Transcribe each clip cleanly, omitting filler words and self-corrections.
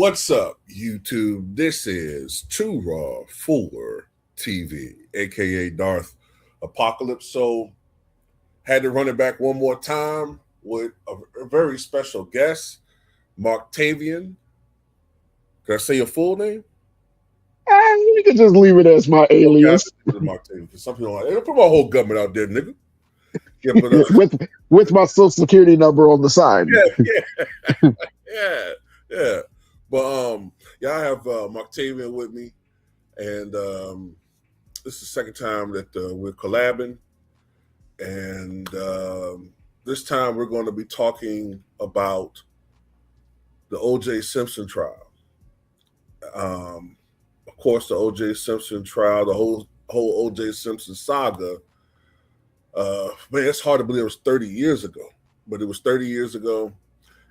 What's up, YouTube? This is Too Raw for TV, aka Darth Apocalypse. So, had to run it back one more time with a very special guest, Marctavian. Can I say your full name? You can just leave it as my Okay, I'll alias just put Marctavian because some people are like, "Hey, put my whole government out there, nigga." Yeah, but with my social security number on the side. yeah, yeah, yeah. But yeah, I have Marctavian with me, and this is the second time that we're collabing, and this time we're going to be talking about the O.J. Simpson trial. Of course, the O.J. Simpson trial, the whole O.J. Simpson saga. Man, it's hard to believe it was 30 years ago, but it was 30 years ago,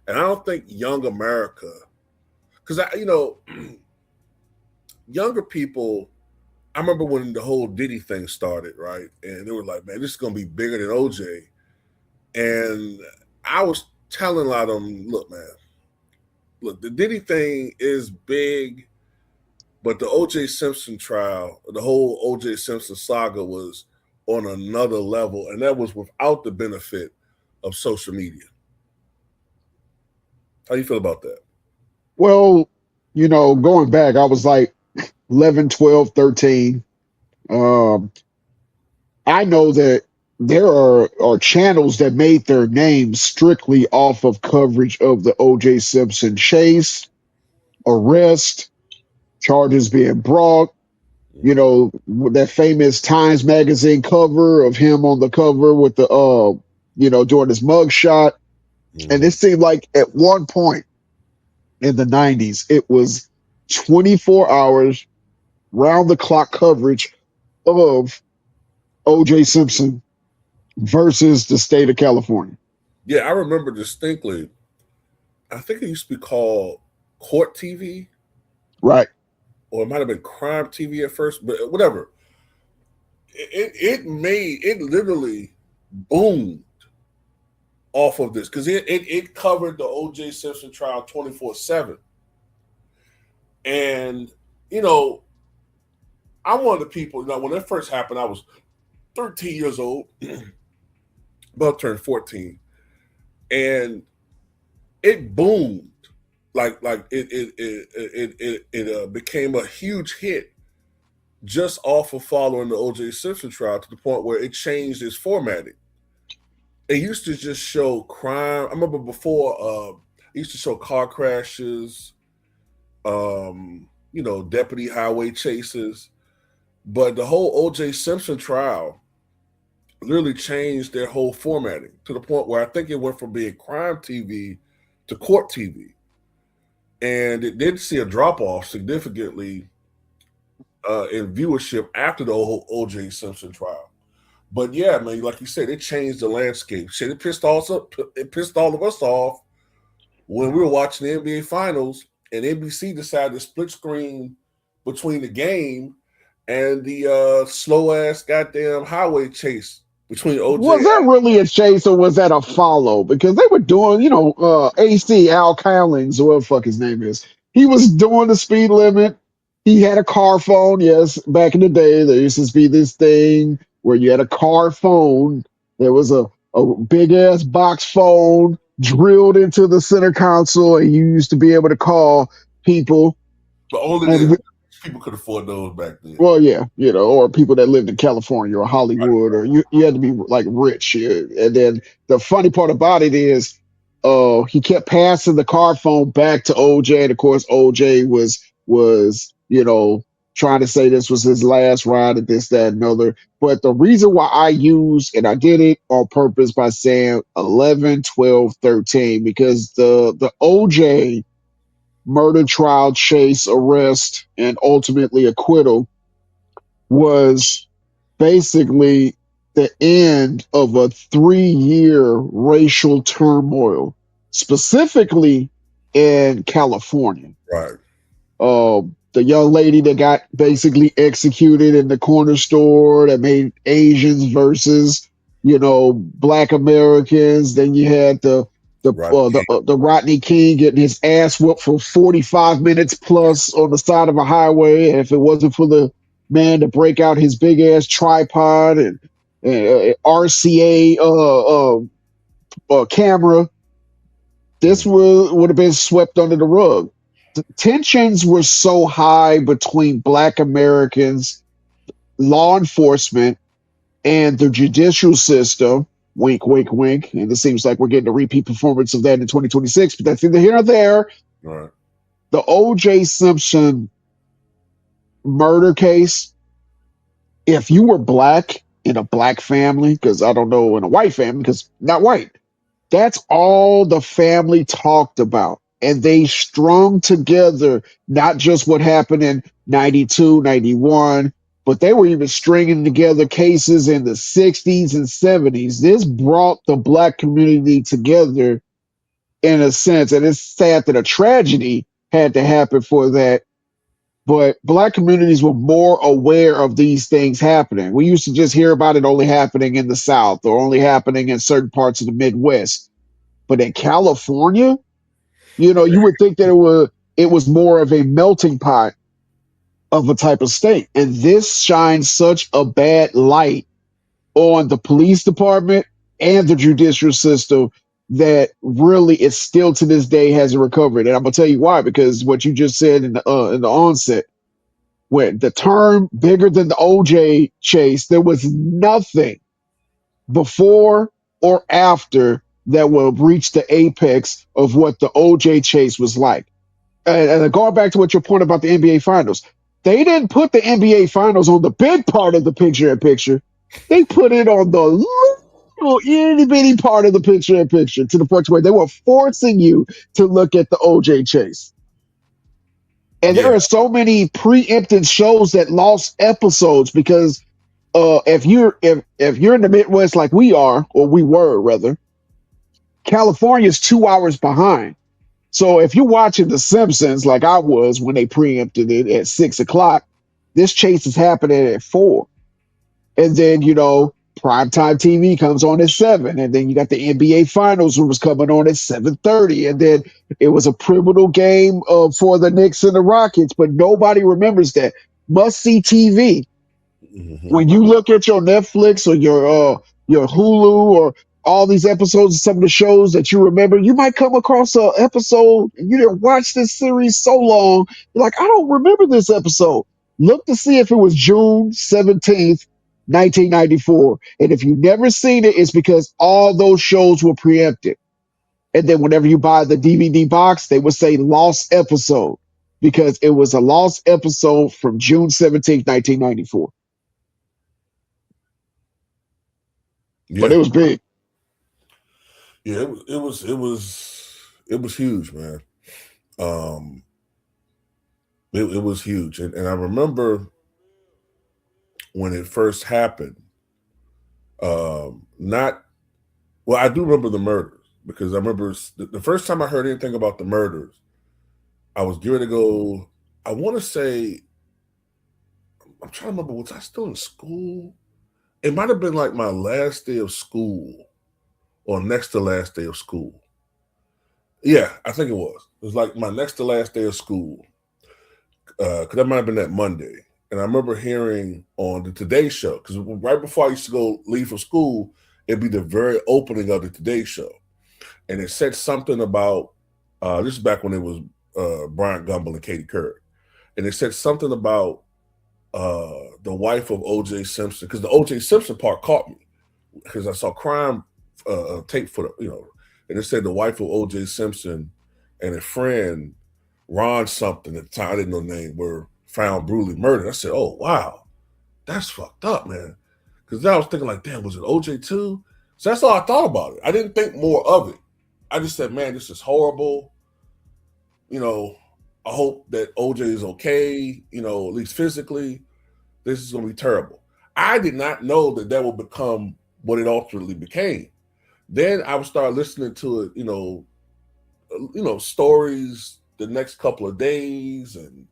and I don't think young America, because younger people. I remember when the whole Diddy thing started, right? And they were like, man, this is going to be bigger than OJ. And I was telling a lot of them, look, man, look, the Diddy thing is big, but the OJ Simpson trial, the whole OJ Simpson saga was on another level. And that was without the benefit of social media. How do you feel about that? Well, going back, I was like 11, 12, 13. Um, I know that there are channels that made their names strictly off of coverage of the O.J. Simpson chase, arrest, charges being brought. That famous Times Magazine cover of him on the cover with the, doing his mugshot. And it seemed like at one point in the 90s, it was 24 hours round the clock coverage of O.J. Simpson versus the state of California. Yeah, I remember distinctly. I think it used to be called Court TV, Right. or it might have been Crime TV at first, but whatever. It literally boomed off of this because it covered the O.J. Simpson trial 24/7, and I'm one of the people. When that first happened, I was 13 years old, about to turn 14, and it boomed like it became a huge hit just off of following the O.J. Simpson trial to the point where it changed its formatting. It used to just show crime. I remember before it used to show car crashes, deputy highway chases. But the whole O.J. Simpson trial literally changed their whole formatting to the point where I think it went from being crime TV to court TV. And it did see a drop off significantly in viewership after the whole O.J. Simpson trial. But yeah, man, like you said, it changed the landscape. Shit, it pissed all of us off when we were watching the NBA Finals and NBC decided to split screen between the game and the slow ass goddamn highway chase between OJ. Was that really a chase or was that a follow? Because they were doing, AC Al Cowlings or whatever the fuck his name is. He was doing the speed limit. He had a car phone. Yes, back in the day, there used to be this thing where you had a car phone. There was a big ass box phone drilled into the center console, and you used to be able to call people. But only And people could afford those back then. well, yeah, or people that lived in California or Hollywood, or you had to be like rich. And then the funny part about it is, he kept passing the car phone back to OJ, and of course OJ was trying to say this was his last ride at this, that, and other. But the reason why I did it on purpose by saying 11, 12, 13, because the OJ murder trial, chase, arrest, and ultimately acquittal was basically the end of a 3-year racial turmoil, specifically in California. Right. The young lady that got basically executed in the corner store that made Asians versus, Black Americans. Then you had the Rodney King. The Rodney King getting his ass whooped for 45 minutes plus on the side of a highway. And if it wasn't for the man to break out his big ass tripod and RCA camera, this Mm, would have been swept under the rug. The tensions were so high between Black Americans, law enforcement, and the judicial system. Wink, wink, wink. And it seems like we're getting a repeat performance of that in 2026, but that's either here or there. right. The O.J. Simpson murder case, if you were Black in a Black family, because I don't know in a white family, because not white, that's all the family talked about. And they strung together not just what happened in 92, 91, but they were even stringing together cases in the 60s and 70s. This brought the Black community together in a sense. And it's sad that a tragedy had to happen for that. But Black communities were more aware of these things happening. We used to just hear about it only happening in the South or only happening in certain parts of the Midwest. But in California, you would think that it was more of a melting pot of a type of state. And this shines such a bad light on the police department and the judicial system that really it still to this day hasn't recovered. And I'm gonna tell you why, because what you just said in the onset, where the term bigger than the OJ chase, there was nothing before or after that will reach the apex of what the OJ chase was like. And going back to what your point about the NBA Finals, they didn't put the NBA Finals on the big part of the picture in picture. They put it on the little itty bitty part of the picture in picture to the point where they were forcing you to look at the OJ chase. And there Yeah. are so many preempted shows that lost episodes because if you're in the Midwest like we are, or we were rather, California's 2 hours behind. So if you're watching The Simpsons like I was when they preempted it at 6 o'clock, this chase is happening at 4. And then, primetime TV comes on at 7. And then you got the NBA Finals was coming on at 7:30. And then it was a pivotal game for the Knicks and the Rockets, but nobody remembers that. Must see TV. Hmm. When you look at your Netflix or your Hulu or all these episodes of some of the shows that you remember, you might come across an episode and you didn't watch this series so long. You're like, I don't remember this episode. Look to see if it was June 17th, 1994. And if you've never seen it, it's because all those shows were preempted. And then whenever you buy the DVD box, they would say lost episode because it was a lost episode from June 17th, 1994. But Yeah. it was big. Yeah. It was huge, man. Um, it was huge, and I remember when it first happened. Not well. I do remember the murders because I remember the first time I heard anything about the murders. I was geared to go. I want to say I'm trying to remember. Was I still in school? It might have been like my last day of school or next to last day of school. Yeah, I think it was. It was like my next to last day of school because that might have been that Monday. And I remember hearing on the Today Show because right before I used to go leave for school, it'd be the very opening of the Today Show, and it said something about this is back when it was Bryant Gumbel and Katie Couric, and it said something about the wife of O.J. Simpson because the O.J. Simpson part caught me because I saw crime tape for and it said the wife of O.J. Simpson and a friend Ron something at the time I didn't know the name were found brutally murdered. I said, "Oh wow, that's fucked up, man." Because then I was thinking like, "Damn, was it O.J. too?" So that's all I thought about it. I didn't think more of it. I just said, "Man, this is horrible." You know, I hope that OJ is okay. At least physically. This is going to be terrible. I did not know that that would become what it ultimately became. Then I would start listening to it, stories the next couple of days, and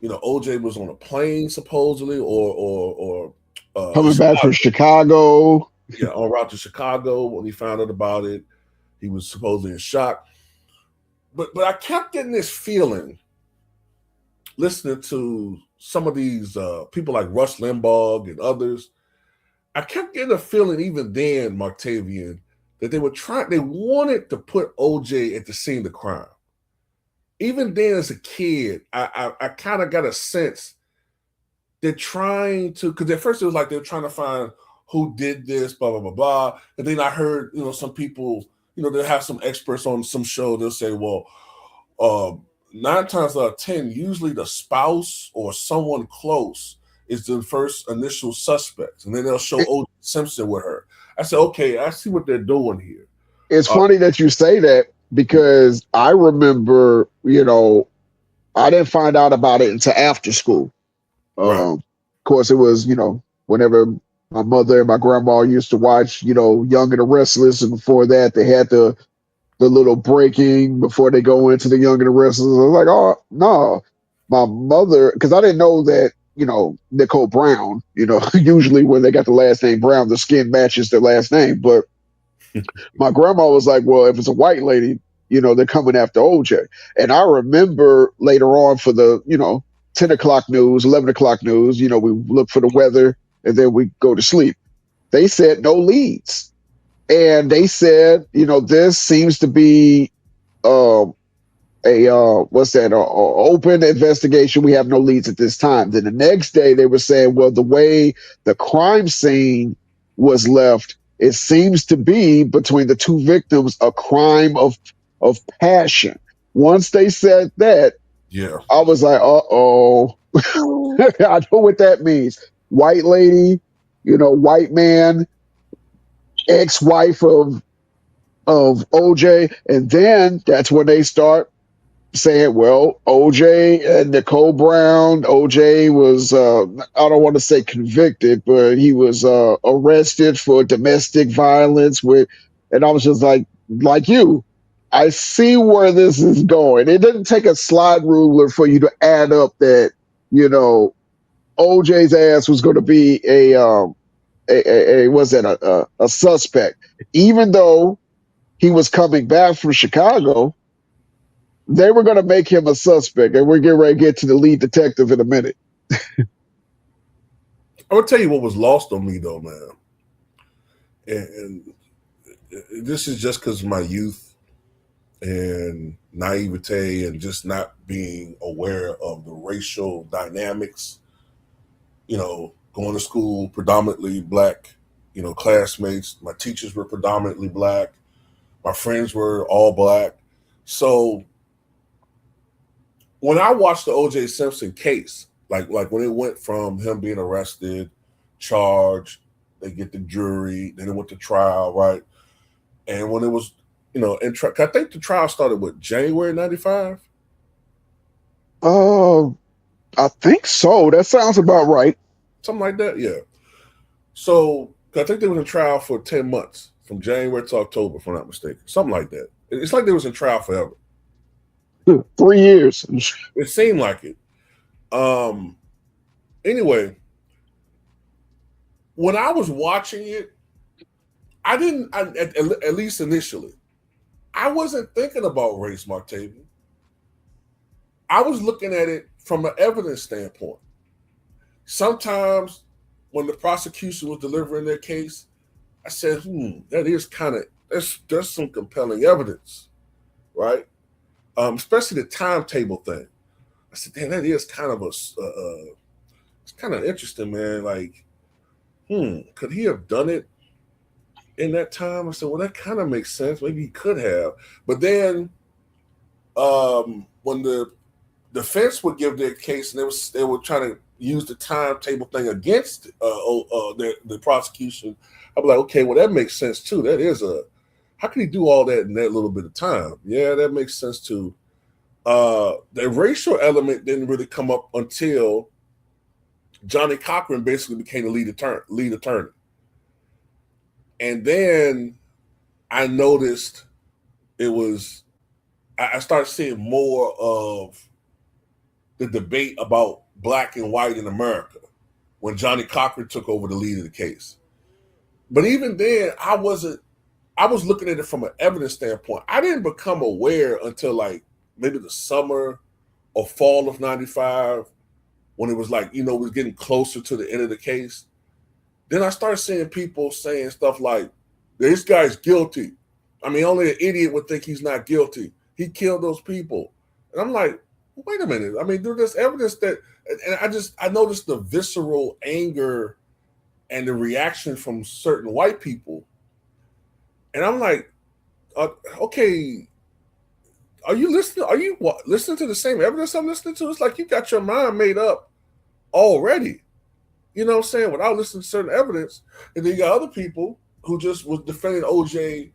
OJ was on a plane supposedly, or in Coming back from Chicago, Chicago. yeah, en route to Chicago when he found out about it. He was supposedly in shock. But I kept getting this feeling listening to some of these people like Rush Limbaugh and others. I kept getting a feeling even then, Marctavian, that they wanted to put OJ at the scene of the crime. Even then, as a kid, I kind of got a sense they're trying to, because at first it was like they were trying to find who did this, blah, blah, blah, blah. And then I heard, some people, they'll have some experts on some show, they'll say, well, 9 times out of 10, usually the spouse or someone close is the first initial suspect. And then they'll show O.J. Simpson with her. I said, okay, I see what they're doing here. It's funny that you say that because I remember, I didn't find out about it until after school. Right. Of course, it was, whenever my mother and my grandma used to watch, Young and the Restless. And before that, they had the little breaking before they go into the Young and the Restless. I was like, oh, no. My mother, because I didn't know that, Nicole Brown, usually when they got the last name Brown, the skin matches their last name. But my grandma was like, well, if it's a white lady, they're coming after OJ. And I remember later on for the, 10 o'clock news, 11 o'clock news, we look for the weather and then we go to sleep. They said no leads. And they said, this seems to be open investigation. We have no leads at this time. Then the next day they were saying, well, the way the crime scene was left, it seems to be between the two victims a crime of passion. Once they said that, yeah, I was like, uh-oh. I know what that means. White lady, white man, ex-wife of OJ, and then that's when they start saying, well, OJ and Nicole Brown, OJ was, I don't want to say convicted, but he was arrested for domestic violence and I was just like you, I see where this is going. It didn't take a slide ruler for you to add up that, OJ's ass was going to be a suspect, even though he was coming back from Chicago. They were going to make him a suspect, and we're getting ready to get to the lead detective in a minute. I would tell you what was lost on me, though, man. And this is just because of my youth and naivete and just not being aware of the racial dynamics. Going to school, predominantly black, classmates. My teachers were predominantly black. My friends were all black. So when I watched the O.J. Simpson case, like when it went from him being arrested, charged, they get the jury, then it went to trial, right? And when it was, I think the trial started with January '95. I think so. That sounds about right. Something like that, yeah. So I think they was in trial for 10 months, from January to October, if I'm not mistaken. Something like that. It's like they was in trial forever. 3 years. It seemed like it. Anyway, when I was watching it, at least initially, I wasn't thinking about race, Marctavian. I was looking at it from an evidence standpoint. Sometimes when the prosecution was delivering their case, I said, that is there's some compelling evidence, right? Especially the timetable thing. I said, damn, that is kind of it's kind of interesting, man. Like, could he have done it in that time? I said, well, that kind of makes sense. Maybe he could have. But then when the defense would give their case and they were trying to use the timetable thing against the prosecution, I'd be like, okay, well, that makes sense too. That is how can he do all that in that little bit of time? Yeah, that makes sense too. The racial element didn't really come up until Johnny Cochran basically became the lead attorney. And then I noticed I started seeing more of the debate about black and white in America when Johnny Cochran took over the lead of the case. But even then, I wasn't I was looking at it from an evidence standpoint. I didn't become aware until like maybe the summer or fall of '95 when it was like, you know, we was getting closer to the end of the case. Then I started seeing people saying stuff like, this guy's guilty. I mean, only an idiot would think he's not guilty. He killed those people. And I'm like, wait a minute. I mean, there's evidence that, and I noticed the visceral anger and the reaction from certain white people. And I'm like, okay, are you listening? Are you listening to the same evidence I'm listening to? It's like you got your mind made up already. You know what I'm saying? Without listening to certain evidence. And then you got other people who just was defending OJ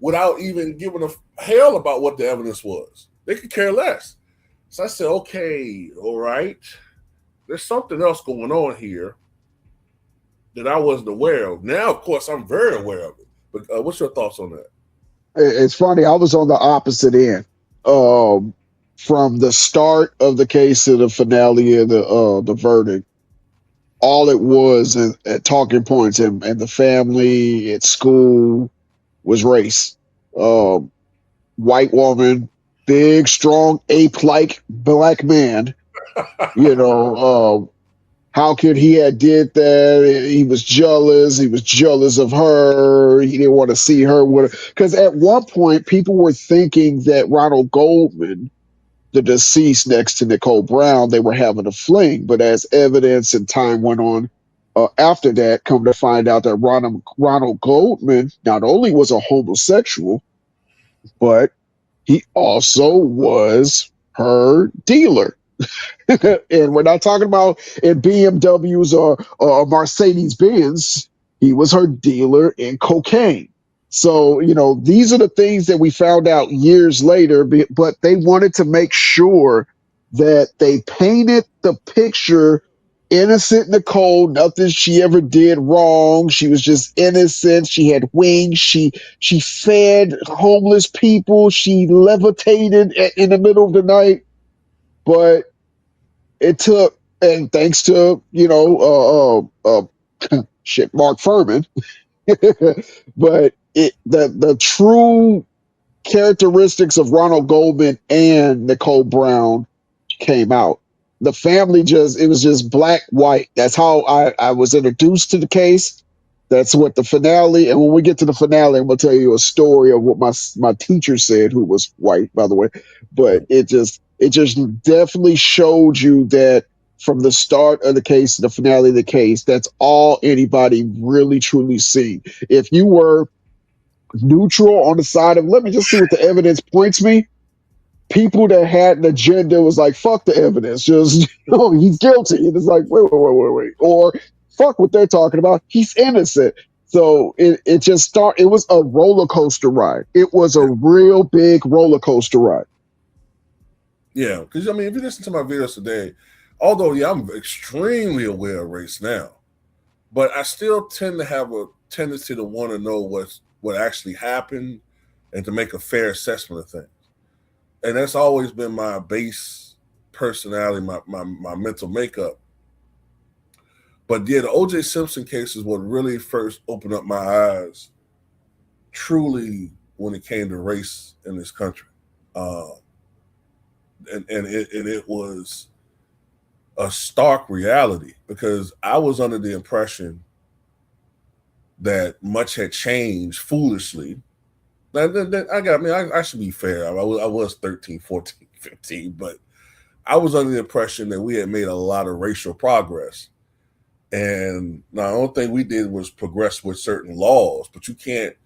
without even giving a hell about what the evidence was. They could care less. So I said, okay, all right. There's something else going on here that I wasn't aware of. Now, of course, I'm very aware of it. But what's your thoughts on that? It's funny. I was on the opposite end. Um, from the start of the case to the finale of the verdict, all it was at talking points and the family at school was race. Um, White woman, big, strong, ape-like black man. You know, how could he have did that? He was jealous. He was jealous of her. He didn't want to see her with her. Because at one point, people were thinking that Ronald Goldman, the deceased next to Nicole Brown, they were having a fling. But as evidence and time went on after that, come to find out that Ronald Goldman not only was a homosexual, but he also was her dealer. And we're not talking about in BMWs or Mercedes Benz. He was her dealer in cocaine. So, you know, these are the things that we found out years later, but they wanted to make sure that they painted the picture innocent Nicole, nothing she ever did wrong. She was just innocent. She had wings. She fed homeless people. She levitated in the middle of the night. But it took, and thanks to shit, Mark Furman, but the true characteristics of Ronald Goldman and Nicole Brown came out. The family just, it was just black, white. That's how I was introduced to the case. That's what the finale, and when we get to the finale, I'm gonna tell you a story of what my teacher said, who was white, by the way. But it just definitely showed you that from the start of the case to the finale of the case, that's all anybody really truly seen. If you were neutral on the side of let me just see what the evidence points me, people that had an agenda was like, fuck the evidence, just he's guilty. And it's like, wait. Or fuck what they're talking about. He's innocent. So it just it was a roller coaster ride. It was a real big roller coaster ride. Yeah, because I mean, if you listen to my videos today, although yeah, I'm extremely aware of race now, but I still tend to have a tendency to want to know what actually happened and to make a fair assessment of things. And that's always been my base personality, my mental makeup. But yeah, the OJ Simpson case is what really first opened up my eyes truly when it came to race in this country. Uh, and it was a stark reality because I was under the impression that much had changed foolishly. I should be fair. I was 13, 14, 15, but I was under the impression that we had made a lot of racial progress. And now the only thing we did was progress with certain laws, but you can't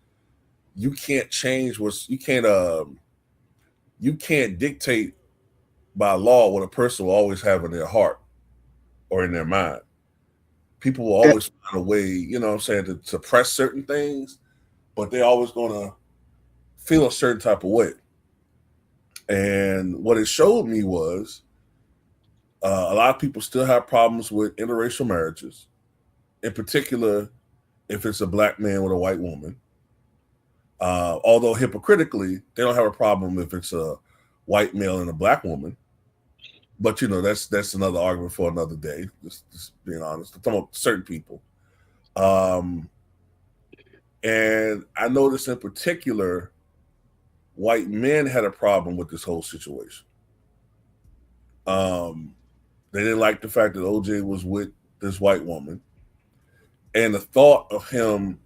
change what's you can't dictate by law what a person will always have in their heart or in their mind. People will And, always find a way, you know what I'm saying, to suppress certain things, but they're always gonna feel a certain type of way. And what it showed me was a lot of people still have problems with interracial marriages, in particular if it's a black man with a white woman. Although hypocritically, they don't have a problem if it's a white male and a black woman. But you know, that's another argument for another day. Just being honest, I'm talking about certain people. Um, And I noticed in particular, white men had a problem with this whole situation. Um, they didn't like the fact that OJ was with this white woman, and the thought of him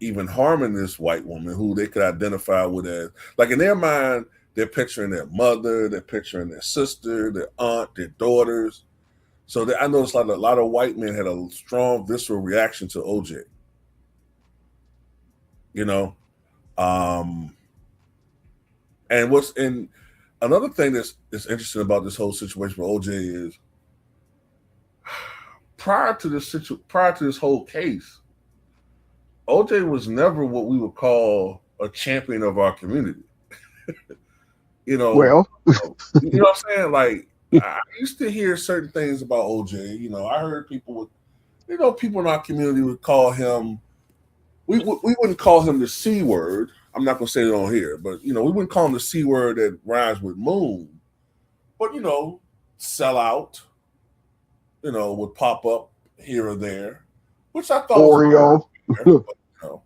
even harming this white woman who they could identify with as, like in their mind, they're picturing their mother, they're picturing their sister, their aunt, their daughters. So I noticed like a lot of white men had a strong visceral reaction to OJ. You know, um, and another thing that's interesting about this whole situation with OJ is prior to this whole case, OJ was never what we would call a champion of our community. You know, Well, you know what I'm saying? Like I used to hear certain things about OJ. You know, I heard people in our community would call him. We wouldn't call him the C word. I'm not gonna say it on here, but we wouldn't call him the C word that rhymes with moon. But sell out. Would pop up here or there, which I thought was Oreo. fair, but,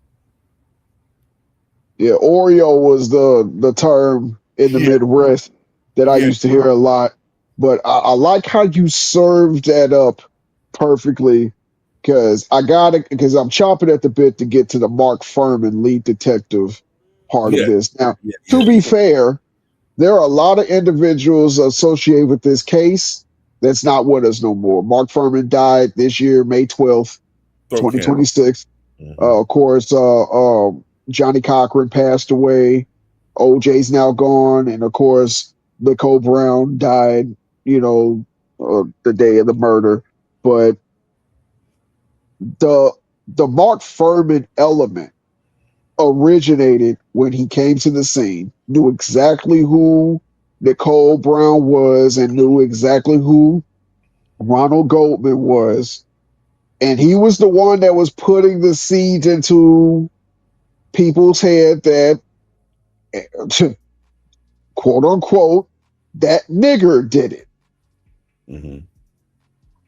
Yeah, Oreo was the term in the yeah, Midwest that I yeah, used to hear a lot. But I like how you served that up perfectly because I'm chomping at the bit to get to the Mark Furman lead detective part of yeah, this. Now, yeah, to yeah. be fair, there are a lot of individuals associated with this case that's not with us no more. Mark Furman died this year, May 12th, Throat cancer. 2026. Mm-hmm. Of course, Johnny Cochran passed away. OJ's now gone, and of course, Nicole Brown died. The day of the murder. But the the Mark Furman element originated when he came to the scene. Knew exactly who Nicole Brown was, and knew exactly who Ronald Goldman was, and he was the one that was putting the seeds into people's head that quote unquote that nigger did it. Mm-hmm.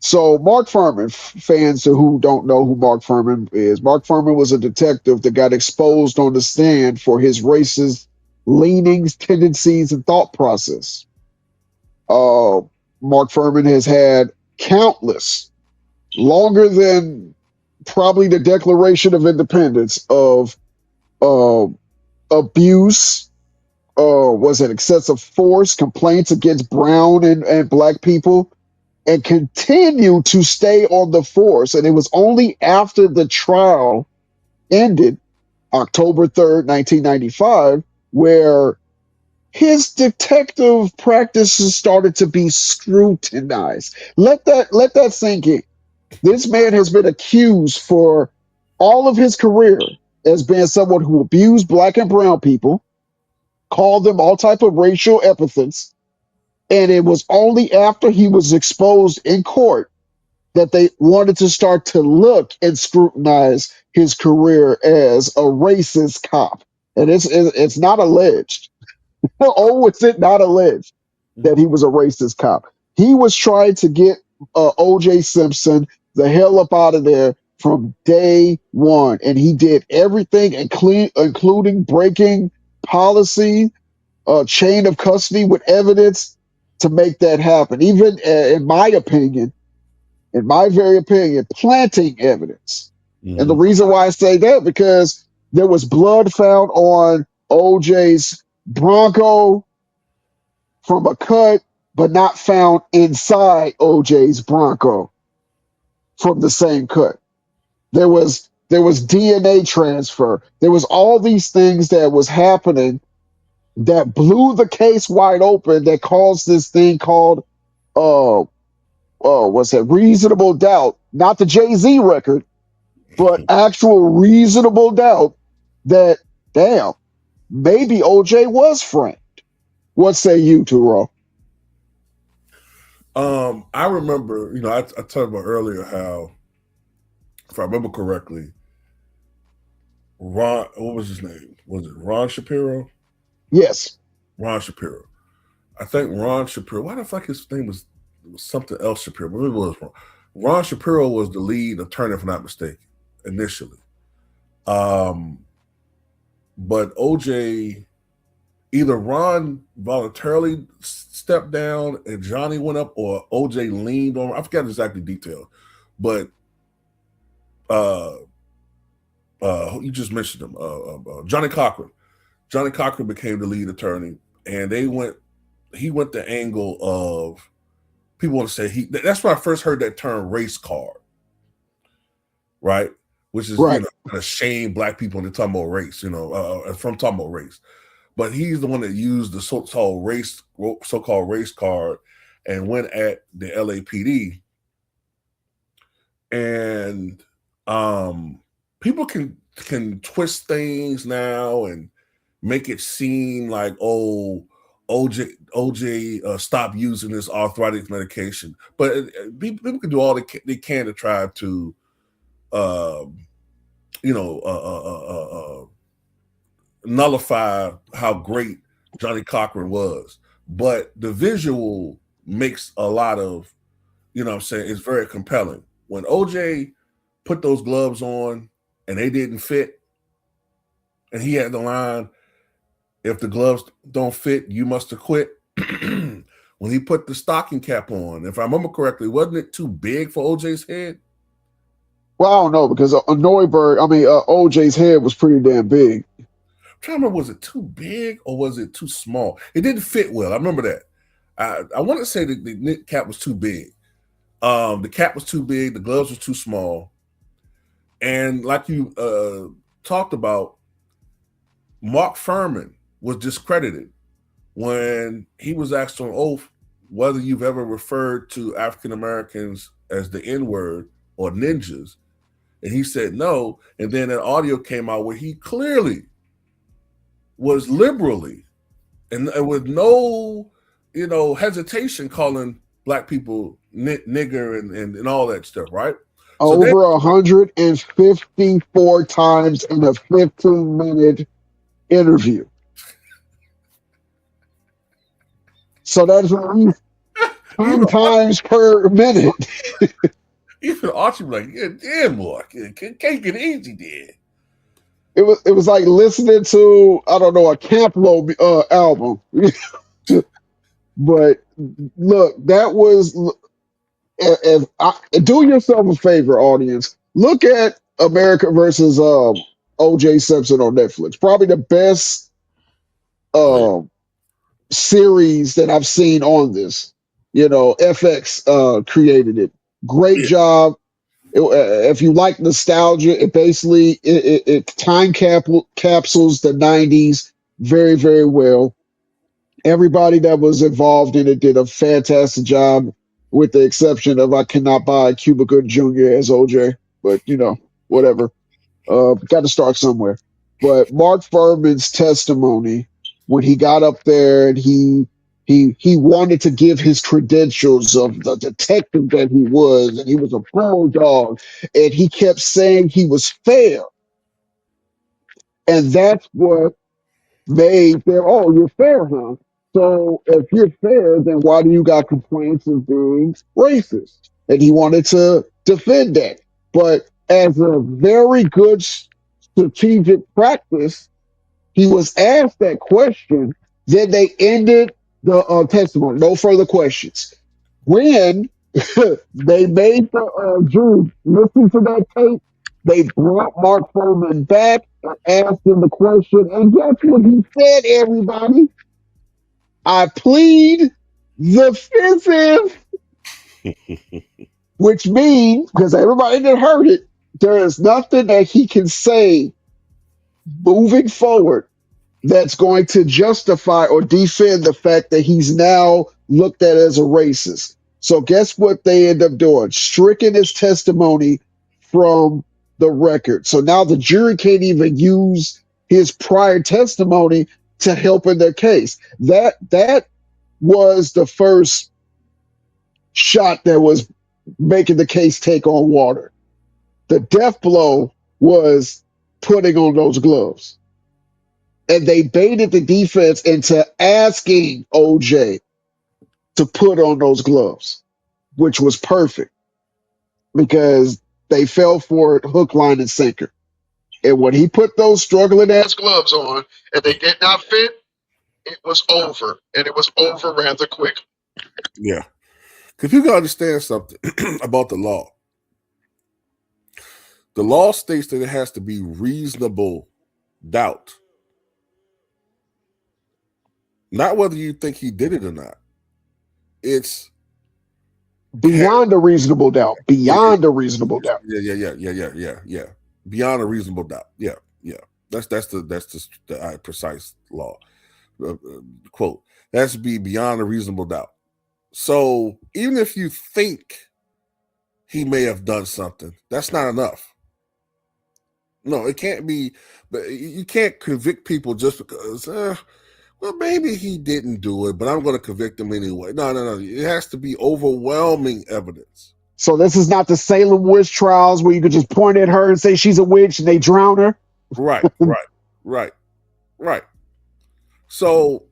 So Mark Furman, fans who don't know who Mark Furman is, Mark Furman was a detective that got exposed on the stand for his racist leanings, tendencies, and thought process. Uh, Mark Furman has had countless, longer than probably the Declaration of Independence, of uh, abuse, was it excessive force, complaints against brown and black people, and continue to stay on the force. And it was only after the trial ended, October 3rd, 1995, where his detective practices started to be scrutinized. Let that sink in. This man has been accused for all of his career as being someone who abused black and brown people, called them all type of racial epithets, and it was only after he was exposed in court that they wanted to start to look and scrutinize his career as a racist cop. And it's not alleged. Oh, is it not alleged that he was a racist cop? He was trying to get O.J. Simpson the hell up out of there from day one, and he did everything, including breaking policy, chain of custody with evidence to make that happen. Even in my very opinion, planting evidence. And the Mm-hmm. reason why I say that, because there was blood found on OJ's Bronco from a cut, but not found inside OJ's Bronco from the same cut. There was DNA transfer. There was all these things that was happening that blew the case wide open, that caused this thing called uh what's that, reasonable doubt, not the Jay-Z record, but actual reasonable doubt that, damn, maybe OJ was framed. What say you, Turo? I remember, I talked about earlier how, if I remember correctly, what was his name? Was it Ron Shapiro? Yes. Ron Shapiro. I think Ron Shapiro. Why the fuck his name was something else Shapiro? Maybe it was wrong. Ron Shapiro was the lead attorney, if I'm not mistaken, initially. Um, but OJ, either Ron voluntarily stepped down and Johnny went up, or OJ leaned on. I forgot exactly details, but uh, you just mentioned him, Johnny Cochran. Johnny Cochran became the lead attorney, and they went. He went the angle of people want to say he. That's when I first heard that term race card, right? Which is Right. kind of shame black people into talking about race, from talking about race. But he's the one that used the so-called race card, and went at the LAPD. And people can twist things now and make it seem like, oh, OJ stop using this arthritis medication, but people can do all they can to try to uh, you know nullify how great Johnny Cochran was. But the visual makes a lot of, what I'm saying, it's very compelling. When OJ put those gloves on and they didn't fit, and he had the line, if the gloves don't fit, you must have quit. When he put the stocking cap on, if I remember correctly, wasn't it too big for OJ's head? Well, I don't know because OJ's head was pretty damn big. I'm trying to remember, was it too big or was it too small? It didn't fit well. I remember that. I want to say that the knit cap was too big. The cap was too big. The gloves were too small. And like you talked about, Mark Furman was discredited when he was asked on oath whether you've ever referred to African Americans as the N word or ninjas. And he said no. And then an audio came out where he clearly was liberally and with no, hesitation calling black people nigger and all that stuff, right? So they Over 154 times in a 15-minute interview. So that's at least 10 even times per minute. even Archie was like, yeah, damn, boy, can't get easy there. It was like listening to, I don't know, a Camp Lo album. But look, that was, do yourself a favor, audience. Look at America versus OJ Simpson on Netflix. Probably the best Oh yeah, um series that I've seen on this. FX created it. Great yeah, job. If you like nostalgia, it time capsules the 90s very, very well. Everybody that was involved in it did a fantastic job, with the exception of I cannot buy Cuba Gooding Jr. as OJ, but whatever. Got to start somewhere. But Mark Furman's testimony, when he got up there and he wanted to give his credentials of the detective that he was, and he was a pro dog, and he kept saying he was fair, and that's what made them, oh, you're fair, huh? So if you're fair, then why do you got complaints of being racist? And he wanted to defend that. But as a very good strategic practice, he was asked that question. Then they ended the testimony. No further questions. When they made the jury listen to that tape, they brought Mark Furman back and asked him the question. And guess what he said, everybody? I plead the fifth, which means, because everybody that heard it, there is nothing that he can say moving forward that's going to justify or defend the fact that he's now looked at as a racist. So guess what they end up doing? Stricken his testimony from the record. So now the jury can't even use his prior testimony to help in their case. That was the first shot that was making the case take on water. The death blow was putting on those gloves. And they baited the defense into asking OJ to put on those gloves, which was perfect because they fell for it hook, line, and sinker. And when he put those struggling ass gloves on and they did not fit, it was over. And it was over rather quick. Yeah. Because you got to understand something about the law. The law states that it has to be reasonable doubt. Not whether you think he did it or not. It's Beyond a reasonable doubt. Beyond a reasonable doubt. yeah. Beyond a reasonable doubt. Yeah. That's the precise law quote. That has to be beyond a reasonable doubt. So even if you think he may have done something, that's not enough. No, it can't be. But you can't convict people just because. Well, maybe he didn't do it, but I'm going to convict him anyway. No. It has to be overwhelming evidence. So this is not the Salem witch trials where you could just point at her and say she's a witch and they drown her. Right. So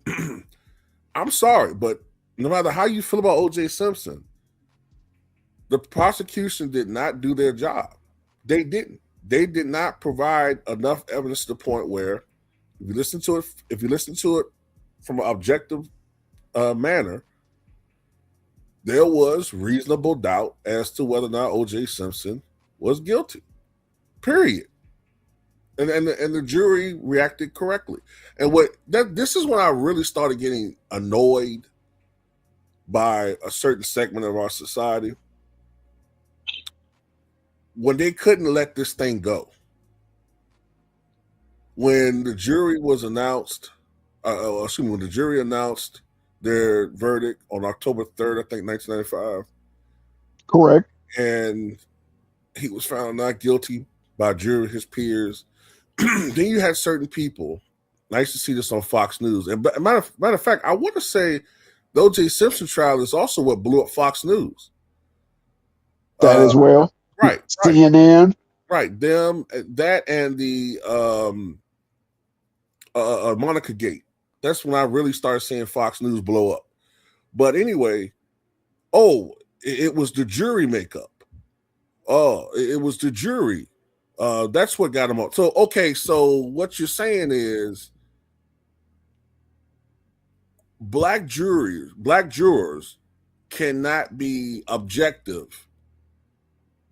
I'm sorry, but no matter how you feel about O.J. Simpson, the prosecution did not do their job. They didn't. They did not provide enough evidence to the point where, if you listen to it from an objective manner, there was reasonable doubt as to whether or not O.J. Simpson was guilty. Period. And the jury reacted correctly. And this is when I really started getting annoyed by a certain segment of our society, when they couldn't let this thing go. When the jury was announced, when the jury announced their verdict on October 3rd, I think 1995. Correct. And he was found not guilty by a jury of his peers. Then you had certain people. I used to see this on Fox News. And matter of fact, I want to say the O.J. Simpson trial is also what blew up Fox News. That as well. Right. CNN. Right. Them, that, and the Monica Gate. That's when I really started seeing Fox News blow up. But anyway, it was the jury makeup. Oh, it was the jury. That's what got him up. So, okay, so what you're saying is black jurors cannot be objective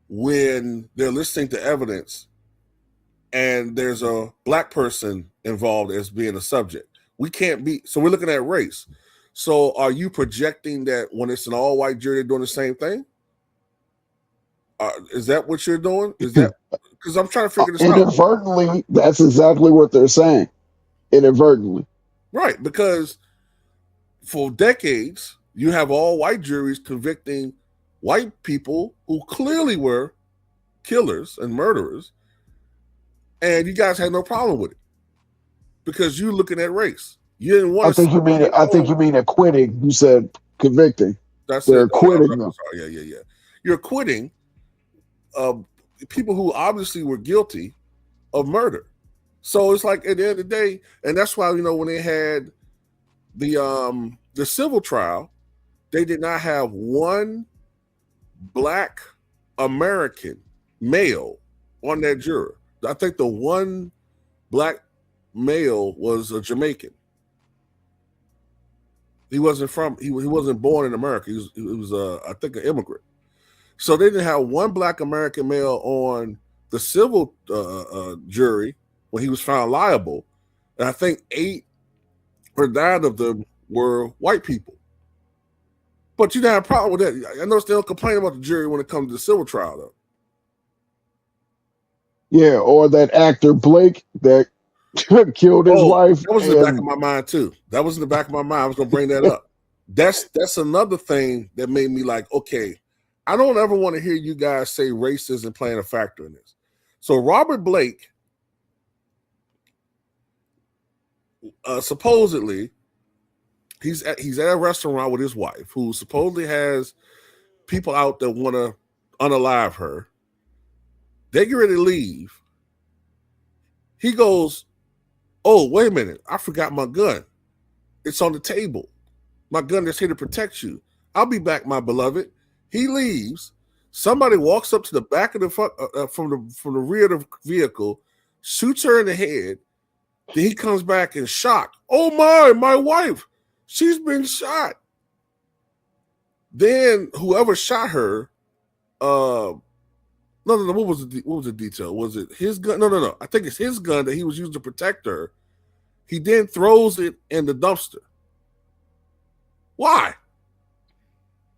when they're listening to evidence and there's a black person involved as being a subject. We can't be, so we're looking at race. So are you projecting that when it's an all-white jury, they're doing the same thing? Is that what you're doing? Is that, because I'm trying to figure this out. Inadvertently, that's exactly what they're saying. Inadvertently. Right, because for decades, you have all white juries convicting white people who clearly were killers and murderers, and you guys had no problem with it because you're looking at race. You didn't want to. I think you mean acquitting. You said convicting. They're acquitting them. Sorry. Yeah. You're acquitting people who obviously were guilty of murder. So it's like at the end of the day, and that's why when they had the civil trial, they did not have one black American male on that juror. I think the one black male was a Jamaican. He wasn't born in America. He was I think an immigrant. So they didn't have one black American male on the civil jury when he was found liable. And I think 8 or 9 of them were white people. But you don't have a problem with that. I notice they don't complain about the jury when it comes to the civil trial, though. Yeah, or that actor Blake that killed his wife. That was in the back of my mind too. That was in the back of my mind. I was going to bring that up. That's another thing that made me like, okay, I don't ever want to hear you guys say race isn't playing a factor in this. So Robert Blake, supposedly, he's at a restaurant with his wife, who supposedly has people out that want to unalive her. They get ready to leave. He goes, "Oh, wait a minute. I forgot my gun. It's on the table. My gun that's here to protect you. I'll be back, my beloved." He leaves. Somebody walks up to the back of the from the rear of the vehicle, shoots her in the head. Then he comes back in shock. Oh my wife, she's been shot. Then whoever shot her, no. What was the detail? Was it his gun? No. I think it's his gun that he was using to protect her. He then throws it in the dumpster. Why?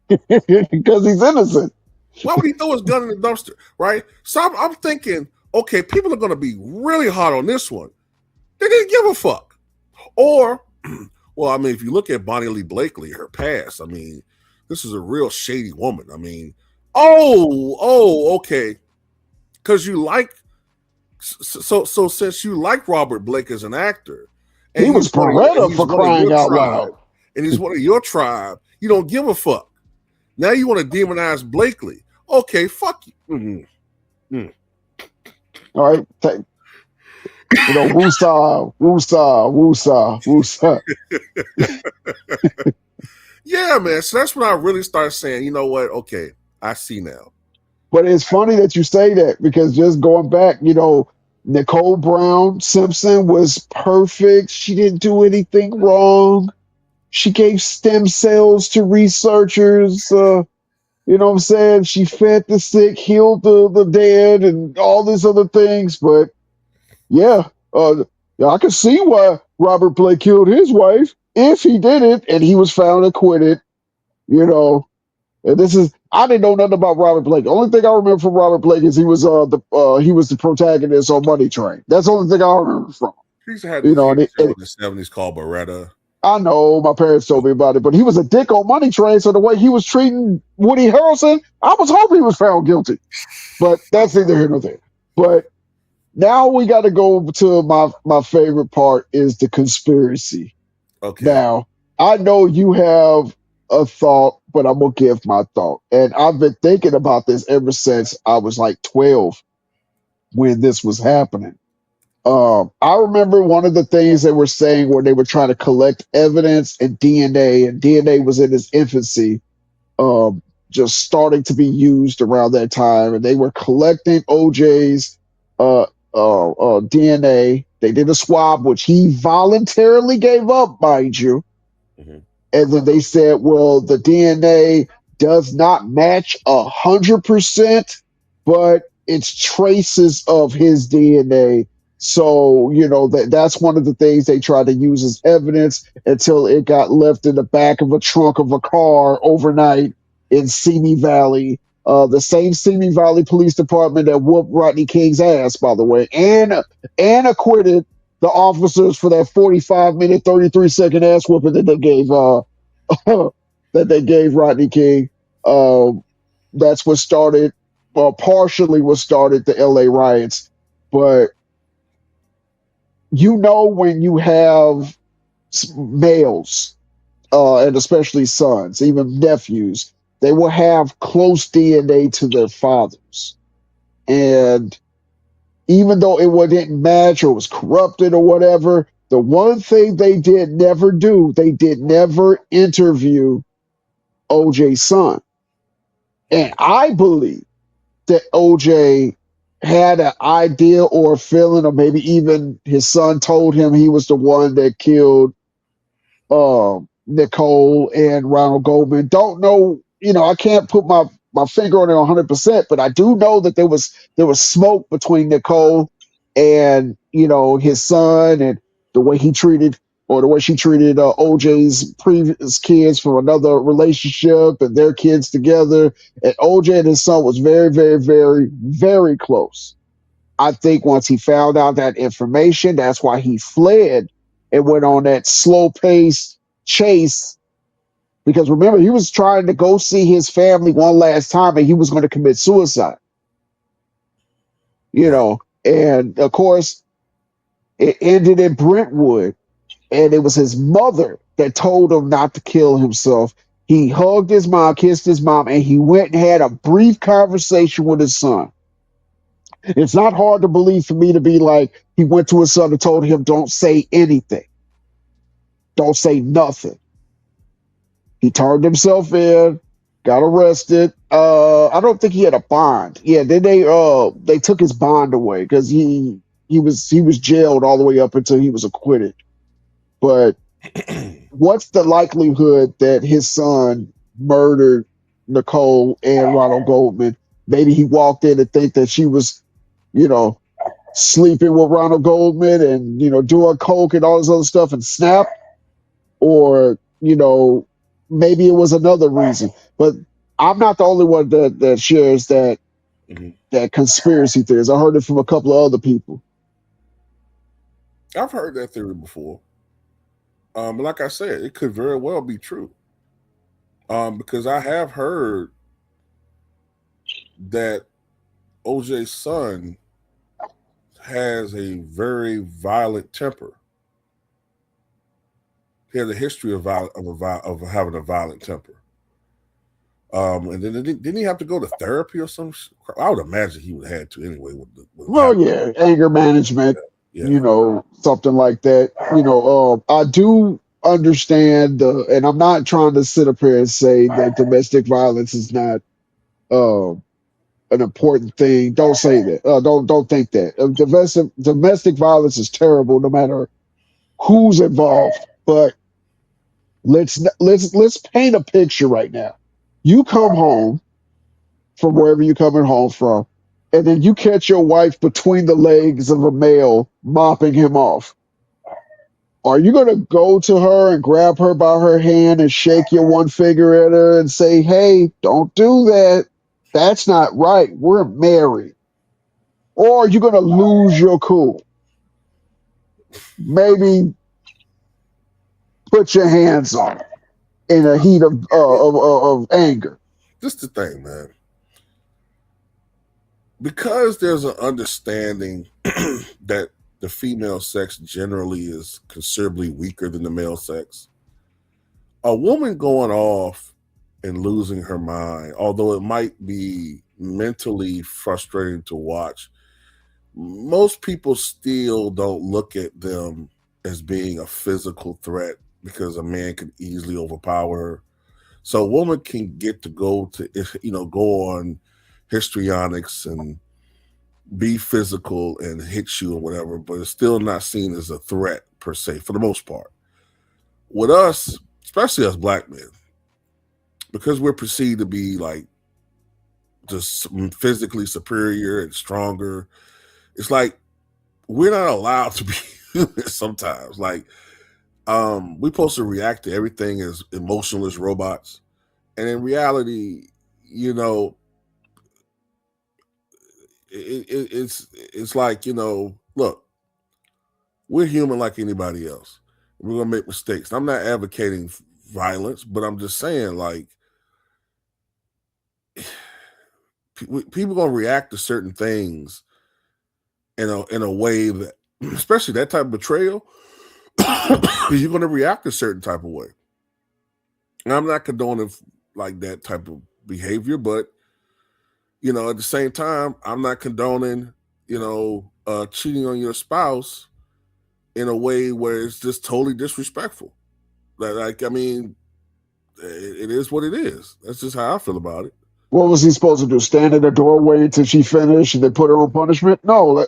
Because he's innocent. Why would he throw his gun in the dumpster? Right. So I'm thinking, okay, people are going to be really hot on this one. They didn't give a fuck. Or, well, I mean, if you look at Bonnie Lee Blakely, her past, I mean, this is a real shady woman. I mean, okay. Because you like, so since you like Robert Blake as an actor, and he was Beretta for crying out loud, and he's one of your tribe, you don't give a fuck. Now you want to demonize Blakely. Okay, fuck you. All right. Woosah. Yeah, man. So that's when I really started saying, you know what? Okay, I see now. But it's funny that you say that, because just going back, Nicole Brown Simpson was perfect. She didn't do anything wrong. She gave stem cells to researchers. You know what I'm saying? She fed the sick, healed the dead, and all these other things. But yeah, I can see why Robert Blake killed his wife if he did it, and he was found acquitted. And I didn't know nothing about Robert Blake. The only thing I remember from Robert Blake is he was the protagonist on Money Train. That's the only thing I remember from. He used to have this show in the 70s called Beretta. I know, my parents told me about it, but he was a dick on Money Train, so the way he was treating Woody Harrelson, I was hoping he was found guilty. But that's neither here nor there. But now we got to go to my favorite part, is the conspiracy. Okay. Now, I know you have a thought, but I'm going to give my thought. And I've been thinking about this ever since I was like 12 when this was happening. I remember one of the things they were saying where they were trying to collect evidence and DNA was in its infancy, just starting to be used around that time. And they were collecting OJ's DNA. They did a swab, which he voluntarily gave up, mind you. Mm-hmm. And then they said, well, the DNA does not match 100%, but it's traces of his DNA. So, that's one of the things they tried to use as evidence until it got left in the back of a trunk of a car overnight in Simi Valley. The same Simi Valley Police Department that whooped Rodney King's ass, by the way, and acquitted the officers for that 45-minute, 33-second ass whooping that they gave Rodney King. That's what started, partially what started the LA riots. But when you have males, and especially sons, even nephews, they will have close DNA to their fathers. And even though it didn't match or was corrupted or whatever, the one thing they did never do, they did never interview OJ's son. And I believe that OJ had an idea or a feeling, or maybe even his son told him he was the one that killed Nicole and Ronald Goldman. Don't know, I can't put my finger on it 100%, but I do know that there was smoke between Nicole and his son, and the way he treated, or the way she treated OJ's previous kids from another relationship and their kids together. And OJ and his son was very, very, very, very close. I think once he found out that information, that's why he fled and went on that slow-paced chase. Because remember, he was trying to go see his family one last time, and he was going to commit suicide. And of course, it ended in Brentwood, and it was his mother that told him not to kill himself. He hugged his mom, kissed his mom, and he went and had a brief conversation with his son. It's not hard to believe for me to be like, he went to his son and told him, don't say anything. Don't say nothing. He turned himself in, got arrested. I don't think he had a bond. Yeah, then they took his bond away because he he was jailed all the way up until he was acquitted. But what's the likelihood that his son murdered Nicole and Ronald Goldman? Maybe he walked in and think that she was, you know, sleeping with Ronald Goldman and doing coke and all this other stuff and snap, or maybe it was another reason. But I'm not the only one that shares Mhm. that conspiracy theories. I heard it from a couple of other people. I've heard that theory before. But like I said, it could very well be true. Because I have heard that OJ's son has a very violent temper. He has a history of of having a violent temper. And then didn't he have to go to therapy or some? I would imagine he would have had to anyway. With Well, yeah, anger management, yeah, something like that. I do understand and I'm not trying to sit up here and say that domestic violence is not um an important thing. Don't say that. Don't think that. Domestic violence is terrible, no matter who's involved. But let's paint a picture right now. You come home from wherever you're coming home from, and then you catch your wife between the legs of a male mopping him off. Are you going to go to her and grab her by her hand and shake your one finger at her and say, hey, don't do that? That's not right. We're married. Or are you going to lose your cool? Maybe put your hands on it in a heat of anger. this is the thing, man. Because there's an understanding that the female sex generally is considerably weaker than the male sex. A woman going off and losing her mind, although it might be mentally frustrating to watch, most people still don't look at them as being a physical threat because a man can easily overpower her. So a woman can get to go on histrionics and be physical and hit you or whatever, but it's still not seen as a threat per se for the most part. With us, especially us black men, because we're perceived to be like just physically superior and stronger, it's like we're not allowed to be human sometimes. Like we're supposed to react to everything as emotionless robots. And in reality, you know, it's like, look, we're human like anybody else. We're gonna make mistakes. I'm not advocating violence, but I'm just saying, like, people gonna react to certain things in a way that, especially that type of betrayal, you're gonna react a certain type of way. And I'm not condoning like that type of behavior, but at the same time, I'm not condoning, cheating on your spouse in a way where it's just totally disrespectful. Like, I mean, it is what it is. That's just how I feel about it. What was he supposed to do? Stand in the doorway until she finished and then put her on punishment? No,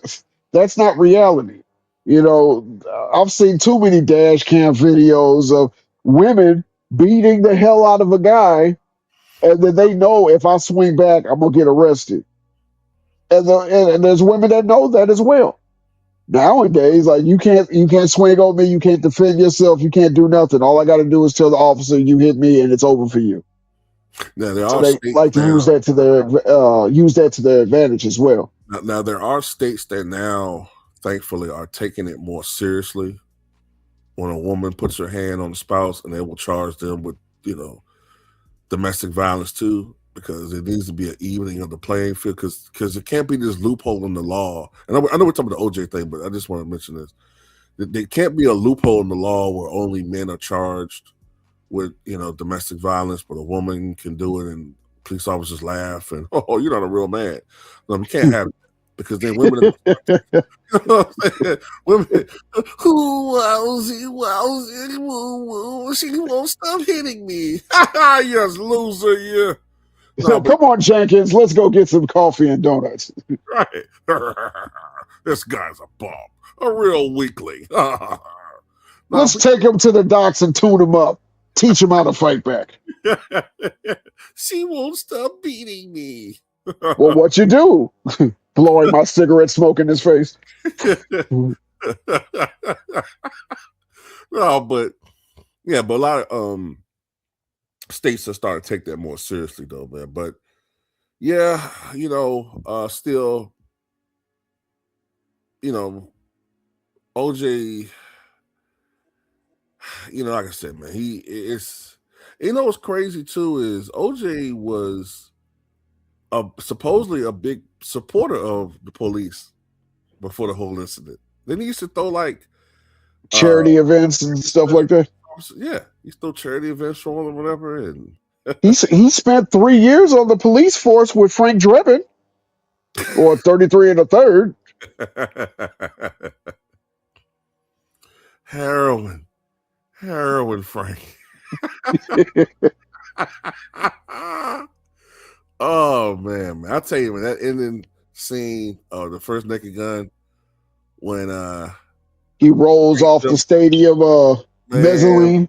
that's not reality. I've seen too many dash cam videos of women beating the hell out of a guy, and then they know if I swing back, I'm gonna get arrested. And there's women that know that as well. Nowadays, like you can't swing on me, you can't defend yourself, you can't do nothing. All I got to do is tell the officer you hit me, and it's over for you. Now there So are they states like to use now. that to their advantage as well. Now there are states that now, thankfully, are taking it more seriously. When a woman puts her hand on the spouse, and they will charge them with, domestic violence too, because it needs to be an evening of the playing field. Because it can't be this loophole in the law. And I know we're talking about the OJ thing, but I just want to mention this. There can't be a loophole in the law where only men are charged with domestic violence, but a woman can do it, and police officers laugh and oh, you're not a real man. No, we can't have it because then women. Women, she won't stop hitting me. Yes, loser, yeah. No, but Come on, Jenkins, let's go get some coffee and donuts. right. This guy's a bum, a real weakling. No, Let's take him to the docks and tune him up. Teach him how to fight back. she won't stop beating me. Well, what you do? Blowing my cigarette smoke in his face. No, but yeah, but a lot of states have started to take that more seriously though, man. But yeah, still, OJ, like I said, man, he is. What's crazy too is OJ was supposedly a big supporter of the police before the whole incident. Then he used to throw like charity events and stuff like that. Yeah, he throw charity events for them or whatever, and he spent 3 years on the police force with Frank Drebin, or 33 and a third. Heroin, Frank. Oh man, I'll tell you, man, that ending scene of the first Naked Gun when he rolls off the stadium mezzanine.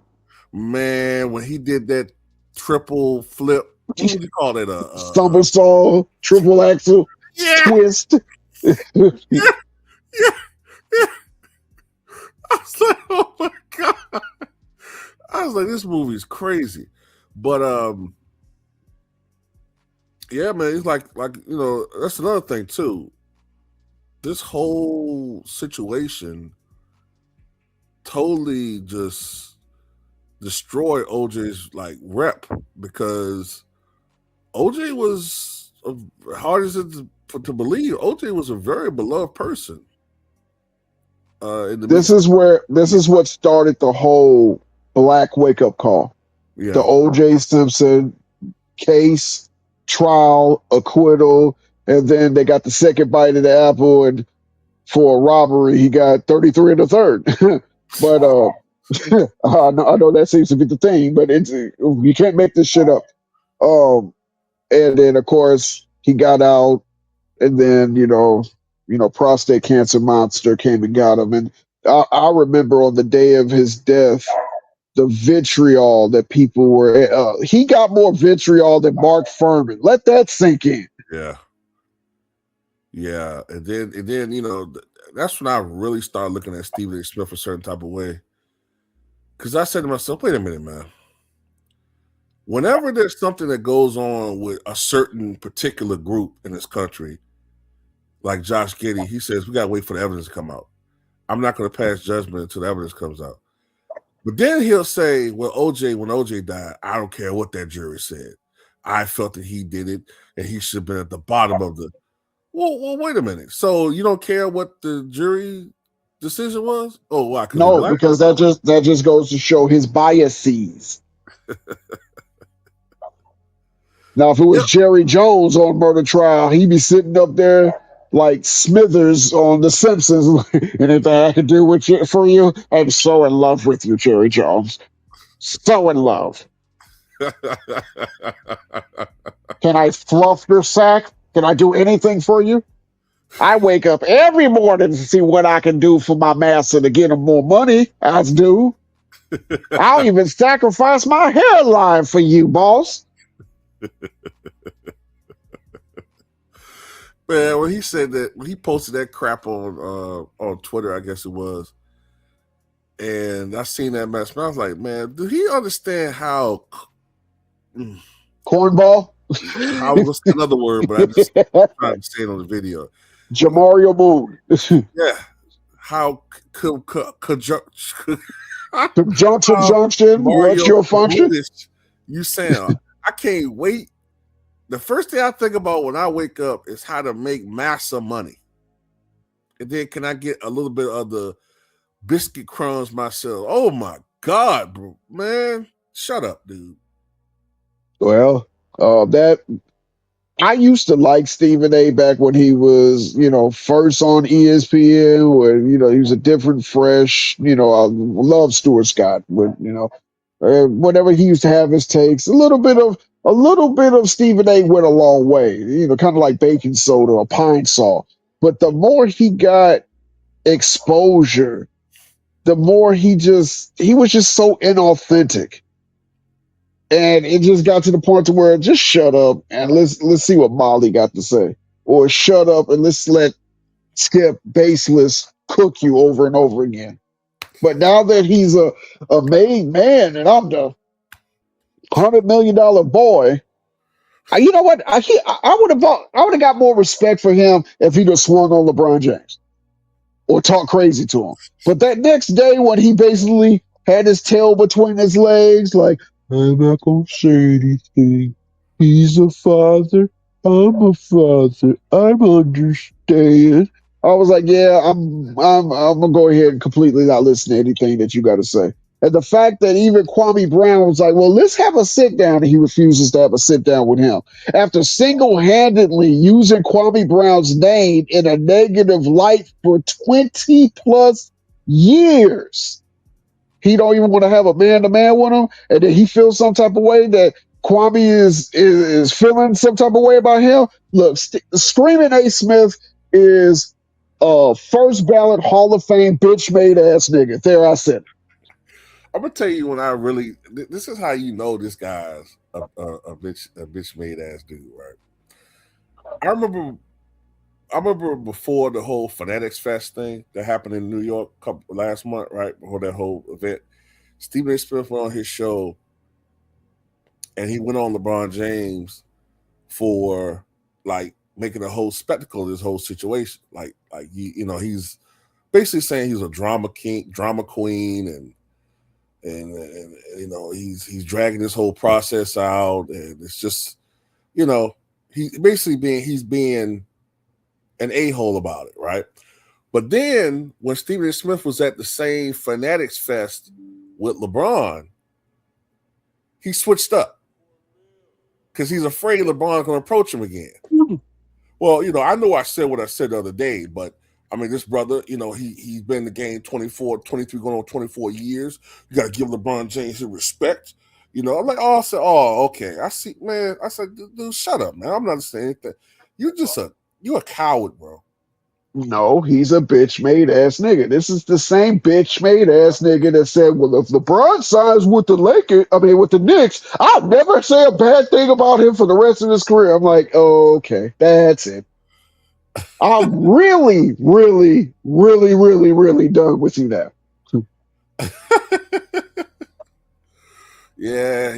Man, when he did that triple flip, what would you call it? Somersault, triple axel, twist. Yeah. I was like, oh my God. I was like, this movie's crazy. But yeah, man, it's like that's another thing too. This whole situation totally just destroyed OJ's like rep, because OJ was, hard as it to believe, OJ was a very beloved person. This is what started the whole black wake up call. Yeah. The OJ Simpson case, trial, acquittal, and then they got the second bite of the apple, and for a robbery he got 33 and a third. But I know that seems to be the thing, but you can't make this shit up. And then of course he got out, and then prostate cancer monster came and got him. And I remember on the day of his death, the vitriol that people were. He got more vitriol than Mark Furman. Let that sink in. Yeah, and then that's when I really started looking at Stephen A. Smith a certain type of way, because I said to myself, "Wait a minute, man. Whenever there's something that goes on with a certain particular group in this country, like Josh Giddey, he says we gotta wait for the evidence to come out. I'm not going to pass judgment until the evidence comes out." But then he'll say, "Well, when OJ died, I don't care what that jury said. I felt that he did it, and he should have been at the bottom of the." Well, wait a minute. So you don't care what the jury decision was? Oh, why? No, because that just goes to show his biases. Now, if it was Jerry Jones on murder trial, he'd be sitting up there like Smithers on The Simpsons. Anything I can do for you? I'm so in love with you, Jerry Jones. So in love. Can I fluff your sack? Can I do anything for you? I wake up every morning to see what I can do for my master to get him more money. I do. I'll even sacrifice my hairline for you, boss. Man, when he said that, when he posted that crap on Twitter, I guess it was, and I seen that mess, I was like, man, do he understand how cornball? What's another word? But I just trying to say it on the video. Jamario Moon. Yeah, how conjunction. What's your function? You sound. I can't wait. The first thing I think about when I wake up is how to make massa money. And then can I get a little bit of the biscuit crumbs myself? Oh my God, bro. Man, shut up, dude. Well, I used to like Stephen A. back when he was, first on ESPN, where, he was a different, fresh, I love Stuart Scott, but, whenever he used to have his takes, a little bit of Stephen A. went a long way, kind of like baking soda or pine salt. But the more he got exposure, the more he was just so inauthentic. And it just got to the point to where just shut up and let's see what Molly got to say. Or shut up and let's let Skip Baseless cook you over and over again. But now that he's a made man and I'm the $100 million boy, you know what? I would have got more respect for him if he'd have swung on LeBron James or talk crazy to him. But that next day when he basically had his tail between his legs, like, I'm not gonna say anything. He's a father. I'm a father. I'm understand. I was like, yeah, I'm gonna go ahead and completely not listen to anything that you got to say. And the fact that even Kwame Brown was like, well, let's have a sit down, and he refuses to have a sit down with him after single-handedly using Kwame Brown's name in a negative light for 20 plus years. He don't even want to have a man-to-man with him, and then he feels some type of way that Kwame is feeling some type of way about him. Look, Screaming A. Smith is a first ballot Hall of Fame bitch made ass nigga. There, I said it. I'm gonna tell you when I really. This is how you know this guy's a bitch made ass dude, right? I remember I remember before the whole Fanatics Fest thing that happened in New York last month, right before that whole event. Stephen A. Smith went on his show and he went on LeBron James for like making a whole spectacle of this whole situation. He's basically saying he's a drama king, drama queen, and he's dragging this whole process out, and it's just he's being an a-hole about it, right? But then when Stephen A. Smith was at the same Fanatics Fest with LeBron, he switched up because he's afraid LeBron's going to approach him again. Well, I know I said what I said the other day, but I mean, this brother, he's been in the game 23 going on 24 years. You got to give LeBron James his respect. I'm like, I said, okay. I see, man. I said, dude, shut up, man. I'm not saying anything. You're a coward, bro. No, he's a bitch made ass nigga. This is the same bitch made ass nigga that said, well, if LeBron signs with with the Knicks, I'll never say a bad thing about him for the rest of his career. I'm like, oh, okay, that's it. I'm really, really, really, really, really done with you now. Yeah,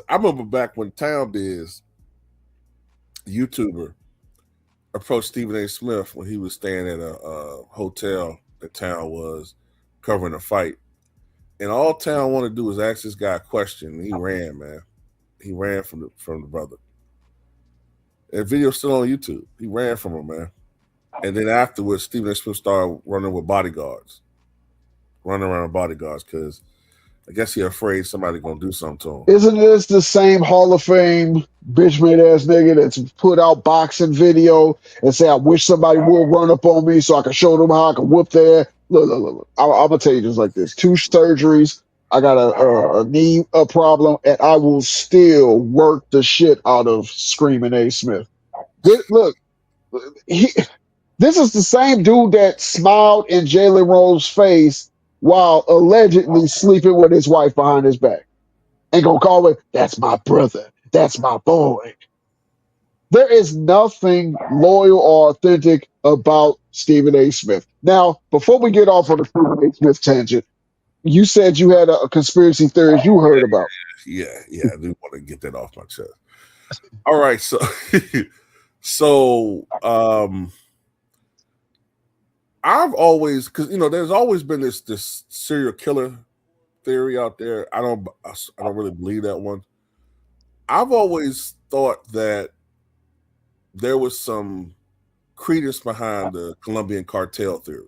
I remember back when Town Biz, YouTuber, approached Stephen A. Smith when he was staying at a hotel that Town was covering a fight. And all Town wanted to do was ask this guy a question. And he ran, man. He ran from the brother. That video's still on YouTube. He ran from him, man. And then afterwards, Stephen A. Smith started running with bodyguards, running around with bodyguards because I guess he's afraid somebody's gonna do something to him. Isn't this the same Hall of Fame bitch made ass nigga that's put out boxing video and say, I wish somebody would run up on me so I can show them how I can whoop their ass? Look. I'm gonna tell you just like this: 2 surgeries. I got a knee problem, and I will still work the shit out of Screaming A. Smith. Look, this is the same dude that smiled in Jalen Rose's face while allegedly sleeping with his wife behind his back. Ain't gonna call it, that's my brother, that's my boy. There is nothing loyal or authentic about Stephen A. Smith. Now, before we get off on the Stephen A. Smith tangent, you said you had a conspiracy theory you heard about. Yeah, I do want to get that off my chest. All right, so so I've always, because there's always been this serial killer theory out there. I don't really believe that one. I've always thought that there was some credence behind the Colombian cartel theory.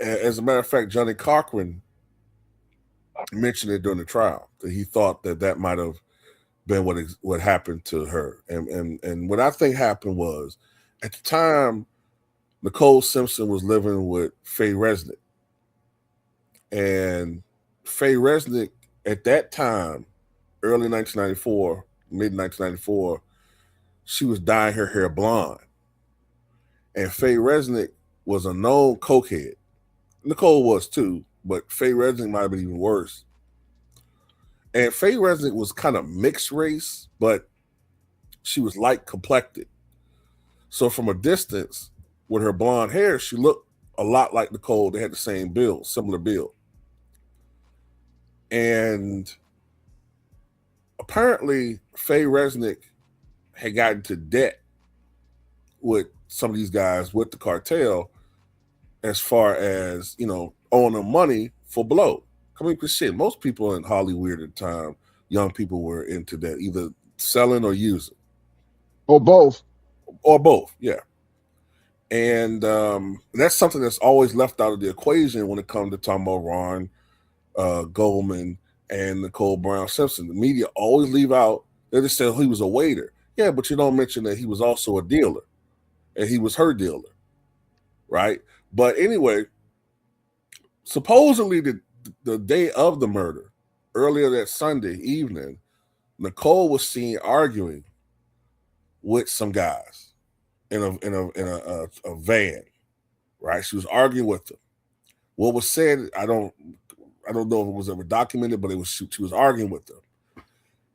As a matter of fact, Johnny Cochran mentioned it during the trial that he thought that might have been what happened to her. And what I think happened was, at the time, Nicole Simpson was living with Faye Resnick. And Faye Resnick, at that time, early 1994, mid 1994, she was dyeing her hair blonde. and Faye Resnick was a known cokehead. Nicole was too, but Faye Resnick might have been even worse. And Faye Resnick was kind of mixed race, but she was light complected. So from a distance, with her blonde hair, she looked a lot like Nicole. They had the same build, similar build. And apparently, Faye Resnick had gotten to debt with some of these guys with the cartel, as far as owing them money for blow. I mean, cause shit, most people in Hollywood at the time, young people were into that, either selling or using, or both. or both. Yeah, and that's something that's always left out of the equation when it comes to talking about Ron Goldman and Nicole Brown Simpson. The media always leave out. They just say he was a waiter. Yeah, but you don't mention that he was also a dealer, and he was her dealer, right? But anyway, supposedly the day of the murder, earlier that Sunday evening, Nicole was seen arguing with some guys in a van, right? She was arguing with them. What was said, I don't know if it was ever documented, but she was arguing with them,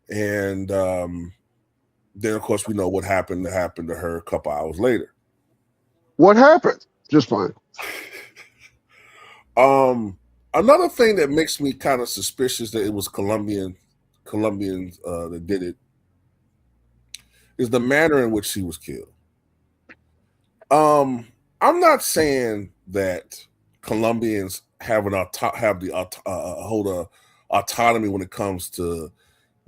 and then of course we know what happened to her a couple hours later. What happened? Just fine. Another thing that makes me kind of suspicious that it was Colombians that did it is the manner in which she was killed. I'm not saying that Colombians have hold a autonomy when it comes to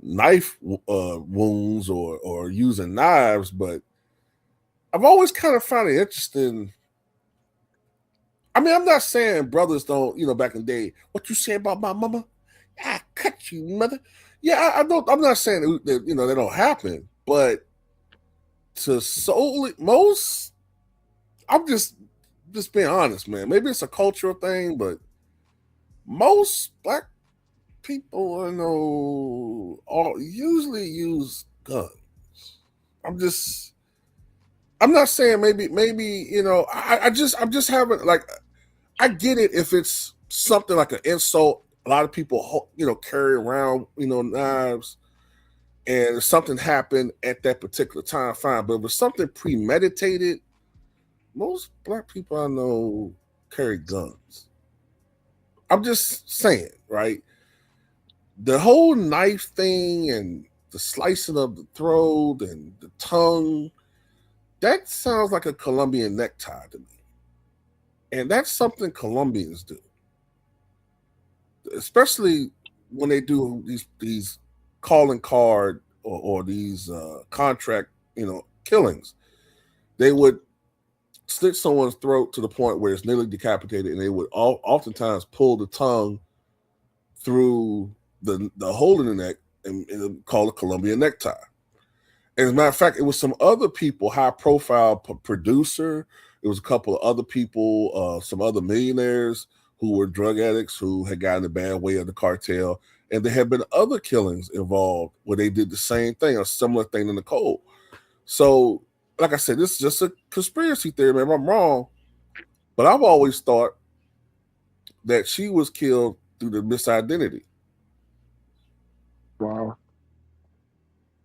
knife wounds or using knives, but I've always kind of found it interesting. I mean, I'm not saying brothers don't, back in the day, what you say about my mama? I cut you, mother. Yeah, I don't. I'm not saying that they don't happen, but to solely most, I'm just being honest, man. Maybe it's a cultural thing, but most black people I know all usually use guns. I'm not saying maybe I'm just having like, I get it if it's something like an insult. A lot of people carry around knives, and if something happened at that particular time, fine. But if it's something premeditated, most black people I know carry guns. I'm just saying, right? The whole knife thing and the slicing of the throat and the tongue, that sounds like a Colombian necktie to me. And that's something Colombians do. Especially when they do these calling card or these contract, killings. They would slit someone's throat to the point where it's nearly decapitated, and they would oftentimes pull the tongue through the hole in the neck and call it Colombian necktie. And as a matter of fact, it was some other people, high profile producer. It was a couple of other people, some other millionaires who were drug addicts who had gotten the bad way of the cartel. And there had been other killings involved where they did the same thing, a similar thing to Nicole. So, like I said, this is just a conspiracy theory, man. I'm wrong. But I've always thought that she was killed through the misidentity. Wow.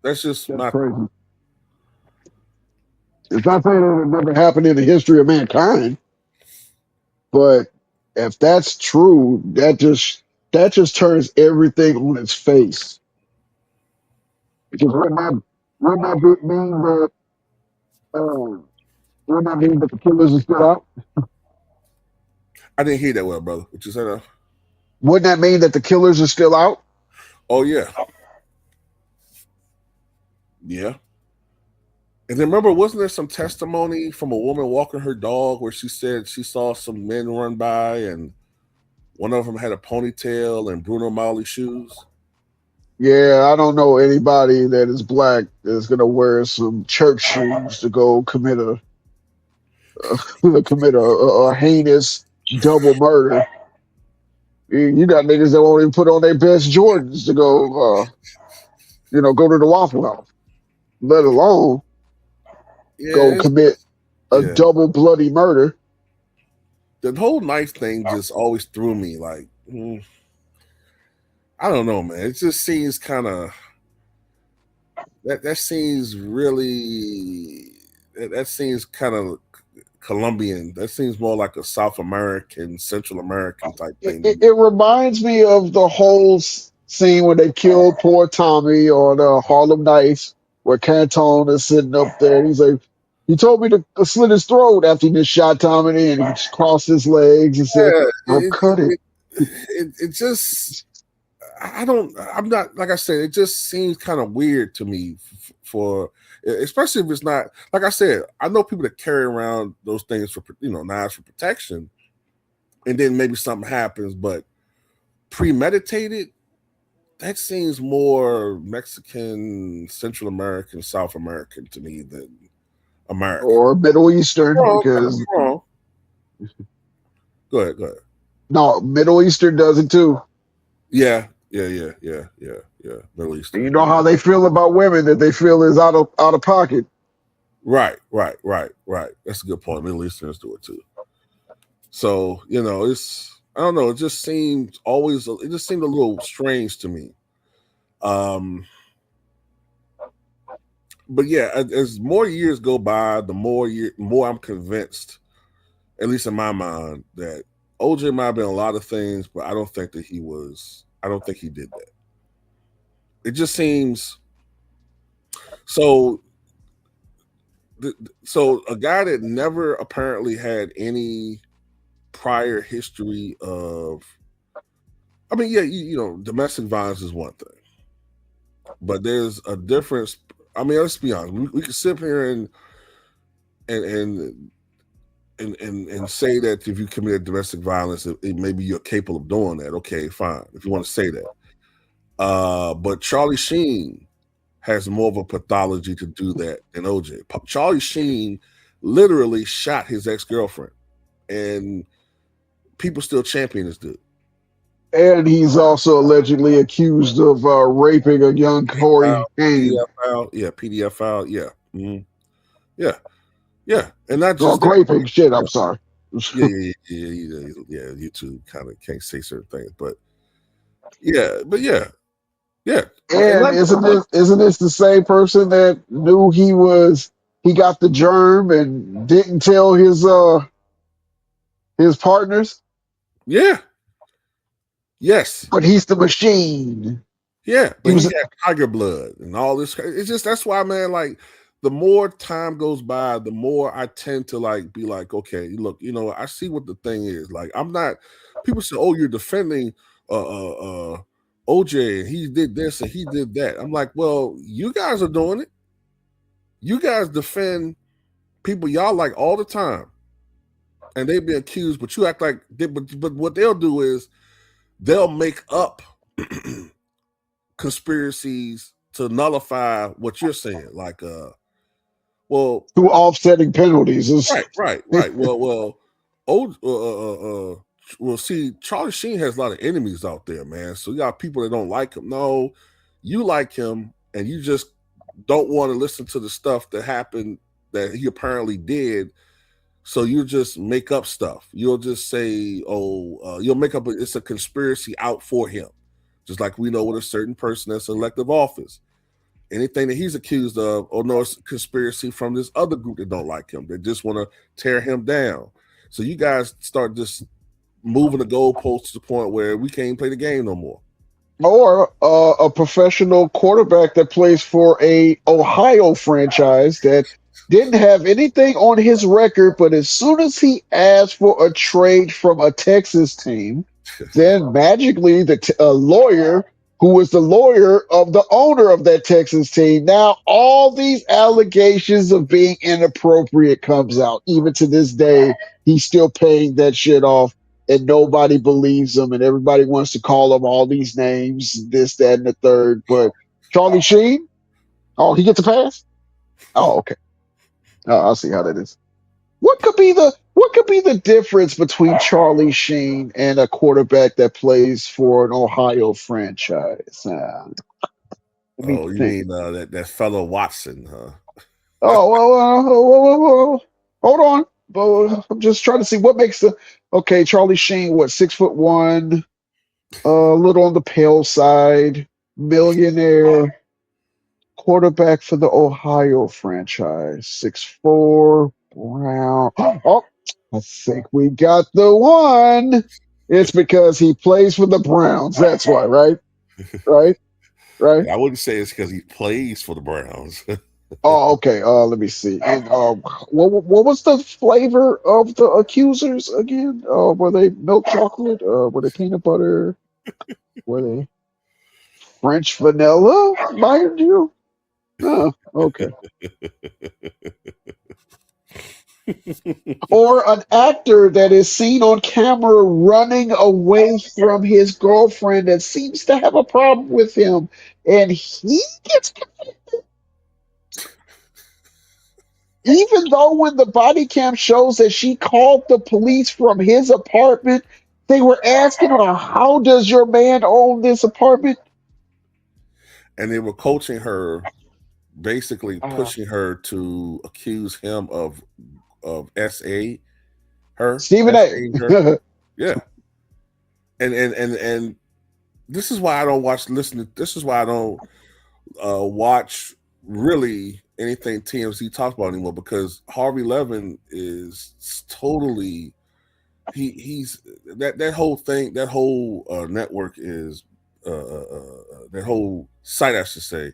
That's just That's my crazy. It's not saying that it never happened in the history of mankind, but if that's true, that just turns everything on its face. Because uh, wouldn't that mean that the killers are still out? I didn't hear that well, brother. What you said? Wouldn't that mean that the killers are still out? Oh yeah, yeah. And then remember, wasn't there some testimony from a woman walking her dog where she said she saw some men run by and one of them had a ponytail and Bruno Mali shoes? Yeah, I don't know anybody that is black that's gonna wear some church shoes to go commit a heinous double murder. You got niggas that won't even put on their best Jordans to go to the Waffle House, let alone go Yeah, commit. a Yeah. double bloody murder. The whole knife thing just always threw me like, I don't know, man. It just seems kind of that seems really that seems kind of Colombian. That seems more like a South American, Central American type It, thing to it, me. it reminds me of the whole scene when they killed poor Tommy on Harlem Nights, where Canton is sitting up there. And he's like, he told me to slit his throat after he just shot Tommy, and he just crossed his legs and said, Yeah, "I'll cut it." it just I don't. I'm not like I said. It just seems kind of weird to me for, especially if it's not like I said. I know people that carry around those things for knives for protection, and then maybe something happens, but premeditated. That seems more Mexican, Central American, South American to me than American. Or Middle Eastern, Wrong. I could be because wrong. Go ahead. Go ahead. no, Middle Eastern does it too. Yeah. Yeah. Yeah. Yeah. Yeah. Yeah. Middle And Eastern. you know how they feel about women, that they feel is out of pocket. Right. Right. Right. Right. That's a good point. Middle Easterners do it too. So it's I don't know. It just seemed always. It just seemed a little strange to me. Um, but yeah, as more years go by, the more I'm convinced, at least in my mind, that OJ might have been a lot of things, but I don't think that he was. I don't think he did that. It just seems so. So a guy that never apparently had any prior history of. I mean, yeah, domestic violence is one thing, but there's a difference. I mean, let's be honest. We can sit here and and and say that if you committed domestic violence, maybe you're capable of doing that. Okay, fine. If you want to say that, but Charlie Sheen has more of a pathology to do that than OJ. Charlie Sheen literally shot his ex-girlfriend, and people still champion this dude. And he's also allegedly accused of raping a young Corey Haim. PDFL, yeah, PDFL, yeah, yeah, yeah, and not Or just that. graping. Shit, I'm sorry. Yeah. YouTube kind of can't say certain things, but yeah. And And isn't this the same person that knew he got the germ and didn't tell his partners? yeah, yes, But he's the machine. yeah, He but he was had tiger blood and all this. It's just that's why, man. Like the more time goes by, the more I tend to like be like, okay, look, I see what the thing is. Like I'm not. People say, oh, you're defending OJ and he did this and he did that. I'm like, well, you guys are doing it. You guys defend people y'all like all the time, and they be accused, but you act like. But what they'll do is they'll make up conspiracies to nullify what you're saying. Like, well, two offsetting penalties. right. Oh, well. See, Charlie Sheen has a lot of enemies out there, man. So you got people that don't like him. No, you like him, and you just don't want to listen to the stuff that happened that he apparently did. So you just make up stuff. You'll just say, "Oh, you'll make up. It's a conspiracy out for him." Just like we know with a certain person that's in elective office. Anything that he's accused of, oh no, it's a conspiracy from this other group that don't like him. They just want to tear him down. So you guys start just moving the goalposts to the point where we can't play the game no more. Or a professional quarterback that plays for a Ohio franchise that didn't have anything on his record, but as soon as he asked for a trade from a Texas team, then magically a lawyer who was the lawyer of the owner of that Texas team, now all these allegations of being inappropriate comes out. Even to this day, he's still paying that shit off, and nobody believes him, and everybody wants to call him all these names, this, that, and the third. But Charlie Sheen, oh, he gets a pass. Oh, okay. I'll see how that is. What could be the difference between Charlie Sheen and a quarterback that plays for an Ohio franchise? Let me Oh, you think. mean that fellow Watson, huh? Oh, well, whoa, whoa, whoa, whoa. Hold on. I'm just trying to see what makes the okay. Charlie Sheen, what 6'1", a little on the pale side, millionaire, quarterback for the Ohio franchise, 6'4", brown. Oh, I think we got the one. It's because he plays for the Browns. That's why, right? Right? Right? I wouldn't say it's because he plays for the Browns. Oh, okay. Let me see. And what was the flavor of the accusers again? Were they milk chocolate? Were they peanut butter? Were they French vanilla? Mind you. Oh, okay. Or an actor that is seen on camera running away from his girlfriend that seems to have a problem with him, and he gets even though when the body cam shows that she called the police from his apartment, they were asking her, "How does your man own this apartment?" And they were coaching her, basically Uh, pushing her to accuse him of SA her, Stephen A. SAing her. Yeah. And this is why I don't watch listen to this is why I don't watch really anything TMZ talks about anymore, because Harvey Levin is totally he's that whole thing, that whole network is that whole site, I should say,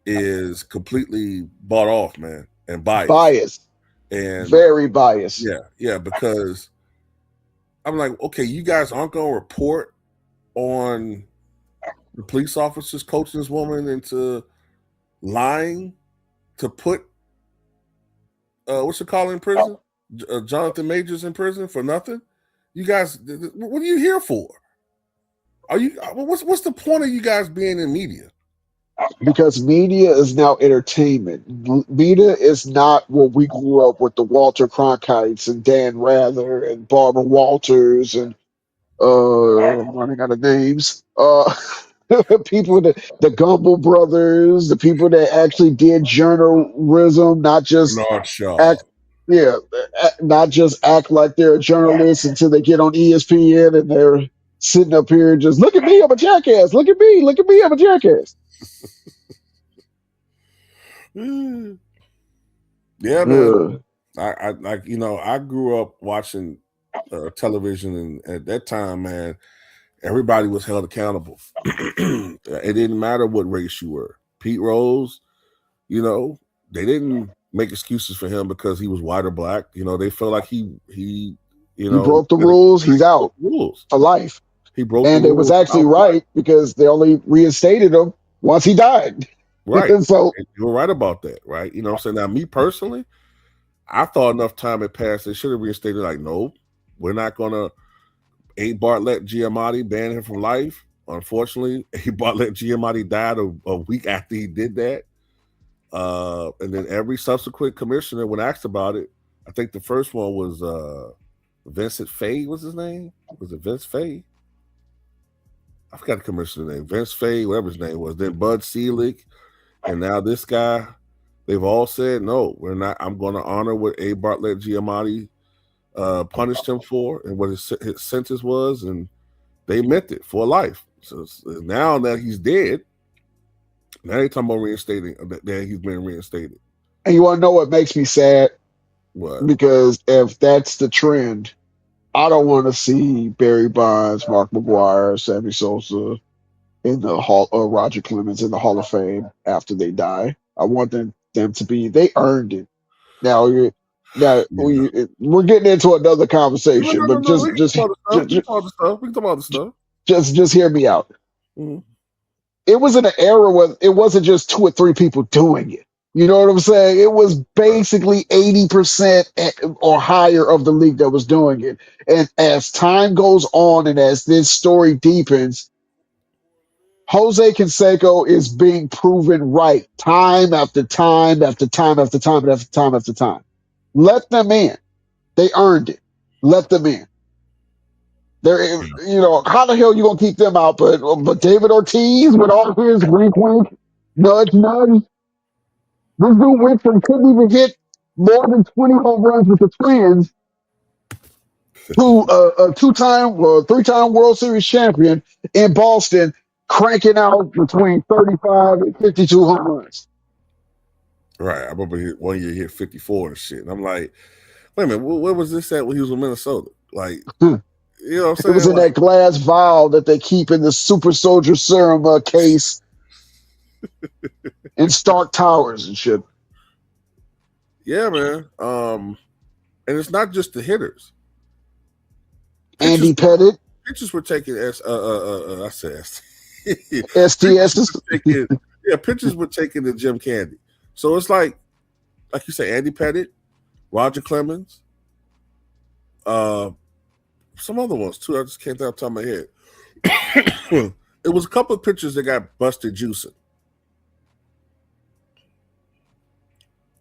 is completely bought off, man, and biased. Biased, And very biased. yeah, because I'm like, okay, you guys aren't gonna report on the police officers coaching this woman into lying to put what's it called in prison? Jonathan Majors in prison for nothing. You guys, what are you here for? Are you what's the point of you guys being in media? Because media is now entertainment. Media is not what we grew up with, the Walter Cronkites and Dan Rather and Barbara Walters and I'm running out of names. People that the Gumble brothers, the people that actually did journalism, not just Bernard Shaw. act, yeah, not just act like they're a journalist until they get on ESPN and they're sitting up here just look at me, I'm a jackass. Look at me, I'm a jackass. Yeah, man. Ugh. I like, I grew up watching television, and at that time, man, everybody was held accountable. It didn't matter what race you were. Pete Rose, they didn't make excuses for him because he was white or black. They felt like he He broke the rules. He's broke out the rules. for life. He broke the And it was rules actually outright. right because they only reinstated him once he died. Right. And so And you were right about that, right? You know what I'm saying? Now, me personally, I thought enough time had passed. They should have reinstated, like, no, we're not going to. A. Bartlett Giamatti banned him from life. Unfortunately, A. Bartlett Giamatti died a week after he did that. And then every subsequent commissioner, when asked about it, I think the first one was Vincent Fay was his name. Was it Vince Fay? I forgot the commissioner name. Vince Fay, whatever his name was. Then Bud Selig, and now this guy. They've all said no. We're not. I'm going to honor what A. Bartlett Giamatti punished him for and what his sentence was, and they meant it for life. So now that he's dead, now they talking about reinstating that he's been reinstated. and you want to know what makes me sad? What? Because if that's the trend, I don't want to see Barry Bonds, Mark McGuire, Sammy Sosa in the Hall, or Roger Clemens in the Hall of Fame after they die. I want them to be. They earned it. Now, now Yeah. we're getting into another No, conversation, no, no, but no. We can talk about the stuff. We can just talk about the stuff. We can talk about the stuff. just hear me out. Mhm. It was in an era where it wasn't just two or three people doing it. You know what I'm saying? It was Right. basically 80% or higher of the league that was doing it. And as time goes on and as this story deepens, Jose Canseco is being proven right time after time after time after time after time after time. Let them in. They earned it. Let them in. They're, Yeah. how the hell you gonna keep them out? But David Ortiz with all his wink wink, nudge nudge. This dude went from couldn't even hit more than 20 home runs with the Twins to a two-time, three-time World Series champion in Boston, cranking out between 35 and 52 home runs. Right. I remember one year he hit 54 and shit. And I'm like, wait a minute, where was this at when he was in Minnesota? Like, you know what It I'm was saying? in Like, that glass vial that they keep in the Super Soldier Serum case in Stark Towers and shit. yeah, man. And it's not just the hitters. Andy Pitchers Pettit, pitchers were taking I said STSs. pitchers were taking the Jim Candy. So it's like you say, Andy Pettit, Roger Clemens, some other ones too. I just can't think off the top of my head. It was a couple of pitchers that got busted juicing.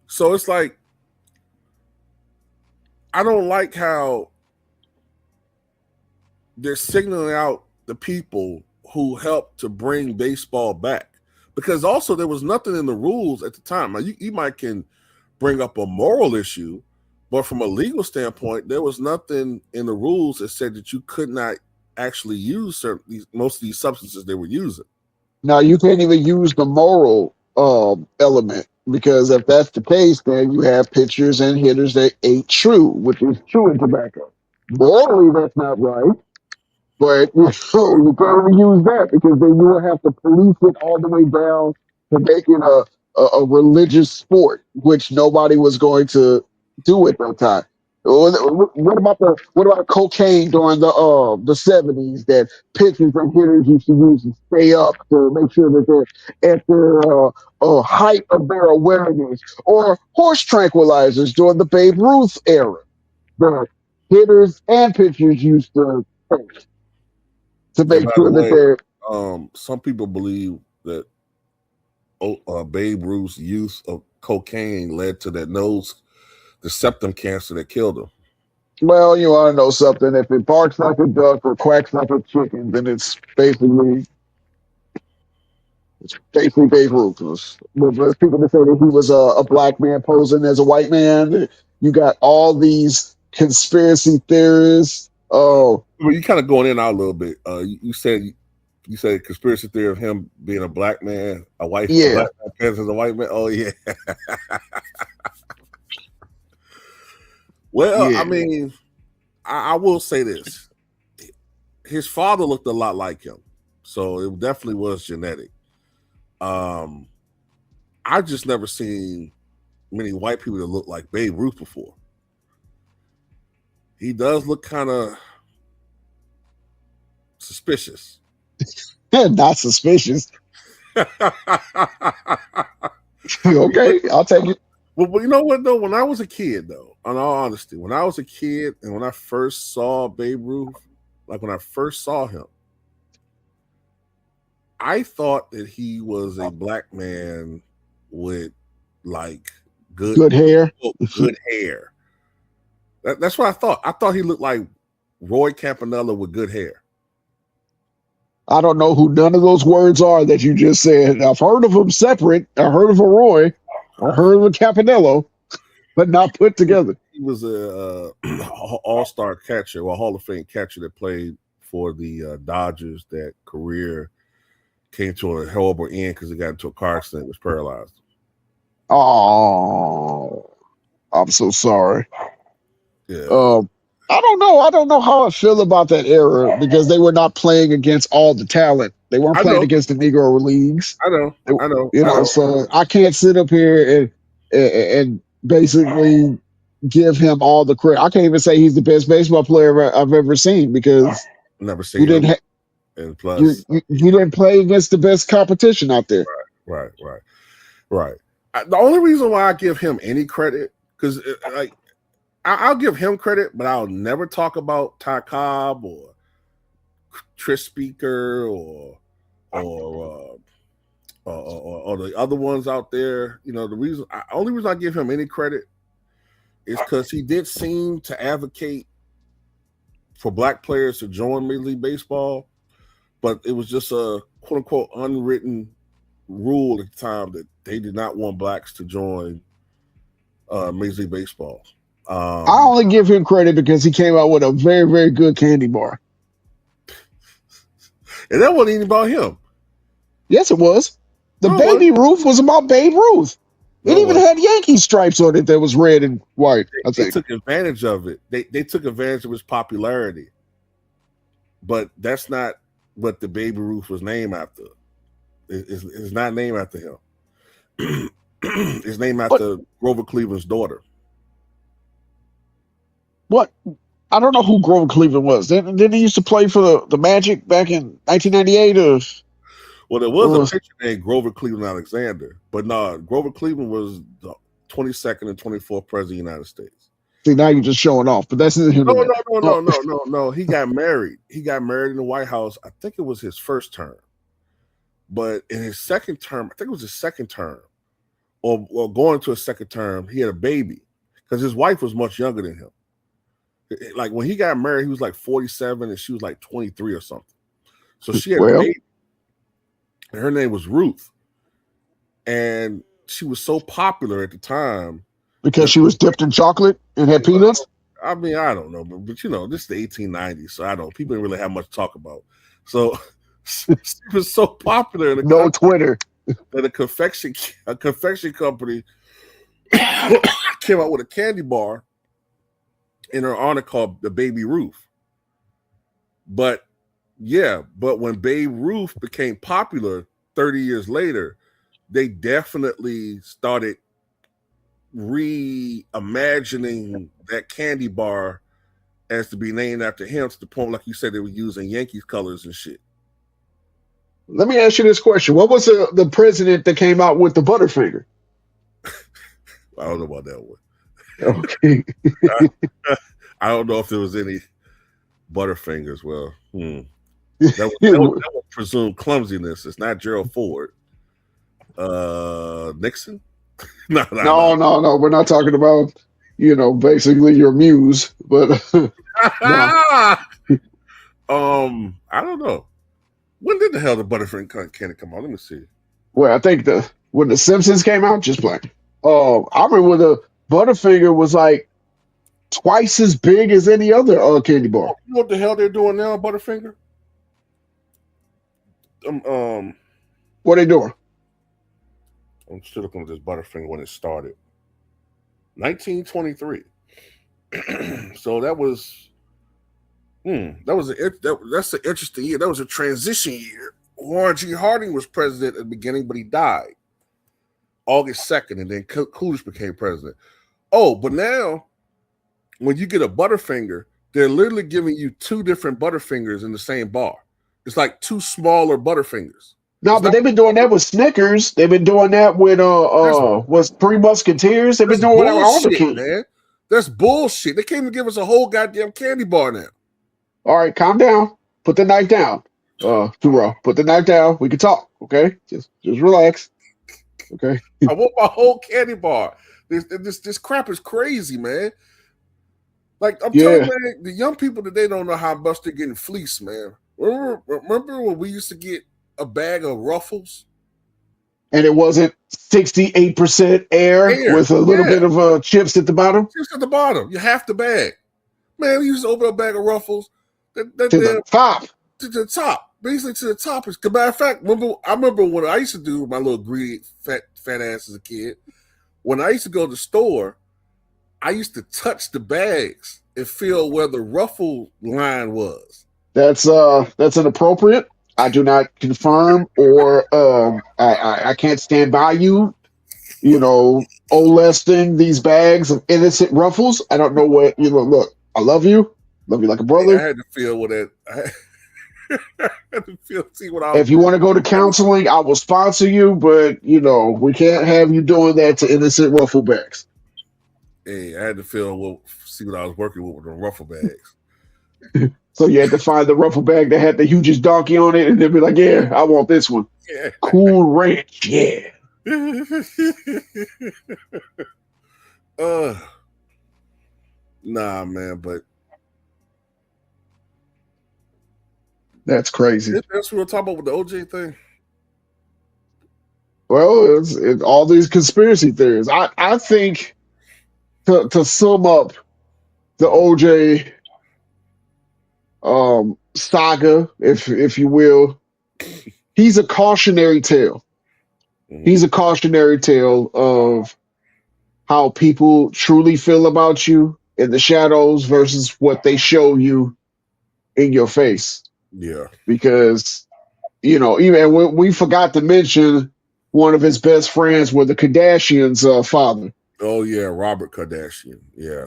So it's like, I don't like how they're signaling out the people who helped to bring baseball back, because also there was nothing in the rules at the time. Now, you might can bring up a moral issue, but from a legal standpoint, there was nothing in the rules that said that you could not actually use most of these substances they were using. Now you can't even use the moral element because if that's the case, then you have pitchers and hitters that ate true, which is chewing tobacco. Morally, that's not right. But you can't even use that because then you will have to police it all the way down to make it a religious sport, which nobody was going to do at that time. What about cocaine during the 70s that pitchers and hitters used to use to stay up to make sure that they're at their height of their awareness, or horse tranquilizers during the Babe Ruth era that hitters and pitchers used to take to And make by the sure that way, they're some people believe that Babe Ruth's use of cocaine led to the septum cancer that killed him. well, you want to know something. If it barks like a duck or quacks like a chicken, then it's basically Babe Ruth. But there's people that say that he was a black man posing as a white man. You got all these conspiracy theorists. Oh, Well, you kind of going in and out a little bit. You said conspiracy theory of him being a black man, a black yeah. man as a white man. Oh yeah. Well, I Yeah. mean, I will say this: his father looked a lot like him, so it definitely was genetic. Um, I just never seen many white people that look like Babe Ruth before. He does look kind of suspicious. Not suspicious. Okay, I'll take it. But you know what though? When I was a kid, though, in all honesty, when I was a kid and when I first saw Babe Ruth, like when I first saw him, I thought that he was a black man with like good Good hair. good hair. That's what I thought. I thought he looked like Roy Campanella with good hair. I don't know who none of those words are that you just said. I've heard of them separate. I heard of a Roy. I heard of a Caponello, but not put together. He was a all-star catcher, or Hall of Fame catcher that played for the Dodgers. That career came to a horrible end because he got into a car accident, was paralyzed. Oh, I'm so sorry. Yeah, I don't know. I don't know how I feel about that era because they were not playing against all the talent. They weren't I playing know, against the Negro leagues. I know, They- I know, I know. so I can't sit up here and basically give him all the credit. I can't even say he's the best baseball player I've ever seen because Never you seen didn't him, ha- and plus, you didn't play against the best competition out there. right, right, right. The only reason why I give him any credit, because like I'll give him credit, but I'll never talk about Ty Cobb or Tris Speaker or the other ones out there. You know, only reason I give him any credit is because he did seem to advocate for black players to join Major League Baseball, but it was just a quote unquote unwritten rule at the time that they did not want blacks to join Major League Baseball. I only give him credit because he came out with a very, very good candy bar. And that wasn't even about him. Yes, it was. The No, it Baby wasn't. Ruth was about Babe Ruth. It No, it even wasn't. had Yankee stripes on it that was red and white, I They think. took advantage of it. They took advantage of his popularity. But that's not what the Baby Ruth was named after. It's not named after him. It's named But after Grover Cleveland's daughter. what? I don't know who Grover Cleveland was. Didn't he used to play for the Magic back in 1998? Well, there was a Or pitcher named Grover Cleveland Alexander, but no, Grover Cleveland was the 22nd and 24th president of the United States. see, now you're just showing off, but that's neither here No, nor there. no, no, Oh, no, no, no, no. He got married. He got married in the White House. I think it was his first term. But in his second term, I think it was his second term, or going to a second term, he had a baby because his wife was much younger than him. Like when he got married, he was like 47 and she was like 23 or something. So she had a well, baby. And her name was Ruth. And she was so popular at the time because that, she was dipped in chocolate and had peanuts. I mean, I don't know, but you know, this is the 1890s, so I don't. People didn't really have much to talk about. So she was so popular in the No country Twitter. that a confection company came out with a candy bar in her honor called the Baby Ruth. But when Babe Ruth became popular 30 years later, they definitely started reimagining that candy bar as to be named after him, to the point, like you said, they were using Yankees colors and shit. Let me ask you this question: what was the president that came out with the Butterfinger? I don't know about that one. Okay. I don't know if there was any Butterfingers. Well, that was presumed clumsiness. It's not Gerald Ford. Nixon? No. No. We're not talking about, basically your muse, but no. I don't know. When did the hell the Butterfinger candy come out? Let me see. Well, I think when the Simpsons came out, just playing. I remember when the Butterfinger was like twice as big as any other candy bar. You know what the hell they're doing now, Butterfinger? What they doing? I'm still looking at this Butterfinger when it started. 1923. So that's an interesting year. That was a transition year. Warren G. Harding was president at the beginning, but he died August 2nd, and then Coolidge became president. Oh, but now when you get a Butterfinger, they're literally giving you two different Butterfingers in the same bar. It's like two smaller Butterfingers. No, but they've been doing that with Snickers. They've been doing that with was Three Musketeers. They've been doing that with all the bullshit, candy. man. That's bullshit. They can't even give us a whole goddamn candy bar now. All right, calm down. Put the knife down. Turo, put the knife down. We can talk. Okay, just relax. Okay. I want my whole candy bar. This crap is crazy, man. Like I'm telling you, man, the young people today don't know how much they're getting fleeced, man. Remember when we used to get a bag of Ruffles? And it wasn't 68% air with a little bit of chips at the bottom? Chips at the bottom. You half the bag. Man, we used to open a bag of Ruffles. To the top. To the top. Basically to the top. As a matter of fact, I remember what I used to do with my little greedy fat ass as a kid. When I used to go to the store, I used to touch the bags and feel where the Ruffle line was. That's inappropriate. I do not confirm, or I can't stand by you, olesting these bags of innocent Ruffles. I don't know what, look, I love you like a brother. I had to feel with it. I had to see what I was If you want to go to counseling, I will sponsor you, but, we can't have you doing that to innocent Ruffle bags. Hey, I had to see what I was working with the Ruffle bags. So you had to find the Ruffle bag that had the hugest donkey on it, and then be like, yeah, I want this one. Yeah. Cool Ranch, yeah. Nah, man, but that's crazy. That's what we're talking about with the OJ thing. Well, it's all these conspiracy theories. I think to sum up the OJ saga, if you will, he's a cautionary tale. Mhm. He's a cautionary tale of how people truly feel about you in the shadows versus what they show you in your face. Yeah. Because, even we forgot to mention one of his best friends were the Kardashians' father, Oh yeah, Robert Kardashian. Yeah.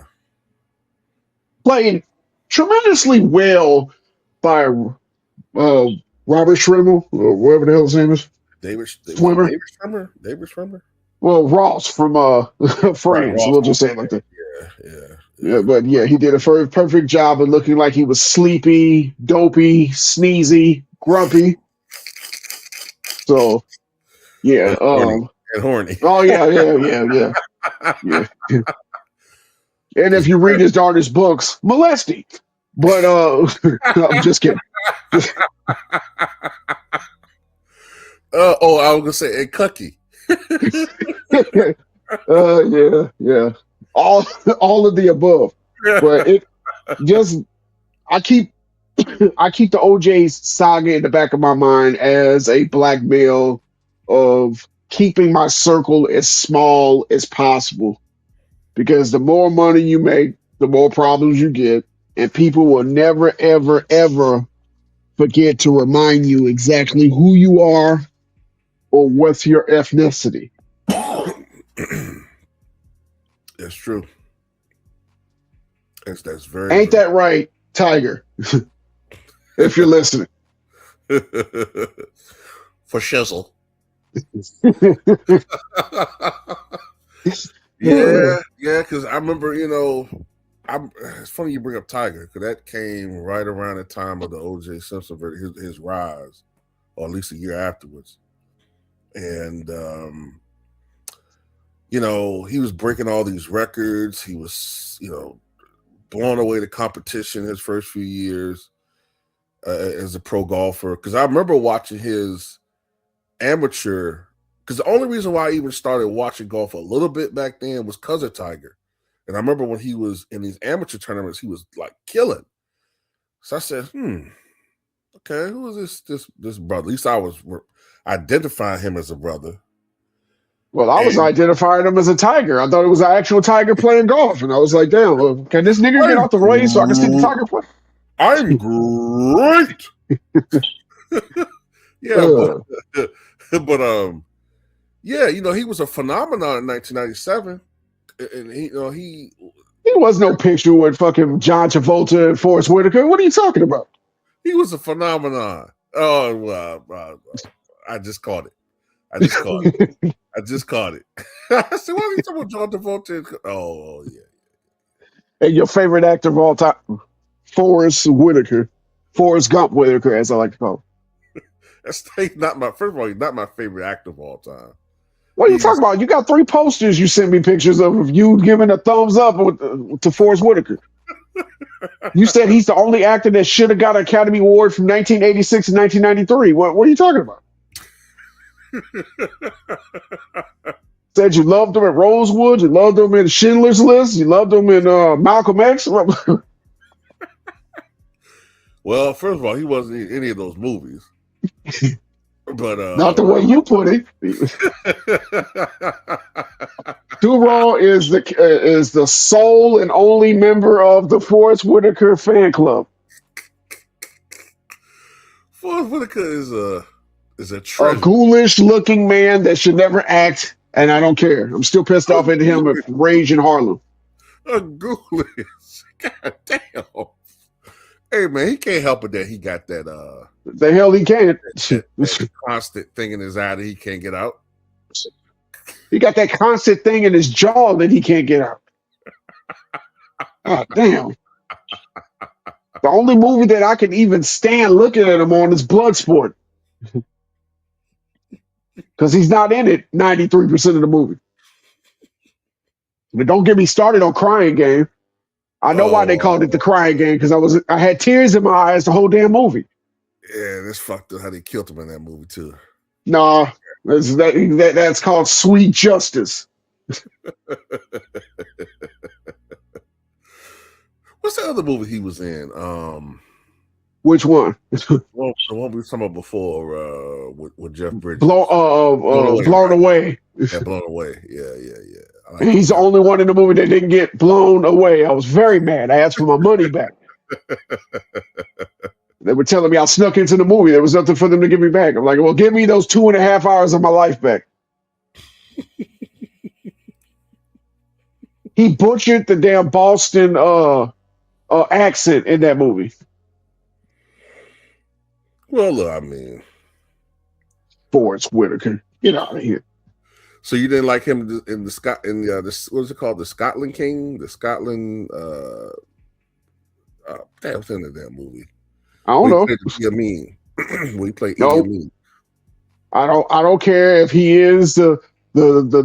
played tremendously well by Robert Schrimmel, or whatever the hell his name is, Was it swimmer. David Schwimmer? David Schwimmer? Well, Ross from Right, Friends. Ross We'll from just say it like that. Yeah, yeah, Yeah, yeah. but yeah, he did a perfect job of looking like he was sleepy, dopey, sneezy, grumpy. So yeah, And horny. And horny. oh yeah. Yeah. And if you read his daughter's books, molesting. But I'm just kidding. Oh, I was gonna say and Cucky. Yeah. All all of the above. But it just I keep I keep the OJ saga in the back of my mind as a blackmail of keeping my circle as small as possible. Because the more money you make, the more problems you get, and people will never, ever, ever forget to remind you exactly who you are or what's your ethnicity. That's true. That's very, Ain't very that right, Tiger? If you're listening. for shizzle. Yeah, yeah, because I remember, it's funny you bring up Tiger because that came right around the time of the O.J. Simpson his rise, or at least a year afterwards, and he was breaking all these records. He was, blowing away the competition his first few years as a pro golfer. Because I remember watching his amateur. Because the only reason why I even started watching golf a little bit back then was because of Tiger. And I remember when he was in these amateur tournaments, he was like killing. So I said, okay, who is this brother? At least I was identifying him as a brother. Well, I was And identifying him as a tiger. I thought it was an actual tiger playing golf. And I was like, damn, well, can this nigga get I'm off the range so I can see the tiger play? I'm great. Yeah, but Uh, but yeah, he was a phenomenon in 1997, and he was no picture with fucking John Travolta and Forrest Whitaker. What are you talking about? he was a phenomenon. Oh, I just caught it. I just caught it. I just caught it. I said, "What are you talking about, John Travolta?" Oh, yeah. And your favorite actor of all time, Forrest Whitaker. Forrest Gump Whitaker, as I like to call him. He's not my first of all. He's not my favorite actor of all time. What are you talking about? You got 3 posters you sent me pictures of you giving a thumbs up to Forrest Whitaker. You said he's the only actor that should have got an Academy Award from 1986 and 1993. What are you talking about? Said you loved him at Rosewood, you loved him in Schindler's List, you loved him in Malcolm X. Well, first of all, he wasn't in any of those movies. But Not the way you put it. Duval is the sole and only member of the Forrest Whitaker fan club. Forrest Whitaker is a A treasure. ghoulish looking man that should never act, and I don't care. I'm still pissed off at him at Rage in Harlem. A ghoulish. God damn. Hey man, he can't help it that he got that The hell he can't. that constant thing in his eye that he can't get out. He got that constant thing in his jaw that he can't get out. God damn. The only movie that I can even stand looking at him on is Bloodsport. Because he's not in it 93% of the movie. But don't get me started on Crying Game. I know why they called it the Crying Game, because I had tears in my eyes the whole damn movie. Yeah, that's fucked up how they killed him in that movie too. Nah, that's called Sweet Justice. What's the other movie he was in? Which one? The one we were talking about before, with Jeff Bridges. Blown away. Yeah, Blown Away. Yeah. I like He's the that. only one in the movie that didn't get blown away. I was very mad. I asked for my money back. They were telling me I snuck into the movie. There was nothing for them to give me back. I'm like, well, give me those 2.5 hours of my life back. He butchered the damn Boston accent in that movie. Well, look, I mean, Forrest Whitaker, get out of here. so you didn't like him in the what was it called? The Scotland King, the Scotland. Damn, what's in that movie? I don't know. Played Idi Amin. When he played Idi No, Amin. I don't care if he is the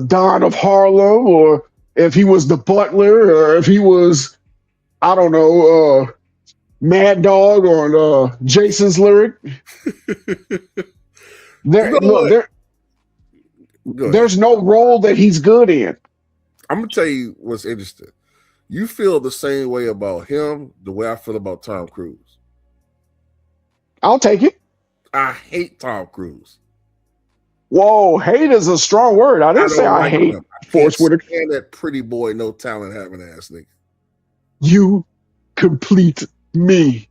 Don of Harlem or if he was the butler or if he was, I don't know, Mad Dog or Jason's Lyric. There's no role that he's good in. I'm gonna tell you what's interesting. You feel the same way about him the way I feel about Tom Cruise. I'll take it. I hate Tom Cruise. Whoa, hate is a strong word. I didn't say don't I like hate him. Forrest Whitaker. And that pretty boy, no talent having ass nigga. You complete me.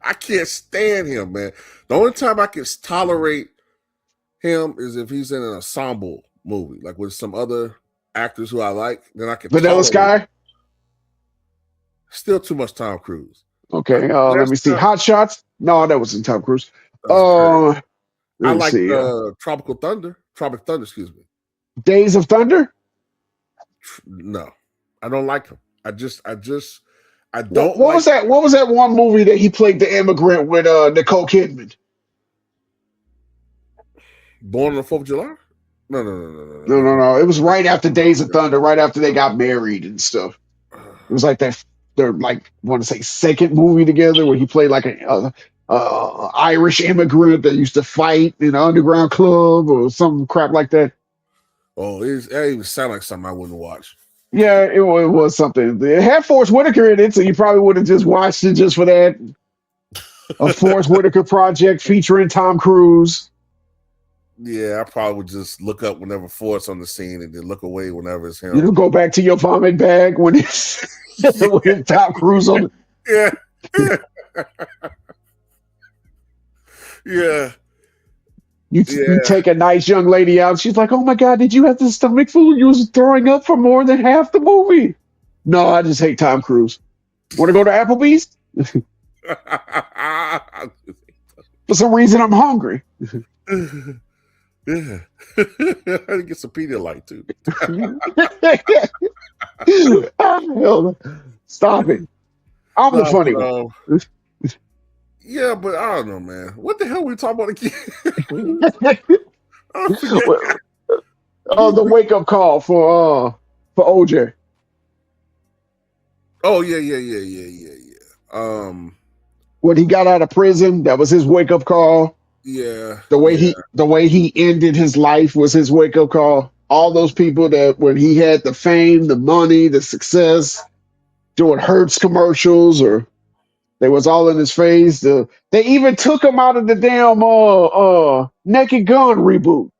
I can't stand him, man. The only time I can tolerate him is if he's in an ensemble movie, like with some other actors who I like. Then I can. Vanilla Sky. Still too much Tom Cruise. Okay, let me see. Hot Shots. No, that wasn't Tom Cruise. I like see. Tropic Thunder, excuse me. Days of Thunder? No. I don't like him. I don't what was that? What was that one movie that he played the immigrant with Nicole Kidman? Born on the 4th of July? No. It was right after Days of Thunder, right after they got married and stuff. It was like that. They're like, want to say second movie together where he played like a Irish immigrant that used to fight in an underground club or some crap like that. Oh, it even sound like something I wouldn't watch. Yeah, it was something. It had Forrest Whitaker in it, so you probably would have just watched it just for that. A Forrest Whitaker project featuring Tom Cruise. Yeah, I probably would just look up whenever Forrest's on the scene and then look away whenever it's him. You go back to your vomit bag when it's when Tom Cruise on. Yeah. Yeah. You take a nice young lady out. She's like, "Oh my God, did you have the stomach flu? You was throwing up for more than half the movie." No, I just hate Tom Cruise. Want to go to Applebee's? For some reason, I'm hungry. Yeah. I didn't get some Pedialyte too. Stop it. I'm the funny one. Yeah, but I don't know, man. What the hell are we talking about again? The wake up call for OJ. Oh yeah. When he got out of prison, that was his wake up call. Yeah. The way he ended his life was his wake up call. All those people that when he had the fame, the money, the success, doing Hertz commercials, or they was all in his face. They even took him out of the damn Naked Gun reboot.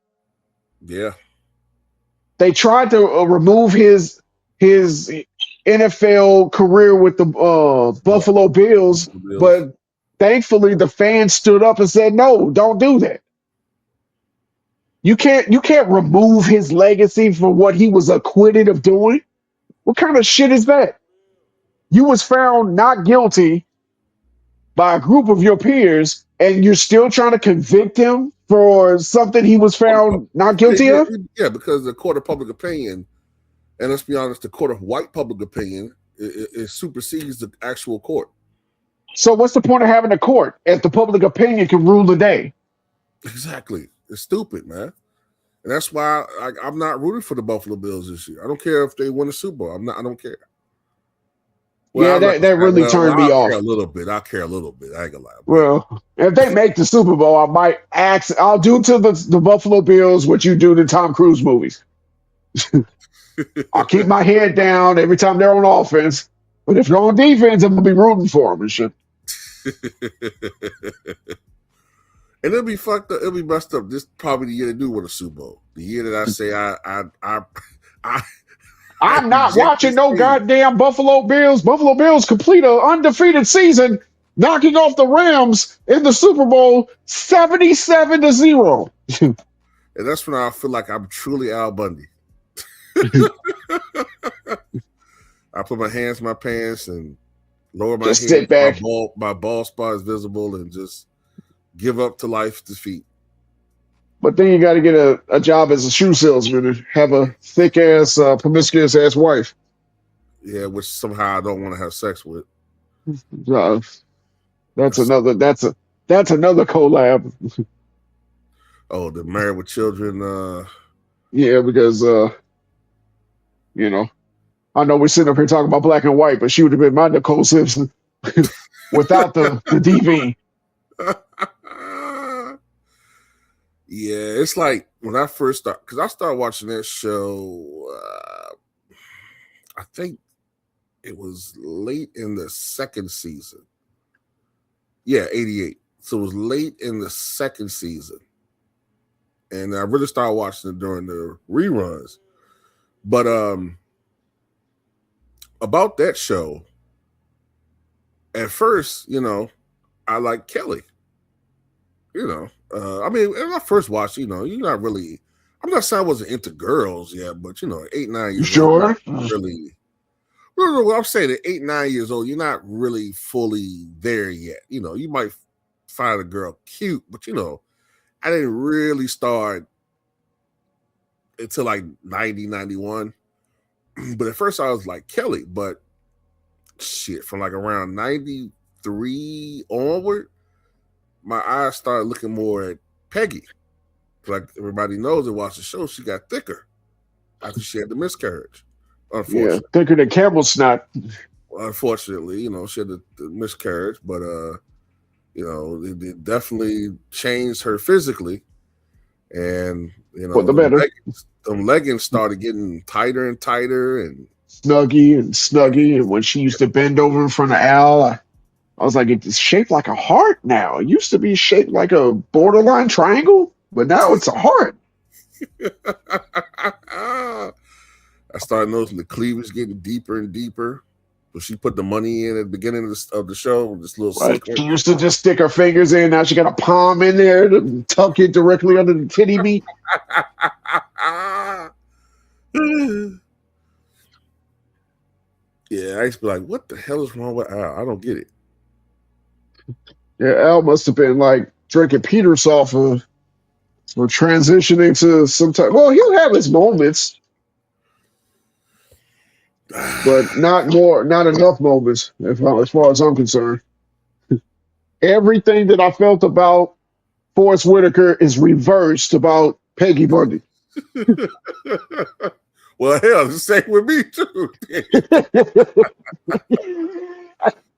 Yeah. They tried to remove his NFL career with the Buffalo Bills, but thankfully the fans stood up and said, "No, don't do that. You can't remove his legacy for what he was acquitted of doing. What kind of shit is that? You was found not guilty by a group of your peers, and you're still trying to convict him for something he was found not guilty of?" Yeah, because the court of public opinion, and let's be honest, the court of white public opinion, it supersedes the actual court. So what's the point of having a court if the public opinion can rule the day? Exactly. It's stupid, man. And that's why I'm not rooting for the Buffalo Bills this year. I don't care if they win the Super Bowl. I don't care. Well, yeah, that really turned me off. I care a little bit. I ain't gonna lie. Well, if they make the Super Bowl, I might ask. I'll do to the Buffalo Bills what you do to Tom Cruise movies. I'll keep my head down every time they're on offense. But if they're on defense, I'm gonna be rooting for them and shit. And it'll be fucked up. It'll be messed up. This probably the year to do with a Super Bowl. The year that I say I I'm not reject watching this no team. goddamn Buffalo Bills. Buffalo Bills complete an undefeated season, knocking off the Rams in the Super Bowl 77-0. And that's when I feel like I'm truly Al Bundy. I put my hands in my pants and lower my Just head. sit back. My ball spot is visible and just give up to life's defeat. But then you got to get a job as a shoe salesman and have a thick ass, promiscuous ass wife. Yeah, which somehow I don't want to have sex with. That's another collab. Oh, the Married with Children. Yeah, because you know, I know we're sitting up here talking about black and white, but she would have been my Nicole Simpson without the DV. Yeah, it's like when I first started, because I started watching that show, I think it was late in the second season. Yeah, 88. So it was late in the second season. And I really started watching it during the reruns. But about that show, at first, I like Kelly. I mean, when I first watched, you're not really. I'm not saying I wasn't into girls yet, but 8, 9 years Sure. old, really. No, I'm saying at 8, 9 years old, you're not really fully there yet. You might find a girl cute, but I didn't really start until like 90, 91. But at first I was like Kelly, but shit, from like around 93 onward, my eyes started looking more at Peggy. Like everybody knows that watched the show, she got thicker after she had the miscarriage. Unfortunately. Yeah, thicker than camel snot. Unfortunately, she had the miscarriage, but it definitely changed her physically. And For the better. Them leggings started getting tighter and tighter and snuggy. And when she used to bend over in front of Al, I was like, it's shaped like a heart now. It used to be shaped like a borderline triangle, but now it's a heart. I started noticing the cleavage getting deeper and deeper. So she put the money in at the beginning of the show. This little She used to just stick her fingers in. Now she got a palm in there to tuck it directly under the titty meat. Yeah, I used to be like, what the hell is wrong with Al? I don't get it. Yeah, Al must have been like drinking Peter Saw for transitioning to some type. Well, he'll have his moments, but not enough moments, as far as I'm concerned. Everything that I felt about Forrest Whitaker is reversed about Peggy Bundy. Well, hell, the same with me too.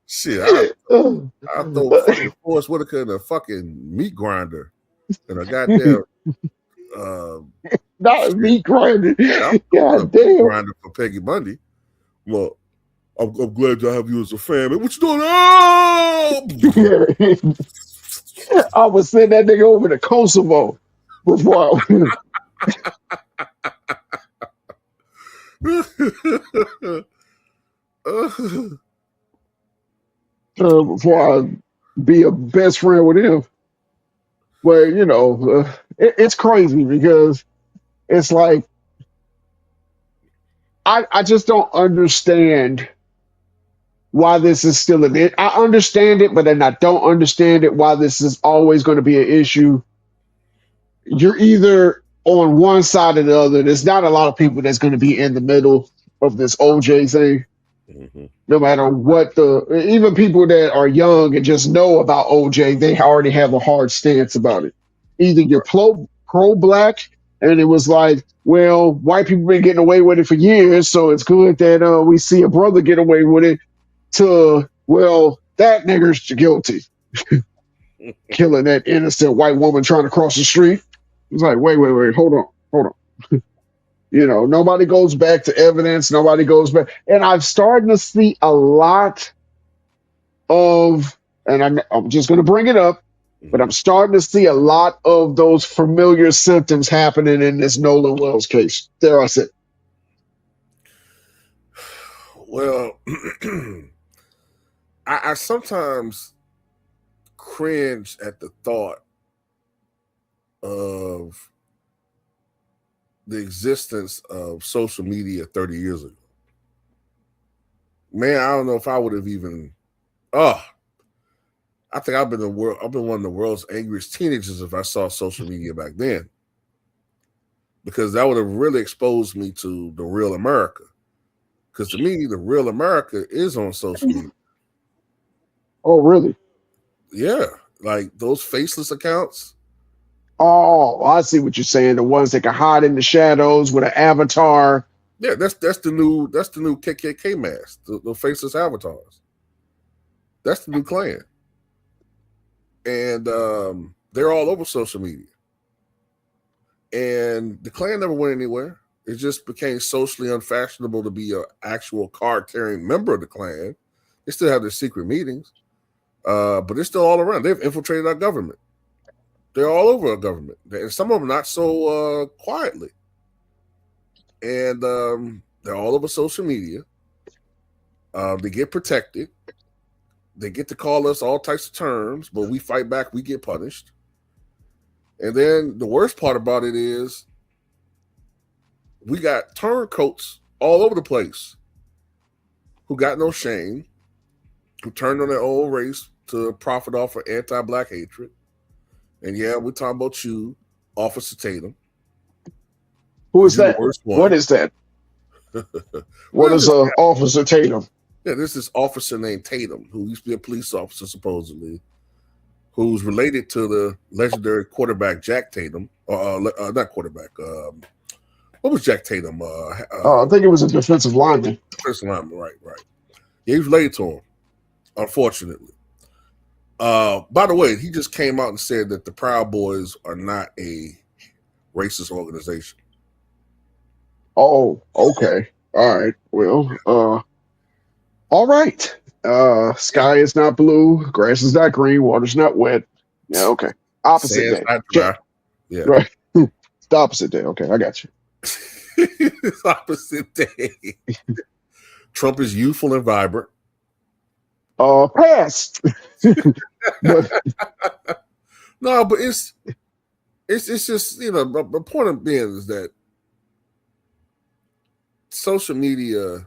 Shit, I throw fucking Forrest Whitaker in a fucking meat grinder and a goddamn not a meat grinder. God damn, grinder for Peggy Bundy. Well, I'm glad to have you as a fan. What you doing? Oh! I would send that nigga over to Kosovo before before I be a best friend with him. Well, it's crazy because it's like I just don't understand why this is still an issue. I understand it, but then I don't understand it why this is always going to be an issue. You're either on one side or the other. There's not a lot of people that's going to be in the middle of this OJ thing. Mm-hmm. No matter what even people that are young and just know about OJ, they already have a hard stance about it. Either you're pro-black, and it was like, well, white people been getting away with it for years, so it's good that we see a brother get away with it, to, well, that nigger's guilty. Killing that innocent white woman trying to cross the street. It's like, wait, hold on. Nobody goes back to evidence. Nobody goes back. And I'm starting to see a lot of, and I'm just going to bring it up, but I'm Mhm. starting to see a lot of those familiar symptoms happening in this Nolan Wells case. There I said. Well, I sometimes cringe at the thought of the existence of social media 30 years ago. Man, I don't know if I would have even. Oh, I think I've been one of the world's angriest teenagers if I saw social media back then, because that would have really exposed me to the real America. Because to me, the real America is on social media. Oh, really? Yeah, like those faceless accounts. Oh, I see what you're saying. The ones that can hide in the shadows with an avatar. Yeah, that's the new KKK mask, the faceless avatars. That's the new Klan, and they're all over social media. And the Klan never went anywhere. It just became socially unfashionable to be an actual card carrying member of the Klan. They still have their secret meetings, but they're still all around. They've infiltrated our government. They're all over our government, and some of them not so quietly. And they're all over social media. They get protected. They get to call us all types of terms, but we fight back. We get punished. And then the worst part about it is we got turncoats all over the place who got no shame, who turned on their own race to profit off of anti-black hatred. And yeah, we're talking about you, Officer Tatum, Who because is you're the that? worst What one. is that? What Well, is Officer Tatum? there's this officer named Tatum who used to be a police officer supposedly, who's related to the legendary quarterback Jack Tatum, or not quarterback. What was Jack Tatum? I think it was a defensive lineman. First lineman, right, right. Yeah, he's related to him, unfortunately. By the way, he just came out and said that the Proud Boys are not a racist organization. Oh, okay. All right. Well, all right. Sky is not blue, grass is not green, water's not wet. Yeah, okay. Opposite Sand's day. not Check. dry. Yeah. Right. It's the opposite day. Okay, I got you. It's opposite day. Trump is youthful and vibrant. Pass. But No, but it's just the point of being is that social media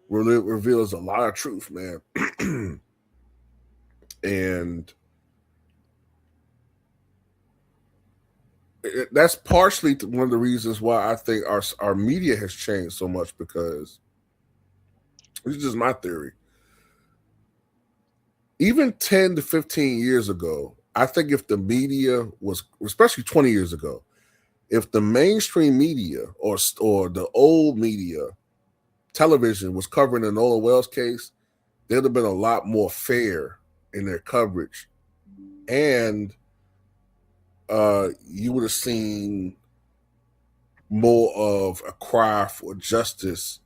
reveals a lot of truth, man, and that's partially one of the reasons why I think our media has changed so much, because this is just my theory. Even 10 to 15 years ago, I think if the media was, especially 20 years ago, if the mainstream media or the old media, television, was covering the Nolan Wells case, they'd have been a lot more fair in their coverage, and you would have seen more of a cry for justice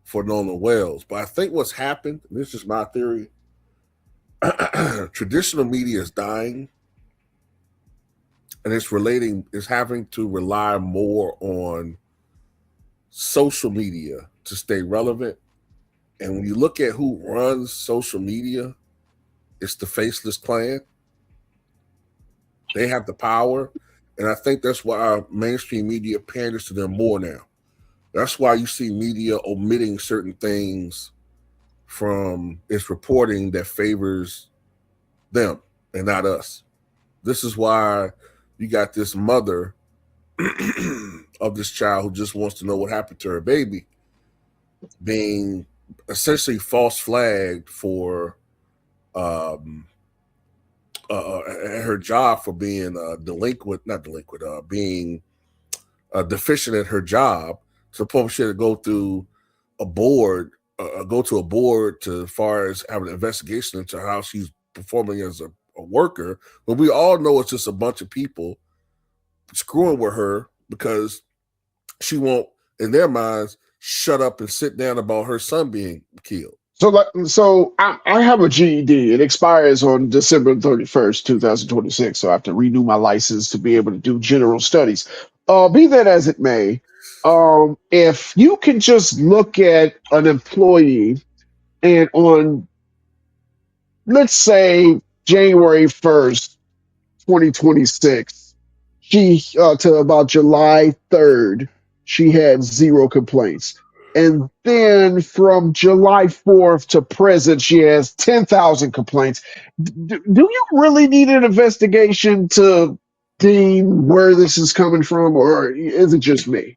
for Nolan Wells. But I think what's happened, and this is my theory, traditional media is dying, and it's having to rely more on social media to stay relevant. And when you look at who runs social media, it's the faceless Klan. They have the power, and I think that's why our mainstream media panders to them more now. That's why you see media omitting certain things from its reporting that favors them and not us. This is why you got this mother of this child who just wants to know what happened to her baby being essentially false flagged for um, her job for being delinquent, not delinquent, being deficient at her job. Suppose she had to go through a board, go to a board to as far as having an investigation into how she's performing as a worker. But we all know it's just a bunch of people screwing with her because she won't in their minds, shut up and sit down about her son being killed. So I have a GED. It expires on December 31st, 2026. So I have to renew my license to be able to do general studies. Be that as it may, if you can just look at an employee and on, let's say, January 1st, 2026, she to about July 3rd, she had zero complaints. And then from July 4th to present, she has 10,000 complaints. Do you really need an investigation to deem where this is coming from, or is it just me?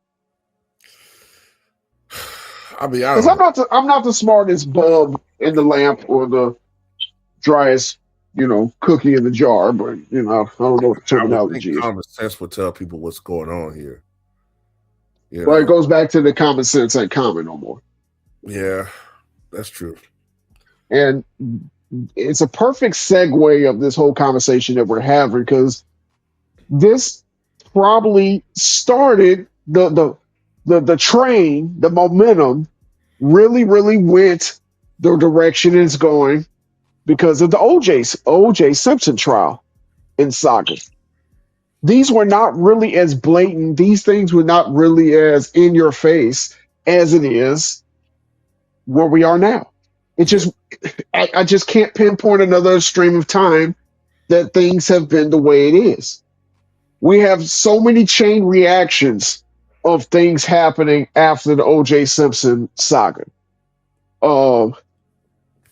I mean, I Because don't know. I'm not the smartest bulb in the lamp or the driest, cookie in the jar, but I don't know what the I would think terminology is. common sense would tell people what's going on here. You Well, it know, goes back to the common sense ain't common no more. yeah, that's true. And it's a perfect segue of this whole conversation that we're having because this probably started the train, the momentum really went the direction it's going because of the OJ Simpson trial in saga. These were not really as blatant, these things were not really as in your face as it is where we are now. It Yeah, just I just can't pinpoint another stream of time that things have been the way it is. We have so many chain reactions of things happening after the OJ Simpson saga. Um,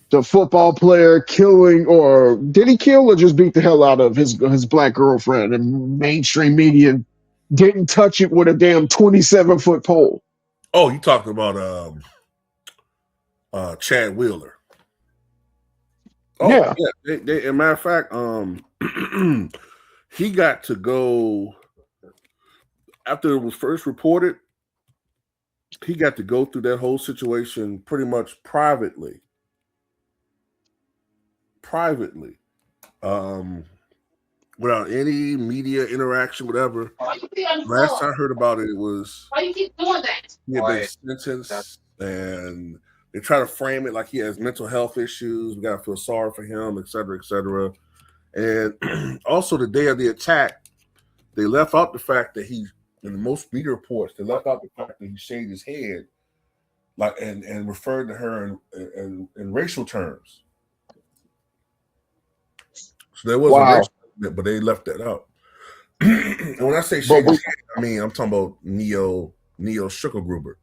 the football player killing, or did he kill or just beat the hell out of his black girlfriend? And mainstream media didn't touch it with a damn 27-foot pole. oh, you talking about Chad Wheeler? Oh Yeah. yeah, as a matter of fact, he got to go after it was first reported. He got to go through that whole situation pretty much privately, um, without any media interaction, whatever. Last I heard about it, it was he had been sentenced, and they try to frame it like he has mental health issues. We gotta feel sorry for him, et cetera, et cetera. And also, the day of the attack, they left out the fact that he, in the most media reports, they left out the fact that he shaved his head, like and referred to her in racial terms. So there was a Wow. racial element, but they left that out. And when I say But shaved his we, head, I mean I'm talking about Neo Sugargruber.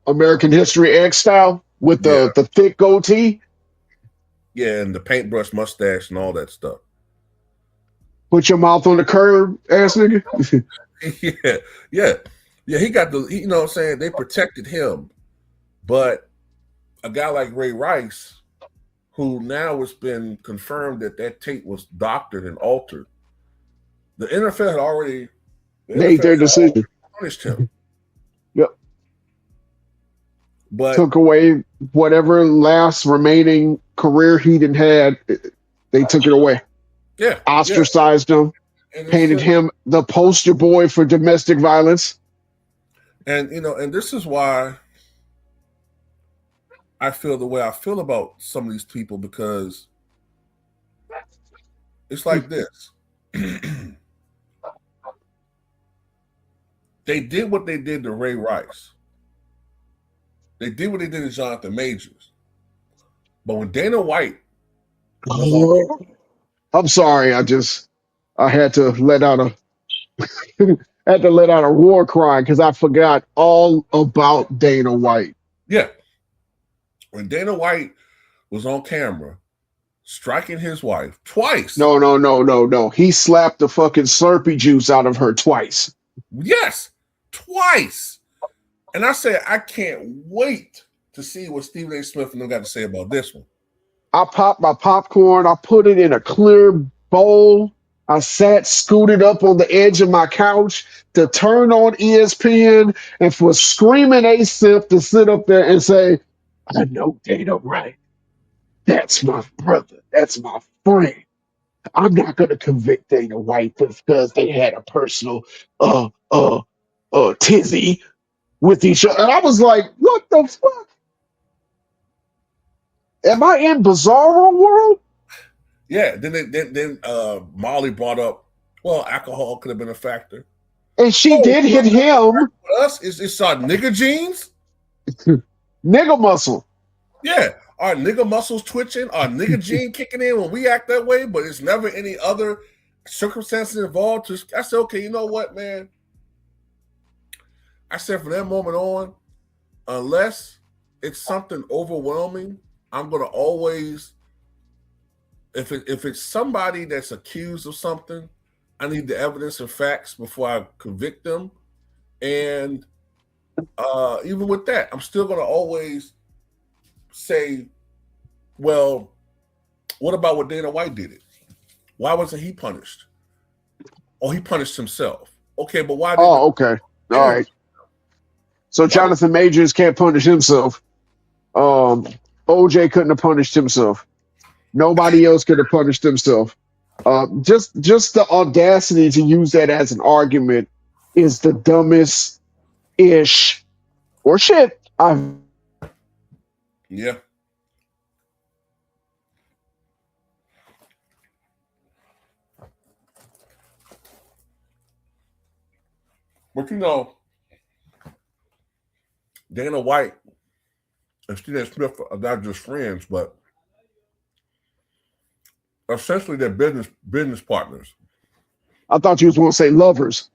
American History X style with Yeah, the thick goatee. yeah, and the paintbrush mustache and all that stuff. Put your mouth on the curb, ass nigga. Yeah, yeah, yeah. He got the, you know what I'm saying? They protected him. But a guy like Ray Rice, who now it's been confirmed that that tape was doctored and altered, the NFL had already, the Made NFL their had decision. punished him. Yep. But Took away whatever last remaining career he'd had. They took it away. yeah, yeah. Ostracized him. And it's Painted just, him the poster boy for domestic violence. and you know, and this is why I feel the way I feel about some of these people, because it's like this. They did what they did to Ray Rice. They did what they did to Jonathan Majors. But when Dana White was on, I'm sorry. I had to let out a had to let out a war cry because I forgot all about Dana White. yeah, when Dana White was on camera striking his wife twice, No. He slapped the fucking Slurpee juice out of her twice. yes, twice. And I said, I can't wait to see what Stephen A. Smith and them got to say about this one. I popped my popcorn. I put it in a clear bowl. I sat scooted up on the edge of my couch to turn on ESPN and for Screaming A Simp to sit up there and say, I know Dana White. That's my brother. That's my friend. I'm not going to convict Dana White because they had a personal tizzy with each other. And I was like, what the fuck? Am I in Bizarro world? Yeah. Then Molly brought up, well, alcohol could have been a factor. And she Oh, did you know hit what's him. for us is it's our nigga genes. Nigga muscle. Yeah, our nigga muscles twitching, our nigga gene kicking in when we act that way, but it's never any other circumstances involved. I said, okay, you know what, man? I said from that moment on, unless it's something overwhelming, I'm gonna always, if it's somebody that's accused of something, I need the evidence and facts before I convict them. And even with that, I'm still gonna always say, well, what about what Dana White did it? Why wasn't he punished? Oh, he punished himself. Okay, but why didn't Oh, okay. All the right. So why? Jonathan Majors can't punish himself. Um, OJ couldn't have punished himself. Nobody else could have punished himself. Just the audacity to use that as an argument is the dumbest ish or shit I've. Yeah, but Dana White and Stephen Smith are not just friends, but essentially they're business partners. I thought you was going to say lovers.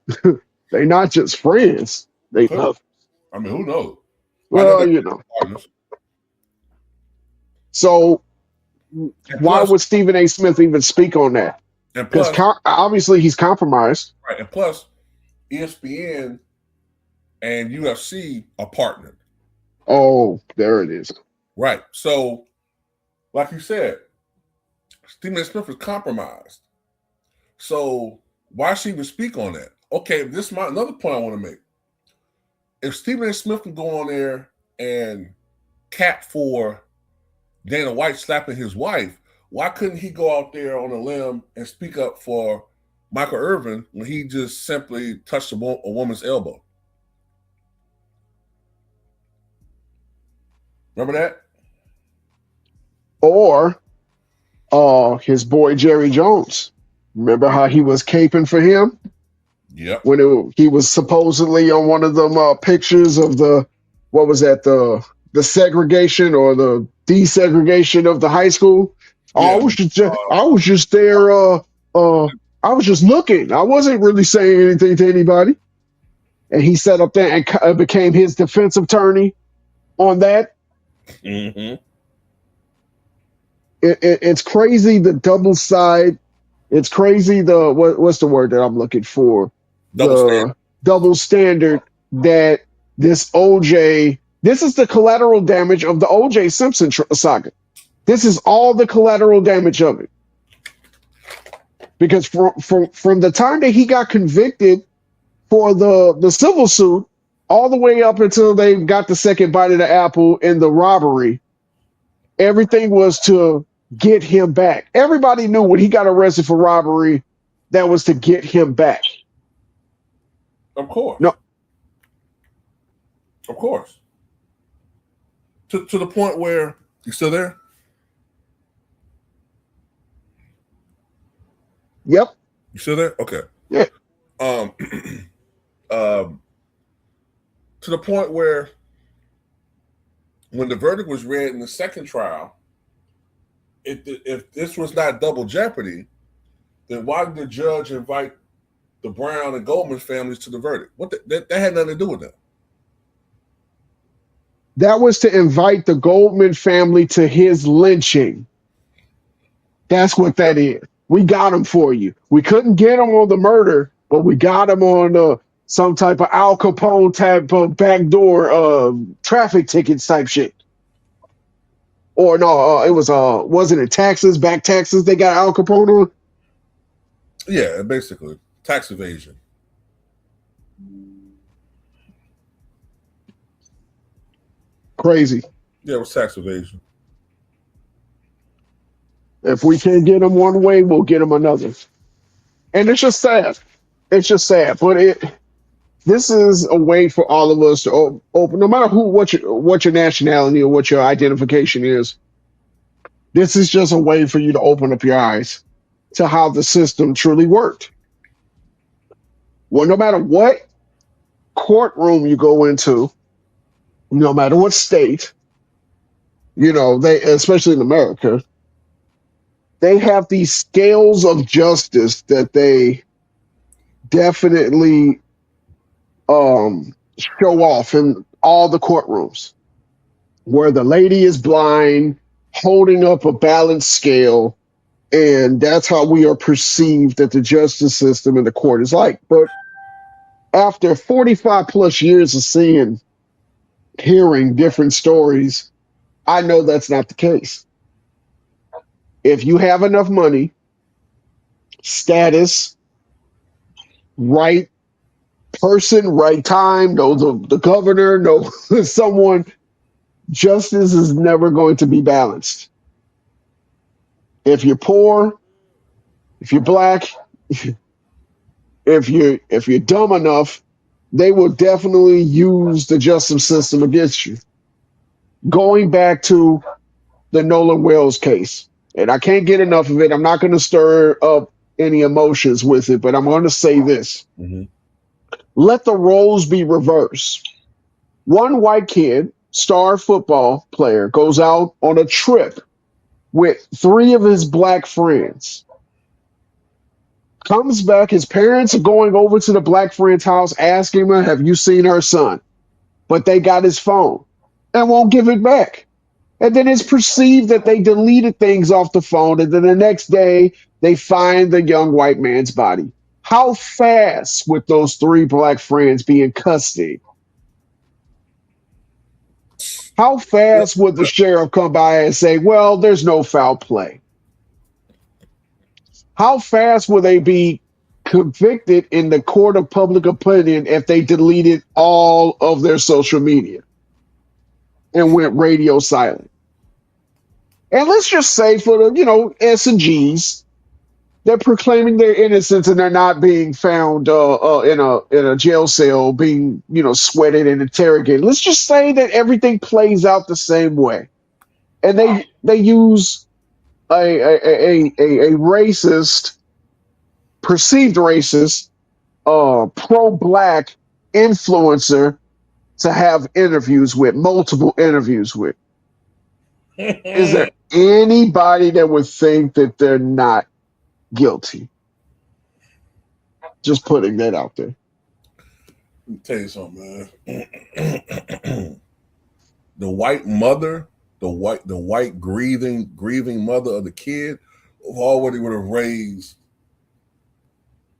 They not just friends. They Could love. I mean, who knows? But I know Well, they're you know. partners. So And why plus, would Stephen A. Smith even speak on that? and Because plus, obviously he's compromised. right, and plus, ESPN and UFC are partnered. Oh, there it is. Right. So, like you said, Stephen A. Smith is compromised. So why should he even speak on that? Okay, this is another point I want to make. If Stephen A. Smith can go on there and cap for Dana White slapping his wife, why couldn't he go out there on a limb and speak up for Michael Irvin when he just simply touched a woman's elbow? Remember that? Or his boy Jerry Jones. Remember how he was caping for him Yep. when he was supposedly on one of them pictures of the what was that the segregation or the desegregation of the high school. Yeah. I was just there. I was just looking. I wasn't really saying anything to anybody. And he sat up there and became his defense attorney on that. Mm-hmm. It's crazy the double side. It's crazy the what's the word that I'm looking for? Double standard. The double standard that this OJ. This is the collateral damage of the OJ Simpson saga. This is all the collateral damage of it. Because from the time that he got convicted for the civil suit, all the way up until they got the second bite of the apple in the robbery, everything was to get him back. Everybody knew when he got arrested for robbery, that was to get him back. Of course. No, Of course. To the point where you still there? yep, You still there? Okay. yeah. Um, to the point where when the verdict was read in the second trial, if this was not double jeopardy, then why did the judge invite the Brown and Goldman families to the verdict? That had nothing to do with that. That was to invite the Goldman family to his lynching. That's what that is. We got him for you. We couldn't get him on the murder, but we got him on some type of Al Capone type of backdoor traffic tickets type shit. Or no, it was wasn't it taxes, back taxes they got Al Capone on? Yeah, basically tax evasion. Crazy. Yeah, it was tax evasion. If we can't get him one way, we'll get him another. And it's just sad. It's just sad. But This is a way for all of us to open, no matter what your nationality or what your identification is. This is just a way for you to open up your eyes to how the system truly worked. Well, no matter what courtroom you go into, no matter what state, they, especially in America, they have these scales of justice that they definitely show off in all the courtrooms, where the lady is blind, holding up a balanced scale, and that's how we are perceived that the justice system and the court is like. But after 45 plus years of hearing different stories, I know that's not the case. If you have enough money, status, right person, right time, know the governor, know someone, justice is never going to be balanced. If you're poor, if you're black, if you're dumb enough, they will definitely use the justice system against you. Going back to the Nolan Wells case, and I can't get enough of it. I'm not going to stir up any emotions with it, but I'm going to say this. Mm-hmm. Let the roles be reversed. One white kid, star football player, goes out on a trip with three of his black friends. Comes back, his parents are going over to the black friend's house, asking him, have you seen our son? But they got his phone and won't give it back. And then it's perceived that they deleted things off the phone, and then the next day they find the young white man's body. How fast would those three black friends be in custody? How fast would the sheriff come by and say, well, there's no foul play? How fast will they be convicted in the court of public opinion if they deleted all of their social media and went radio silent? And let's just say for the, S and Gs, they're proclaiming their innocence and they're not being found in a jail cell being, sweated and interrogated. Let's just say that everything plays out the same way. And they use a racist, perceived racist, pro-black influencer to have multiple interviews with. Is there anybody that would think that they're not guilty? Just putting that out there. Let me tell you something, man. The white mother, the white grieving mother of the kid, already would have raised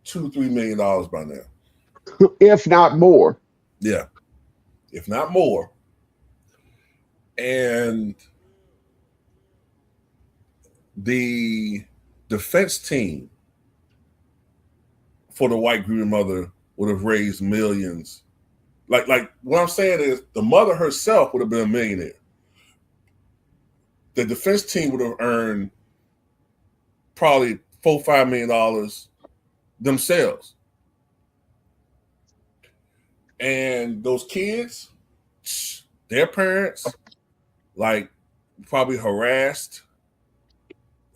$2-3 million by now, if not more. Yeah, if not more. And the defense team for the white grieving mother would have raised millions. Like what I'm saying is the mother herself would have been a millionaire. The defense team would have earned probably $4-5 million themselves. And those kids, their parents, like probably harassed,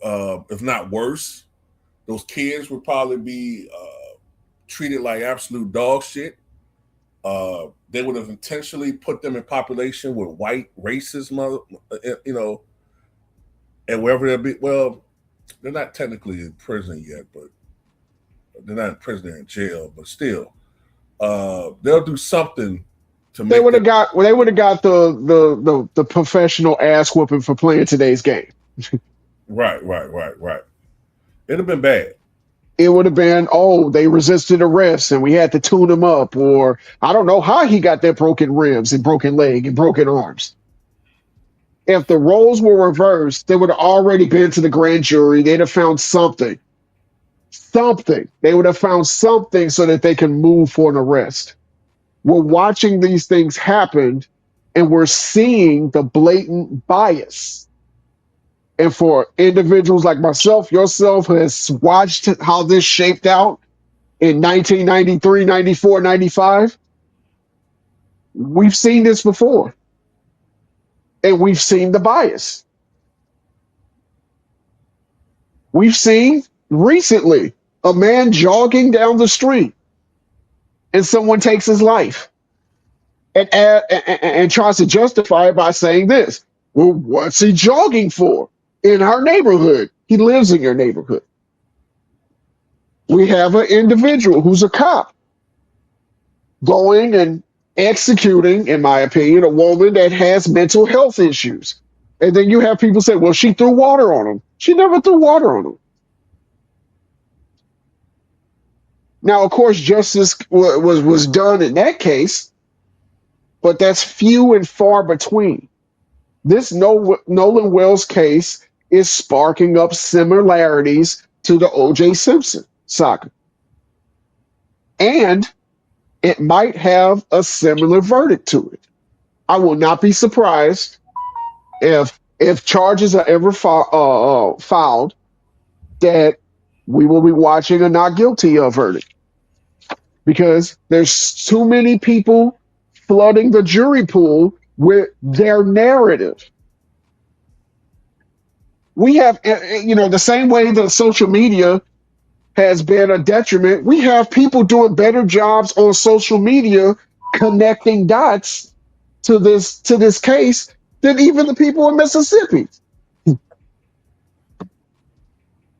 if not worse. Those kids would probably be treated like absolute dog shit. They would have intentionally put them in population with white racist and wherever they'll be. Well, they're not technically in prison yet, but they're not in prison, they're in jail. But still, they'll do something to make. They would have got the professional ass whooping for playing today's game. Right. It'd have been bad. It would have been, they resisted arrest and we had to tune them up, or I don't know how he got their broken ribs and broken leg and broken arms. If the roles were reversed, they would have already been to the grand jury. They'd have found something. They would have found something so that they can move for an arrest. We're watching these things happen and we're seeing the blatant bias. And for individuals like myself, yourself, who has watched how this shaped out in 1993, 94, 95. We've seen this before, and we've seen the bias. We've seen recently a man jogging down the street and someone takes his life and tries to justify it by saying this. Well, what's he jogging for? In our neighborhood. He lives in your neighborhood. We have an individual who's a cop going and executing, in my opinion, a woman that has mental health issues. And then you have people say, well, she threw water on him. She never threw water on him. Now, of course, justice was done in that case, but that's few and far between. This Nolan Wells case is sparking up similarities to the O.J. Simpson saga. And it might have a similar verdict to it. I will not be surprised if charges are ever filed that we will be watching a not guilty verdict, because there's too many people flooding the jury pool with their narrative. We have, the same way that social media has been a detriment, we have people doing better jobs on social media connecting dots to this case than even the people in Mississippi.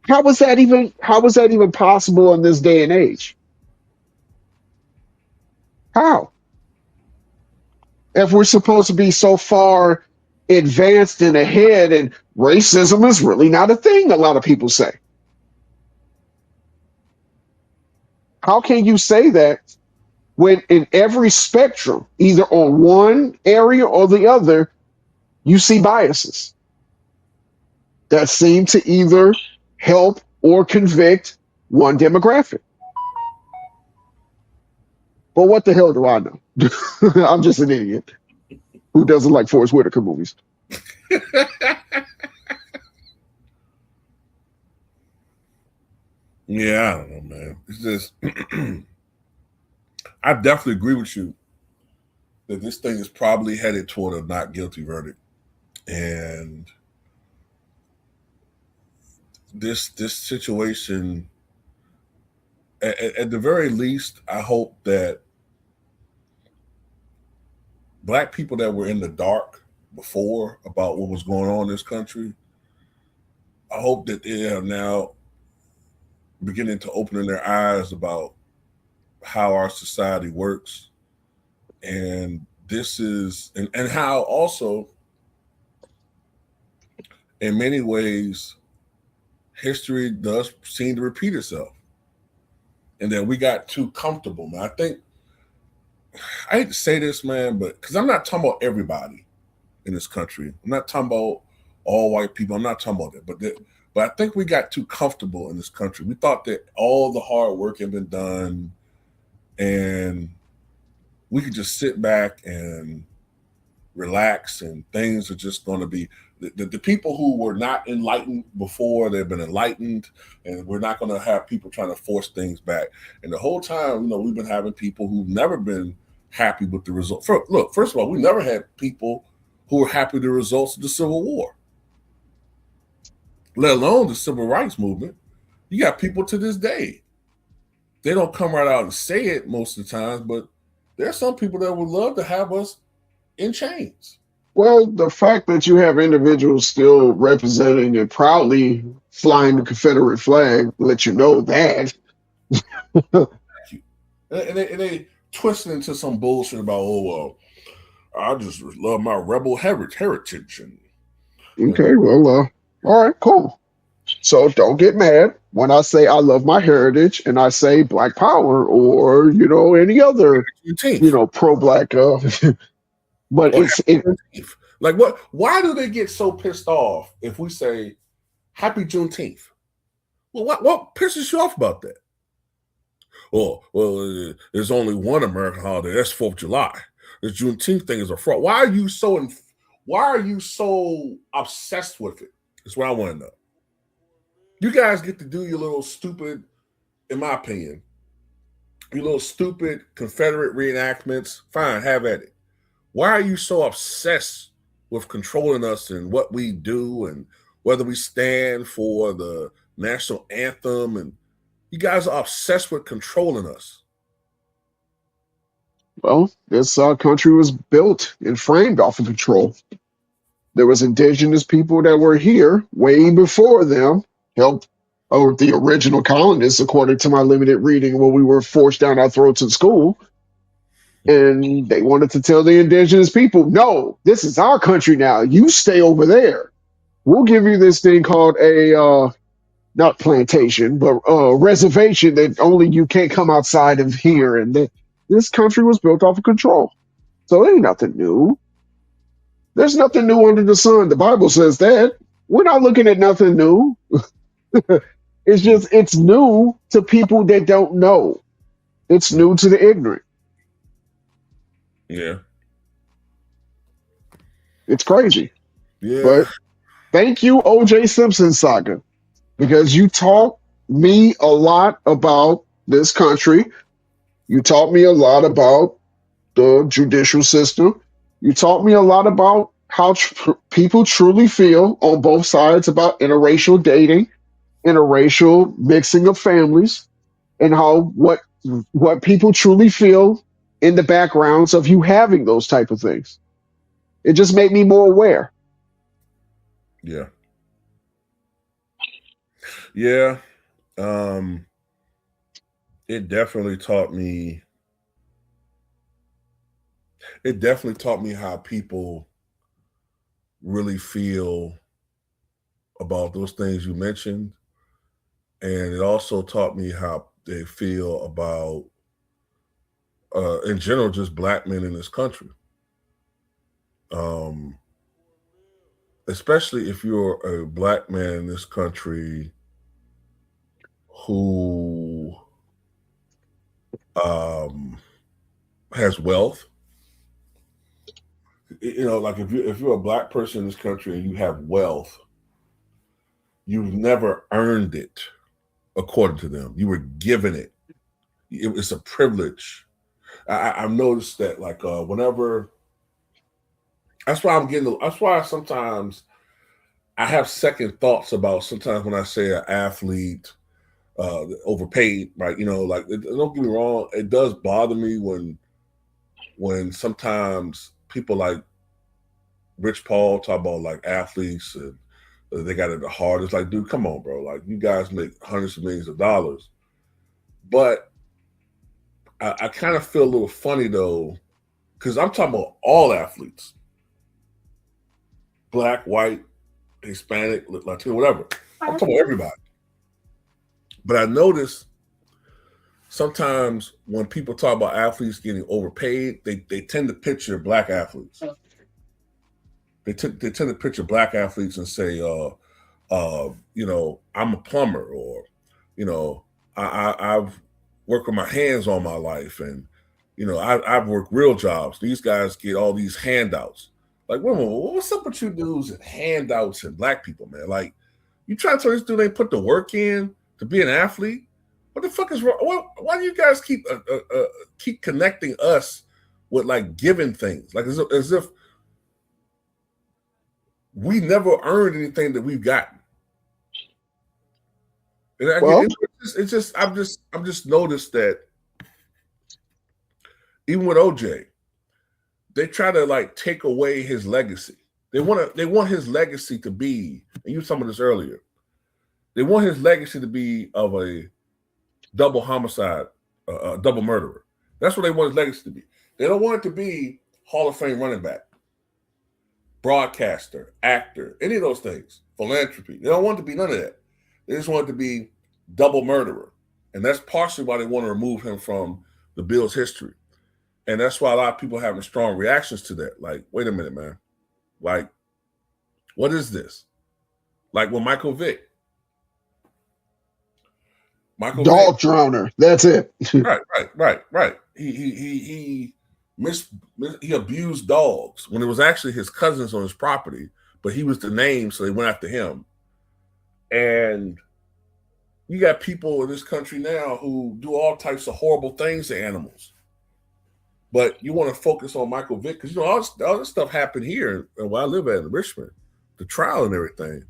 How was that even possible in this day and age? How? If we're supposed to be so far advanced and ahead, and racism is really not a thing, a lot of people say. How can you say that when in every spectrum, either on one area or the other, you see biases that seem to either help or convict one demographic? But what the hell do I know? I'm just an idiot who doesn't like Forrest Whitaker movies. Yeah, I don't know, man. It's just, I definitely agree with you that this thing is probably headed toward a not guilty verdict, and this situation, at the very least, I hope that black people that were in the dark before about what was going on in this country, I hope that they are now beginning to open their eyes about how our society works, and this is and how also in many ways history does seem to repeat itself, and that we got too comfortable, man. I think, I hate to say this, man, but because I'm not talking about everybody in this country, I'm not talking about all white people, I'm not talking about that, but I think we got too comfortable in this country. We thought that all the hard work had been done, and we could just sit back and relax, and things are just going to be the people who were not enlightened before, they've been enlightened, and we're not going to have people trying to force things back. And the whole time, we've been having people who've never been happy with the result. Look, first of all, we never had people who were happy with the results of the Civil War, let alone the Civil Rights Movement. You got people to this day, they don't come right out and say it most of the time, but there are some people that would love to have us in chains. Well, the fact that you have individuals still representing and proudly flying the Confederate flag lets you know that. And they twist it into some bullshit about, oh, well, I just love my rebel heritage. And Okay, well, all right, cool. So don't get mad when I say I love my heritage and I say Black Power or any other Juneteenth. pro-black. But Or it. Juneteenth. Like, what? Why do they get so pissed off if we say Happy Juneteenth? Well, what pisses you off about that? Oh, well, there's only one American holiday. That's 4th of July. The Juneteenth thing is a fraud. Why are you so obsessed with it? That's what I want to know. You guys get to do your little stupid, in my opinion, You little stupid Confederate reenactments, fine, have at it. Why are you so obsessed with controlling us and what we do and whether we stand for the national anthem? And you guys are obsessed with controlling us. Well, this country was built and framed off of control. There was indigenous people that were here way before them, helped or the original colonists, according to my limited reading, when we were forced down our throats in school. And they wanted to tell the indigenous people, no, this is our country now. You stay over there. We'll give you this thing called a not plantation, but reservation that only you can't come outside of here. And this country was built off of control. So it ain't nothing new. There's nothing new under the sun. The Bible says that. We're not looking at nothing new. It's just, it's new to people that don't know. It's new to the ignorant. Yeah. It's crazy. Yeah. But thank you, OJ Simpson saga, because you taught me a lot about this country. You taught me a lot about the judicial system. You taught me a lot about how people truly feel on both sides about interracial dating, interracial mixing of families, and how what people truly feel in the backgrounds of you having those type of things. It just made me more aware. Yeah. Yeah. It definitely taught me how people really feel about those things you mentioned. And it also taught me how they feel about, in general, just black men in this country. Especially if you're a black man in this country who has wealth. You know, like if you're a black person in this country and you have wealth, you've never earned it, according to them. You were given it. It's a privilege. I've noticed that, like, whenever. That's why sometimes I have second thoughts about sometimes when I say an athlete overpaid, right? You know, like, don't get me wrong, it does bother me when sometimes people like Rich Paul talk about like athletes and they got it the hard. It's like, dude, come on, bro. Like, you guys make hundreds of millions of dollars. But I kind of feel a little funny though, because I'm talking about all athletes. Black, white, Hispanic, Latino, whatever. I'm talking about everybody. But I notice sometimes when people talk about athletes getting overpaid, they tend to picture black athletes. They tend to picture black athletes and say, you know, I'm a plumber, or, you know, I've worked with my hands all my life, and, you know, I've worked real jobs. These guys get all these handouts. Like, what's up with you dudes and handouts and black people, man? Like, you trying to tell this dude they put the work in to be an athlete? What the fuck is wrong? Why do you guys keep connecting us with like giving things? Like as if we never earned anything that we've gotten. And Well, I've just noticed that even with OJ, they try to like take away his legacy. They want his legacy to be, and you were talking about this earlier. They want his legacy to be of a double homicide, double murderer. That's what they want his legacy to be. They don't want it to be Hall of Fame running back, broadcaster, actor, any of those things, philanthropy. They don't want it to be none of that. They just want it to be double murderer. And that's partially why they want to remove him from the Bills' history. And that's why a lot of people are having strong reactions to that. Like, wait a minute, man. Like, what is this? Like with Michael Vick. Dog drowner. That's it. Right. He abused dogs when it was actually his cousins on his property, but he was the name, so they went after him. And you got people in this country now who do all types of horrible things to animals. But you want to focus on Michael Vick because all this stuff happened here where I live at in Richmond, the trial and everything.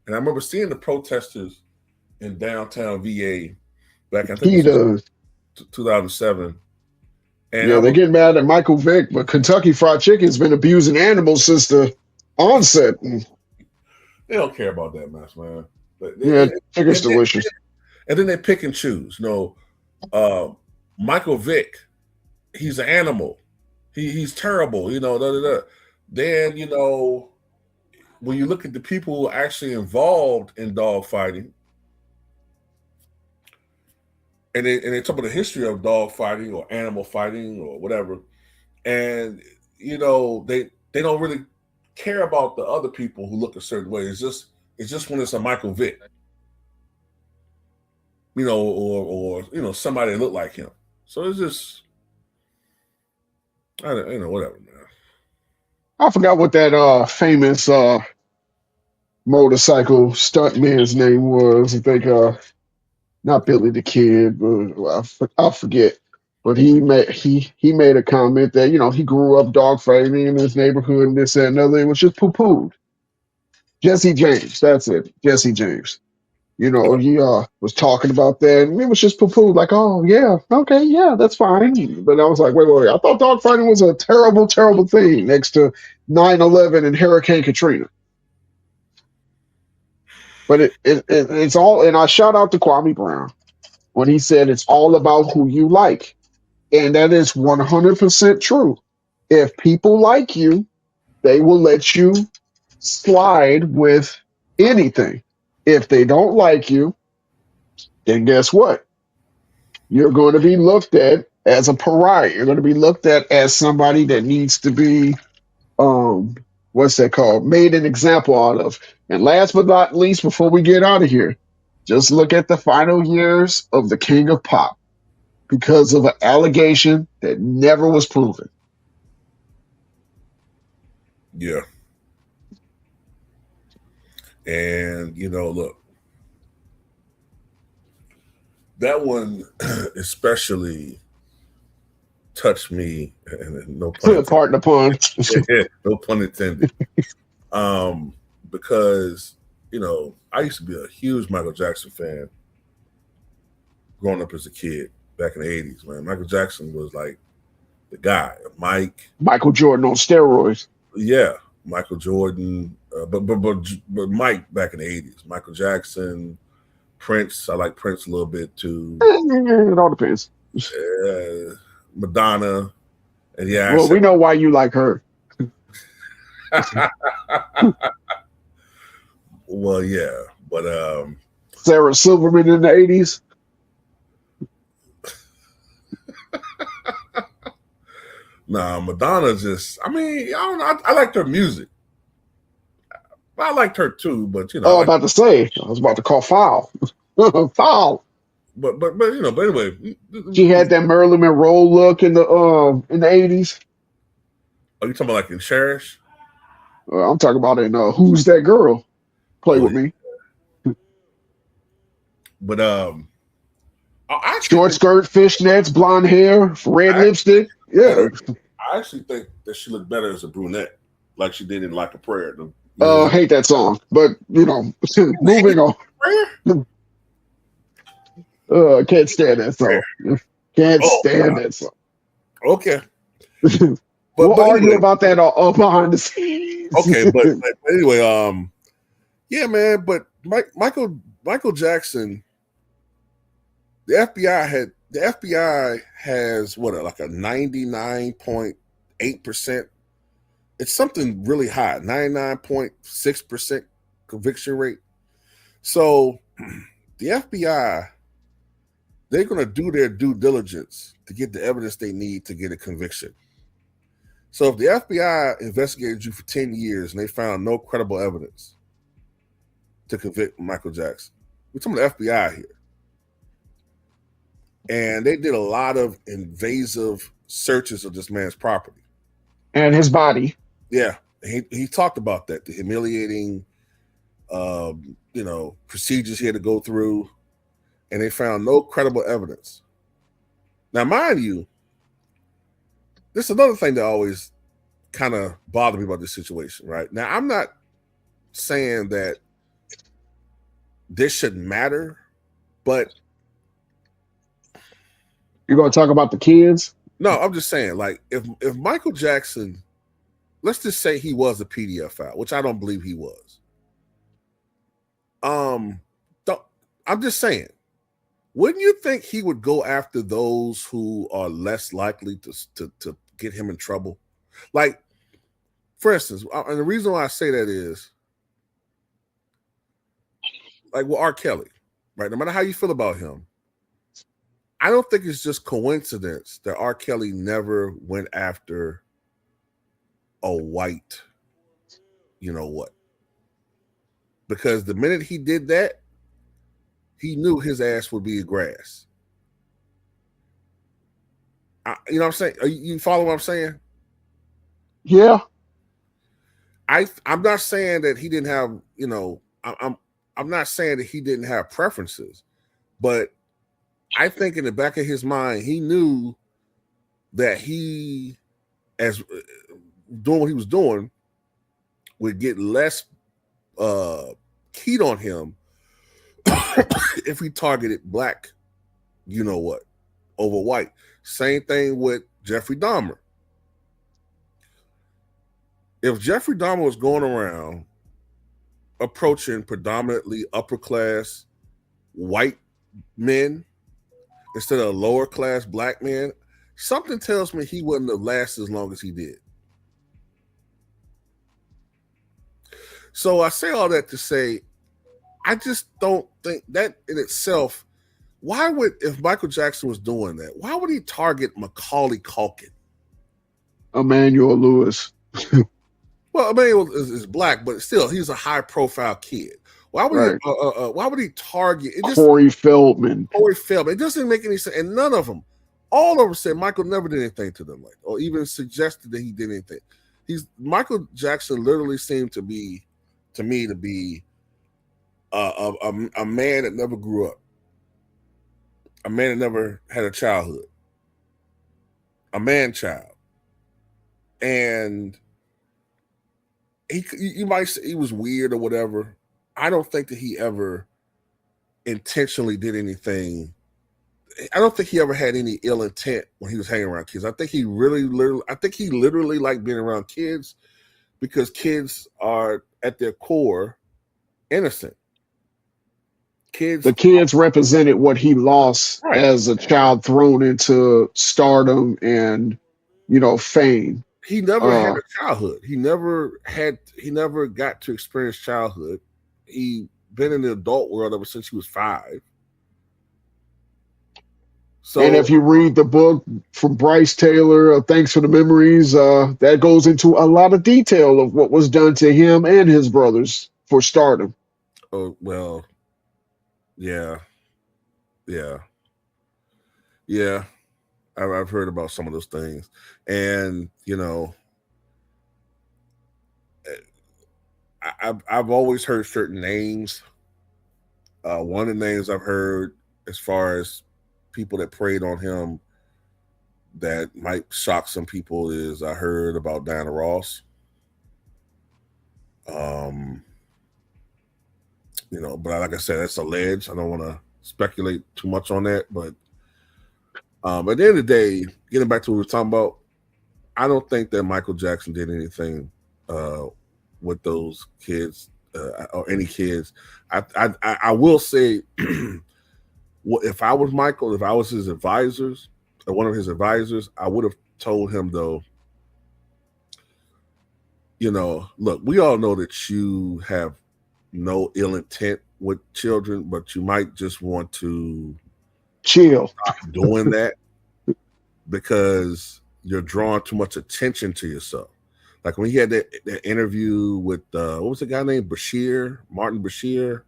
And I remember seeing the protesters in downtown VA back, I think it He was does. 2007. And I Yeah, they remember get mad at Michael Vick, but Kentucky Fried Chicken's been abusing animals since the onset. they don't care about that mess, man. But Yeah, chicken's and, then, delicious. and then they pick and choose. Michael Vick, he's an animal. He's terrible. Da, da, da. Then when you look at the people who are actually involved in dog fighting, and they talk about the history of dog fighting or animal fighting or whatever, and they don't really care about the other people who look a certain way. It's just when it's a Michael Vick, or somebody that look like him. So it's just whatever, man. I forgot what that famous motorcycle stuntman's name was. I think not Billy the Kid, but I forget. But he made a comment that he grew up dogfighting in his neighborhood and this and another. It was just poo pooed. Jesse James, that's it. Jesse James. He was talking about that, and it was just poo poo, like, oh yeah, okay, yeah, that's fine. But I was like, wait, I thought dogfighting was a terrible, terrible thing next to 9/11 and Hurricane Katrina. But it's all, and I shout out to Kwame Brown when he said it's all about who you like. And that is 100% true. If people like you, they will let you slide with anything. If they don't like you, then guess what? You're going to be looked at as a pariah. You're going to be looked at as somebody that needs to be, um, what's that called? Made an example out of. And last but not least, before we get out of here, just look at the final years of the King of Pop because of an allegation that never was proven. Yeah. And look, that one especially touched me, and no pun intended. Pardon the pun. No pun intended. Because I used to be a huge Michael Jackson fan growing up as a kid back in the 80s, man. Michael Jackson was like the guy. Michael Jordan on steroids. Yeah, Michael Jordan, but Mike back in the 80s. Michael Jackson, Prince. I like Prince a little bit too. It all depends. Madonna, and yeah. Well, we know why you like her. Well, yeah, but Sarah Silverman in the 80s. Nah, Madonna just. I mean, I don't know. I liked her music. I liked her too, but Oh, I was about to say. I was about to call foul. Foul. But anyway, she had that Marilyn Monroe look in the 80s. Are you talking about like in Cherish? I'm talking about in Who's That Girl? Play with me. But short skirt, fishnets, blonde hair, red lipstick. Yeah. I actually think that she looked better as a brunette, like she did in Like a Prayer. Hate that song, but moving on. Can't stand that song. Can't stand that song. Okay. We'll argue about that all behind the scenes. Okay, but anyway, yeah, man. But Michael Jackson, the FBI has what, like a 99.8%. It's something really high, 99.6% conviction rate. So the FBI, they're going to do their due diligence to get the evidence they need to get a conviction. So if the FBI investigated you for 10 years and they found no credible evidence to convict Michael Jackson, we're talking about the FBI here. And they did a lot of invasive searches of this man's property. And his body. Yeah. He talked about that, the humiliating, procedures he had to go through. and they found no credible evidence. Now, mind you, this is another thing that always kind of bothered me about this situation, right? Now, I'm not saying that this shouldn't matter, but You're gonna talk about the kids? no, I'm just saying, like, if Michael Jackson, let's just say he was a pedophile, which I don't believe he was. Don't, I'm just saying, wouldn't you think he would go after those who are less likely to get him in trouble? Like, for instance, and the reason why I say that is, like with R. Kelly, right? No matter how you feel about him, I don't think it's just coincidence that R. Kelly never went after a white, you know what? Because the minute he did that, he knew his ass would be grass. You know what I'm saying? You follow what I'm saying? Yeah. I'm not saying that he didn't have, you know, I'm not saying that he didn't have preferences, but I think in the back of his mind, he knew that he, as doing what he was doing, would get less heat on him if he targeted black, you know what, over white. Same thing with Jeffrey Dahmer. If Jeffrey Dahmer was going around approaching predominantly upper class white men instead of lower class black men, something tells me he wouldn't have lasted as long as he did. So I say all that to say, I just don't think that in itself, why would, if Michael Jackson was doing that, why would he target Macaulay Culkin? Emmanuel Lewis. Well, Emmanuel is black, but still, he's a high profile kid. Why would Right. why would he target it? Corey Feldman. Corey Feldman. It doesn't make any sense. And none of them, all of them said Michael never did anything to them, like, or even suggested that he did anything. Michael Jackson literally seemed to be, to me, to be a man that never grew up, a man that never had a childhood, a man child, and you might say he was weird or whatever. I don't think that he ever intentionally did anything. I don't think he ever had any ill intent when he was hanging around kids. I think he literally liked being around kids because kids are at their core innocent. The kids represented what he lost as a child, thrown into stardom and, fame. He never had a childhood. He never got to experience childhood. He been in the adult world ever since he was 5. So, and if you read the book from Bryce Taylor, Thanks for the Memories, that goes into a lot of detail of what was done to him and his brothers for stardom. Oh, well, yeah. I've heard about some of those things, and I've always heard certain names. One of the names I've heard, as far as people that preyed on him that might shock some people, is I heard about Diana Ross. But like I said, that's alleged. I don't want to speculate too much on that. But at the end of the day, getting back to what we were talking about, I don't think that Michael Jackson did anything with those kids or any kids. I will say, if I was Michael, if I was his advisors or one of his advisors, I would have told him, though, look, we all know that you have no ill intent with children, but you might just want to chill stop doing that because you're drawing too much attention to yourself. Like when he had that interview with what was the guy named Martin Bashir?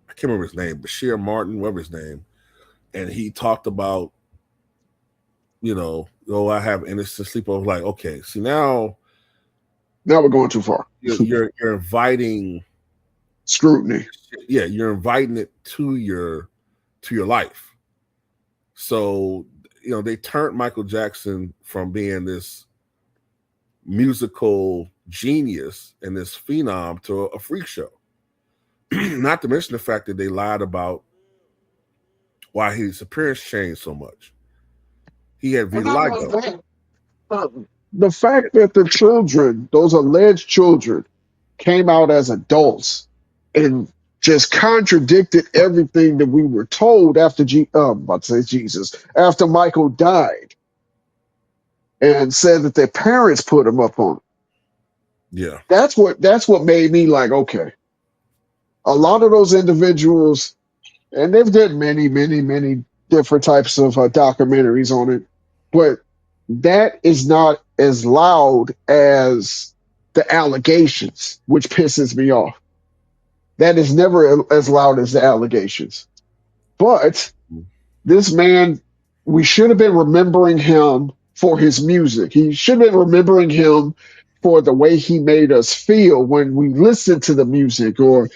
I can't remember his name, Bashir Martin, whatever his name. And he talked about, I have innocent sleep. I was like, okay, see now we're going too far. You're inviting Scrutiny. Yeah, you're inviting it to your life. So, they turned Michael Jackson from being this musical genius and this phenom to a freak show. Not to mention the fact that they lied about why his appearance changed so much. He had And not only vitiligo. that, the fact that the children, those alleged children, came out as adults and just contradicted everything that we were told after I'm about to say Jesus, after Michael died, and said that their parents put him up on it. Yeah. That's what made me like, okay, a lot of those individuals, and they've done many, many, many different types of documentaries on it, but that is not as loud as the allegations, which pisses me off. That is never as loud as the allegations. But this man, we should have been remembering him for his music. He should have been remembering him for the way he made us feel when we listened to the music, or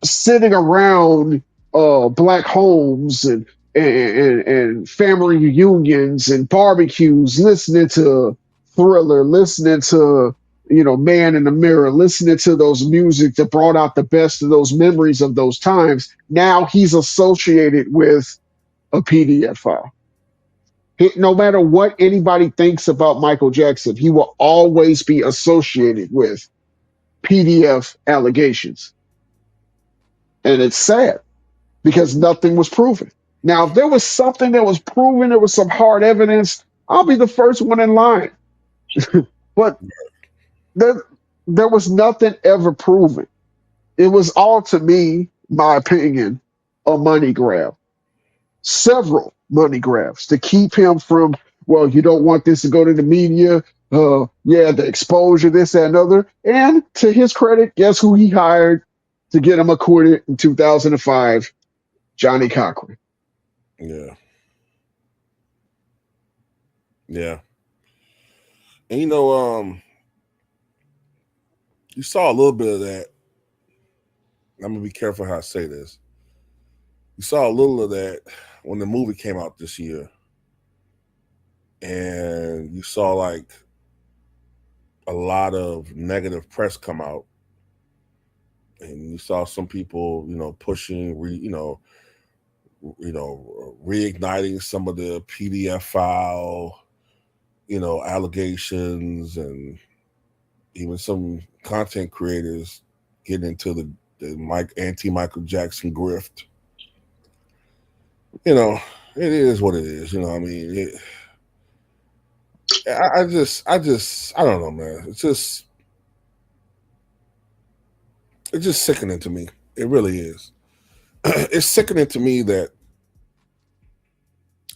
sitting around black homes and family reunions and barbecues, listening to Thriller, listening to Man in the Mirror, listening to those music that brought out the best of those memories of those times. Now he's associated with a PDF file. No matter what anybody thinks about Michael Jackson, he will always be associated with PDF allegations. And it's sad because nothing was proven. Now, if there was something that was proven, there was some hard evidence, I'll be the first one in line. But there, there was nothing ever proven. It was all, to me, my opinion, a money grab. Several money grabs to keep him from, well, you don't want this to go to the media. Yeah, the exposure, this, that, and other. And to his credit, guess who he hired to get him acquitted in 2005? Johnny Cochran. Yeah. Yeah. And you saw a little bit of that. I'm gonna be careful how I say this. You saw a little of that when the movie came out this year, and you saw like a lot of negative press come out, and you saw some people, pushing, reigniting some of the PDF file, allegations, and even some content creators getting into the anti Michael Jackson grift. It is what it is. I mean, I don't know, man. It's just sickening to me. It really is. It's sickening to me that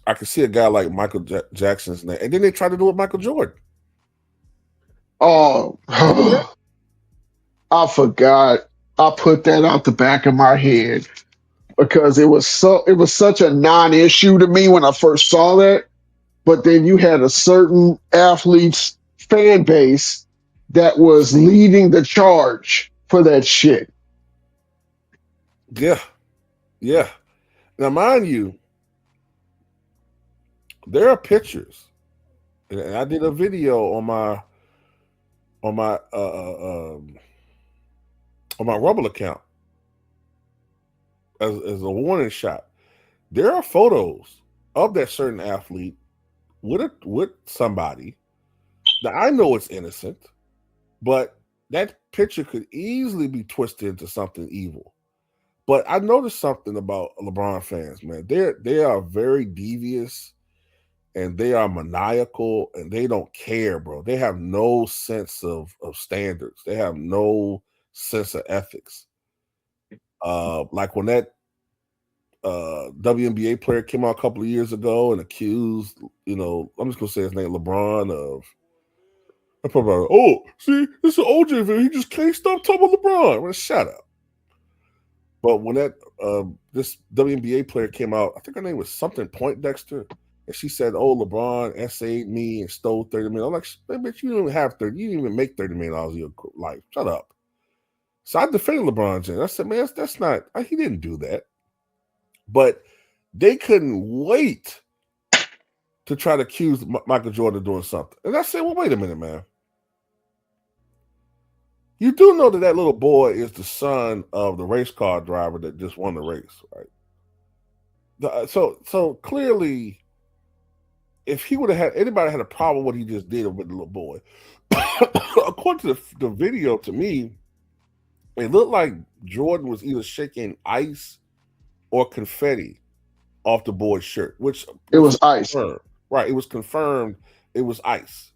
I could see a guy like Michael Jackson's name, and then they try to do it with Michael Jordan. Oh, Remember that? I forgot. I put that out the back of my head because it was such a non-issue to me when I first saw that. But then you had a certain athlete's fan base that was leading the charge for that shit. Yeah, yeah. Now, mind you, there are pictures, and I did a video on my on my on my Rumble account as a warning shot. There are photos of that certain athlete with somebody that I know it's innocent, but that picture could easily be twisted into something evil. But I noticed something about LeBron fans, man. They are very devious, and they are maniacal, and they don't care, bro. They have no sense of standards. They have no sense of ethics. Like when that WNBA player came out a couple of years ago and accused, I'm just gonna say his name, LeBron, of probably, oh, see, this is OJ video. He just can't stop talking about LeBron. Well, shut up. But when that this WNBA player came out, I think her name was something Point Dexter, and she said, "Oh, LeBron essayed me and stole $30 million." I'm like, bitch, you didn't even have 30. You didn't even make $30 million of your life. Shut up. So I defended LeBron James. I said, man, that's not. He didn't do that. But they couldn't wait to try to accuse Michael Jordan of doing something. And I said, well, wait a minute, man. You do know that little boy is the son of the race car driver that just won the race, right? So clearly, if he would have had anybody had a problem with what he just did with the little boy, according to the video, to me, it looked like Jordan was either shaking ice or confetti off the boy's shirt, which It was was ice. confirmed. Right, it was confirmed it was ice.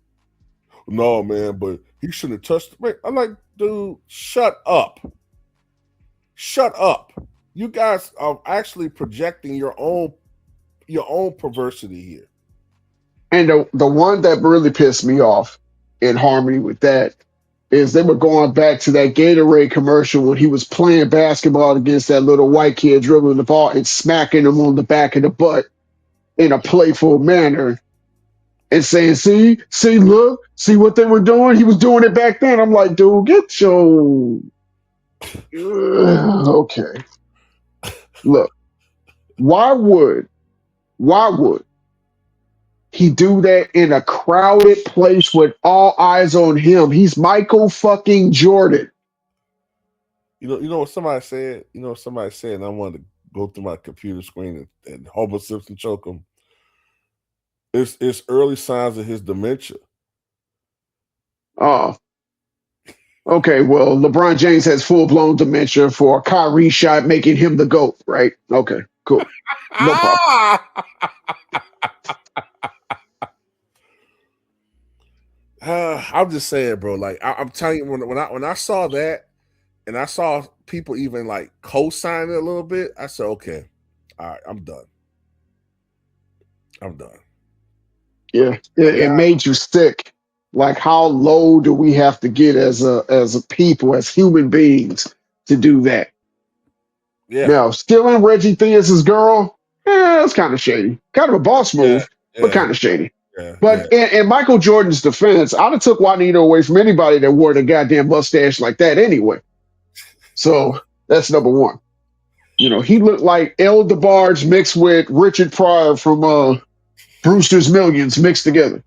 No, man, but he shouldn't have touched it. I'm like, dude, shut up. Shut up. You guys are actually projecting your own perversity here. And the one that really pissed me off in harmony with that is they were going back to that Gatorade commercial when he was playing basketball against that little white kid dribbling the ball and smacking him on the back of the butt in a playful manner and saying, see, look, see what they were doing? He was doing it back then. I'm like, dude, get your okay. Look, why would he do that in a crowded place with all eyes on him? He's Michael fucking Jordan. You know what somebody said? You know what somebody said, and I wanted to go through my computer screen and Homer Simpson choke him. It's early signs of his dementia. Oh, okay. Well, LeBron James has full blown dementia for a Kyrie shot, making him the GOAT, right? Okay, cool. No problem. I'm just saying, bro. Like I'm telling you, when I saw that, and I saw people even like co-sign it a little bit, I said, okay, all right, I'm done. I'm done. Yeah, it Yeah, made you sick. Like, how low do we have to get as a people, as human beings, to do that? yeah, Now, stealing Reggie Theus's girl, that's kind of shady. Kind of a boss yeah, move, but yeah, kind of shady. yeah. But in Michael Jordan's defense, I'd have took Juanita away from anybody that wore the goddamn mustache like that anyway. So that's number one. You know, he looked like El DeBarge mixed with Richard Pryor from Brewster's Millions mixed together.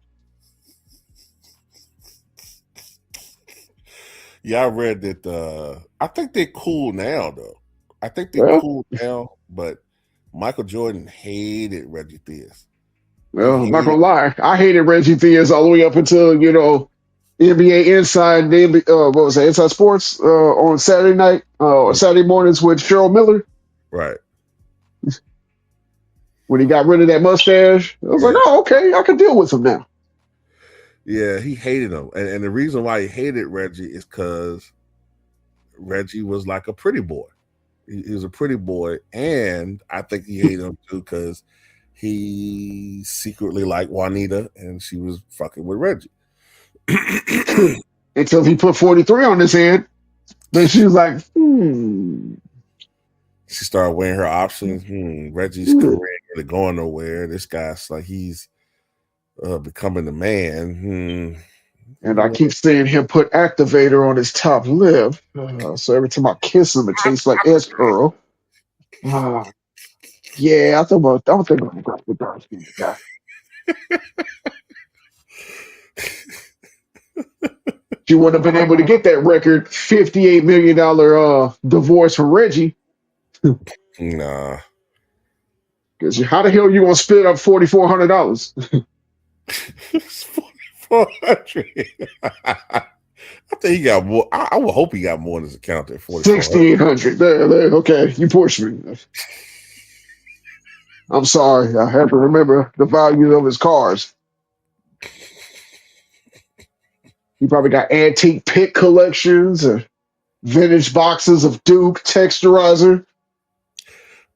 Yeah, I read that. I think they're cool now, though. I think they're Well, cool now, but Michael Jordan hated Reggie Theus. He I'm not hated. gonna lie. I hated Reggie Theus all the way up until NBA Inside, what was that? Inside Sports on Saturday night, Saturday mornings with Cheryl Miller Right. when he got rid of that mustache. I was like, Yeah. oh, okay, I can deal with him now. Yeah, he hated him, and the reason why he hated Reggie is because Reggie was like a pretty boy. He was a pretty boy, and I think he hated him too because he secretly liked Juanita, and she was fucking with Reggie. Until he put 43 on his head. Then she was like, She started weighing her options. Reggie's career ain't really going nowhere. This guy's like he's becoming the man. And I keep seeing him put activator on his top lip. So every time I kiss him, it tastes like S curl. Yeah, I don't think I'm going to dark skin guy. She wouldn't have been able to get that record $58 million divorce from Reggie. Nah. Because how the hell you gonna split up $4,400? It's 4,400. I think he got more. I would hope he got more in his account than 4,400. $6,800. Okay, you pushed me. I'm sorry. I have to remember the value of his cars. He probably got antique pick collections or vintage boxes of Duke texturizer.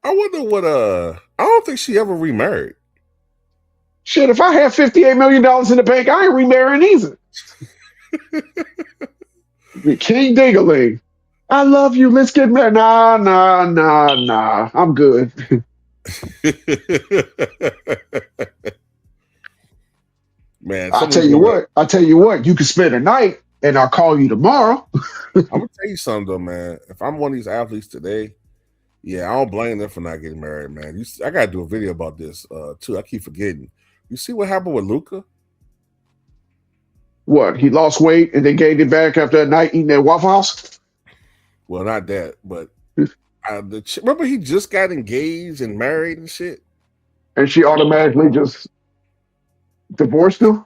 I wonder what. I don't think she ever remarried. Shit, if I had $58 million in the bank, I ain't remarrying either. The King Dingaling. I love you. Let's get married. Nah. I'm good. Man, I tell you what. You can spend a night. and I'll call you tomorrow. I'm gonna tell you something though, man. If I'm one of these athletes today, yeah, I don't blame them for not getting married, man. I gotta do a video about this too. I keep forgetting. You see what happened with Luca? What? He lost weight and they gained it back after that night eating at Waffle House? Well, not that, but remember he just got engaged and married and shit. And she automatically just divorced him?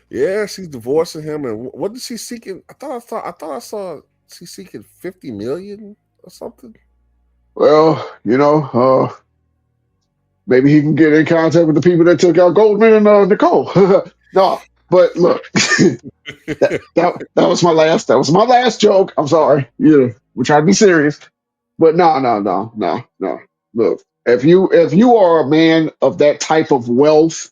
Yeah, she's divorcing him, and what did she seeking? I thought I saw she's seeking 50 million or something. Well, maybe he can get in contact with the people that took out Goldman and Nicole. No, but look, that was my last joke. I'm sorry. We're trying to be serious. But no. Look, if you are a man of that type of wealth,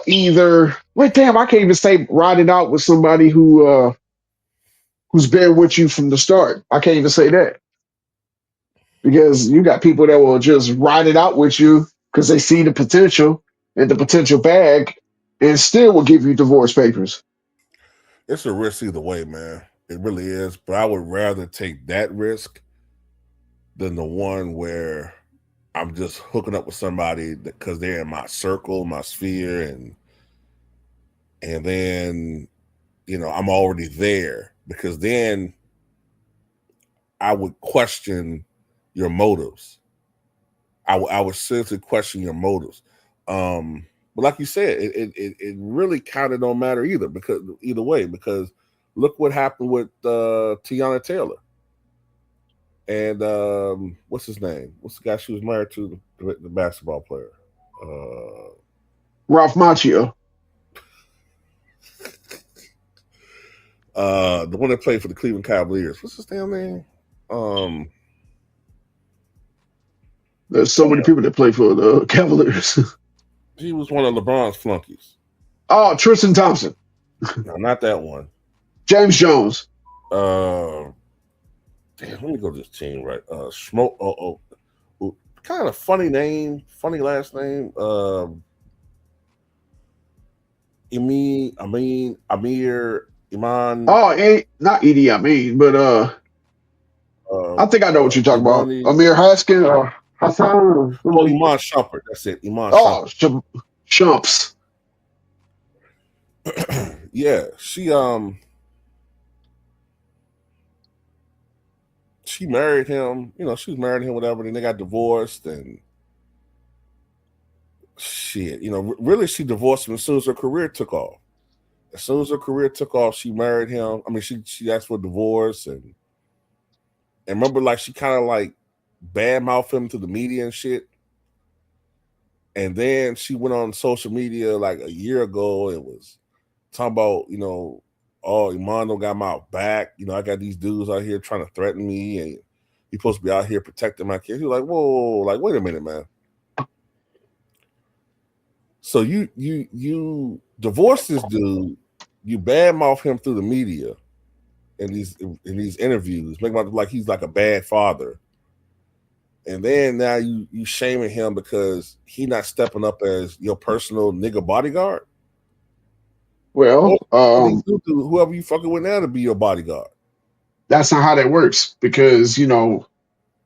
either wait, damn, I can't even say ride it out with somebody who's been with you from the start. I can't even say that because you got people that will just ride it out with you because they see the potential and the potential bag, and still will give you divorce papers. It's a risk either way, man. It really is. But I would rather take that risk than the one where I'm just hooking up with somebody because they're in my circle, my sphere, and then I'm already there, because then I would question your motives. I would seriously question your motives. But like you said, it really kind of don't matter either, because either way, because look what happened with Tiana Taylor and what's his name? What's the guy she was married to? The basketball player. Uh, Ralph Macchio. the one that played for the Cleveland Cavaliers. What's his damn name? Um, There's so many people that play for the Cavaliers. he was one of LeBron's flunkies. Oh, Tristan Thompson. No, not that one. James Jones. Uh, Damn, let me go to this team right. Smoke. Kind of funny name, funny last name. Amir, Iman, Oh, not Edie, I mean, but I think I know what you're talking about. Imani. Amir Haskin or Hassan. Oh, Iman Shumpert. That's it. Iman Oh, Shumpert. Shumps. Yeah, she married him. She was married him, whatever. Then they got divorced, and shit. Really, she divorced him as soon as her career took off. As soon as her career took off, she married him. I mean, she asked for a divorce, and remember, like, she kind of like badmouthed him to the media and shit. And then she went on social media like a year ago and was talking about, oh, Imano got my back. I got these dudes out here trying to threaten me, and you're supposed to be out here protecting my kids. You're like, whoa, like, wait a minute, man. So you divorced this dude, you badmouth him through the media in these interviews, make him out like he's like a bad father. And then now you shaming him because he not stepping up as your personal nigga bodyguard. Well, Whoever you fucking with now to be your bodyguard. that's not how that works because,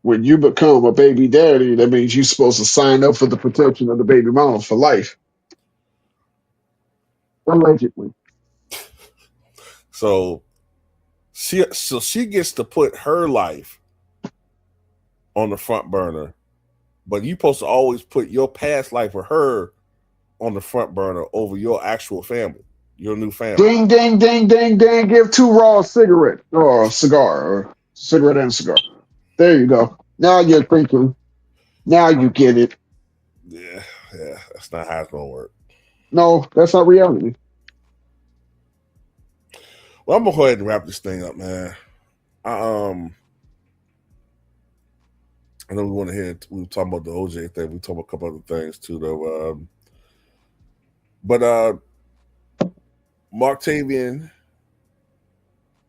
when you become a baby daddy, that means you're supposed to sign up for the protection of the baby mama for life. Allegedly. So she gets to put her life on the front burner, but you supposed to always put your past life with her on the front burner over your actual family, your new family. Ding, ding, ding, ding, ding. Give two raw cigarette or a cigar or cigarette and cigar. There you go. Now you're thinking. Now you get it. Yeah, that's not how it's gonna work. No, that's not reality. Well, I'm gonna go ahead and wrap this thing up, man. I know we want to hear. We were talking about the OJ thing. We talked about a couple other things too, though. But Marctavian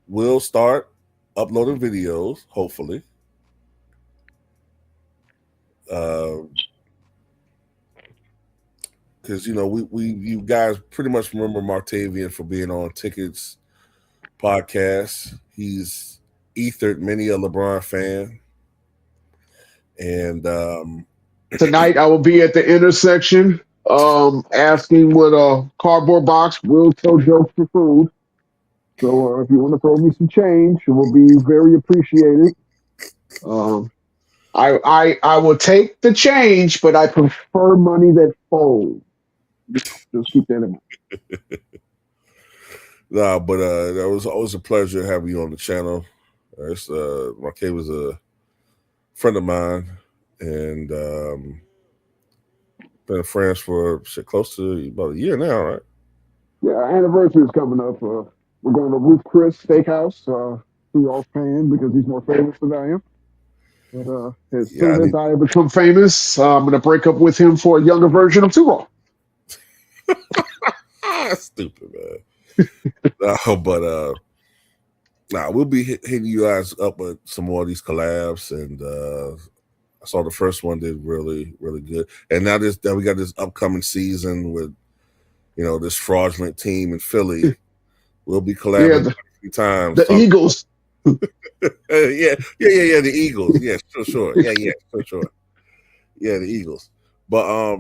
will start uploading videos, hopefully. Uh, because you guys pretty much remember Marctavian for being on Tickets podcast. He's ethered many a LeBron fan, and Tonight I will be at the intersection, asking what a cardboard box will tell jokes for food. So if you want to throw me some change, it will be very appreciated. Um, I will take the change, but I prefer money that folds. Just keep that in mind. nah, but that was always a pleasure having you on the channel. Marquet was a friend of mine, and been friends for close to about a year now, right? Yeah, our anniversary is coming up. We're going to Ruth Chris Steakhouse. Who y'all's paying because he's more famous than I am. But as Yeah, I soon as need. I become famous, I'm going to break up with him for a younger version of Two Raw. Stupid, man. No, but we'll be hitting you guys up with some more of these collabs, and I saw the first one did really, really good, and now we got this upcoming season with this fraudulent team in Philly. We'll be Yeah, collabing a few times. the Eagles. Yeah, the Eagles. Yeah, sure. Yeah, sure. Yeah, the Eagles. But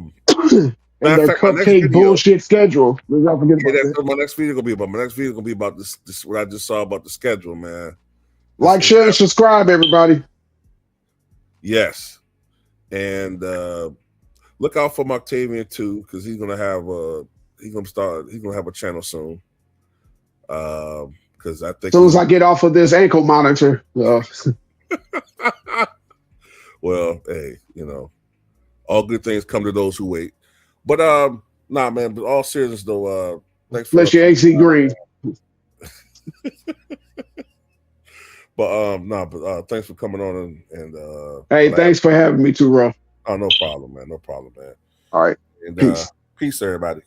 And matter of their fact, my next cupcake video. bullshit schedule. Let's not forget Yeah, about that's that. what my next video gonna be about. My next video gonna be about this what I just saw about the schedule, man. Like, share, and subscribe, everybody. Yes, and look out for Marctavian too, because he's gonna have a channel soon. Because I think As soon as I get off of this ankle monitor. Well, hey, all good things come to those who wait. But nah, man. But all seriousness though, thanks for. Bless your AC Green. But thanks for coming on and Hey, thanks for having me too, Ruff. oh, no problem, man. No problem, man. All right. And Peace. peace, everybody.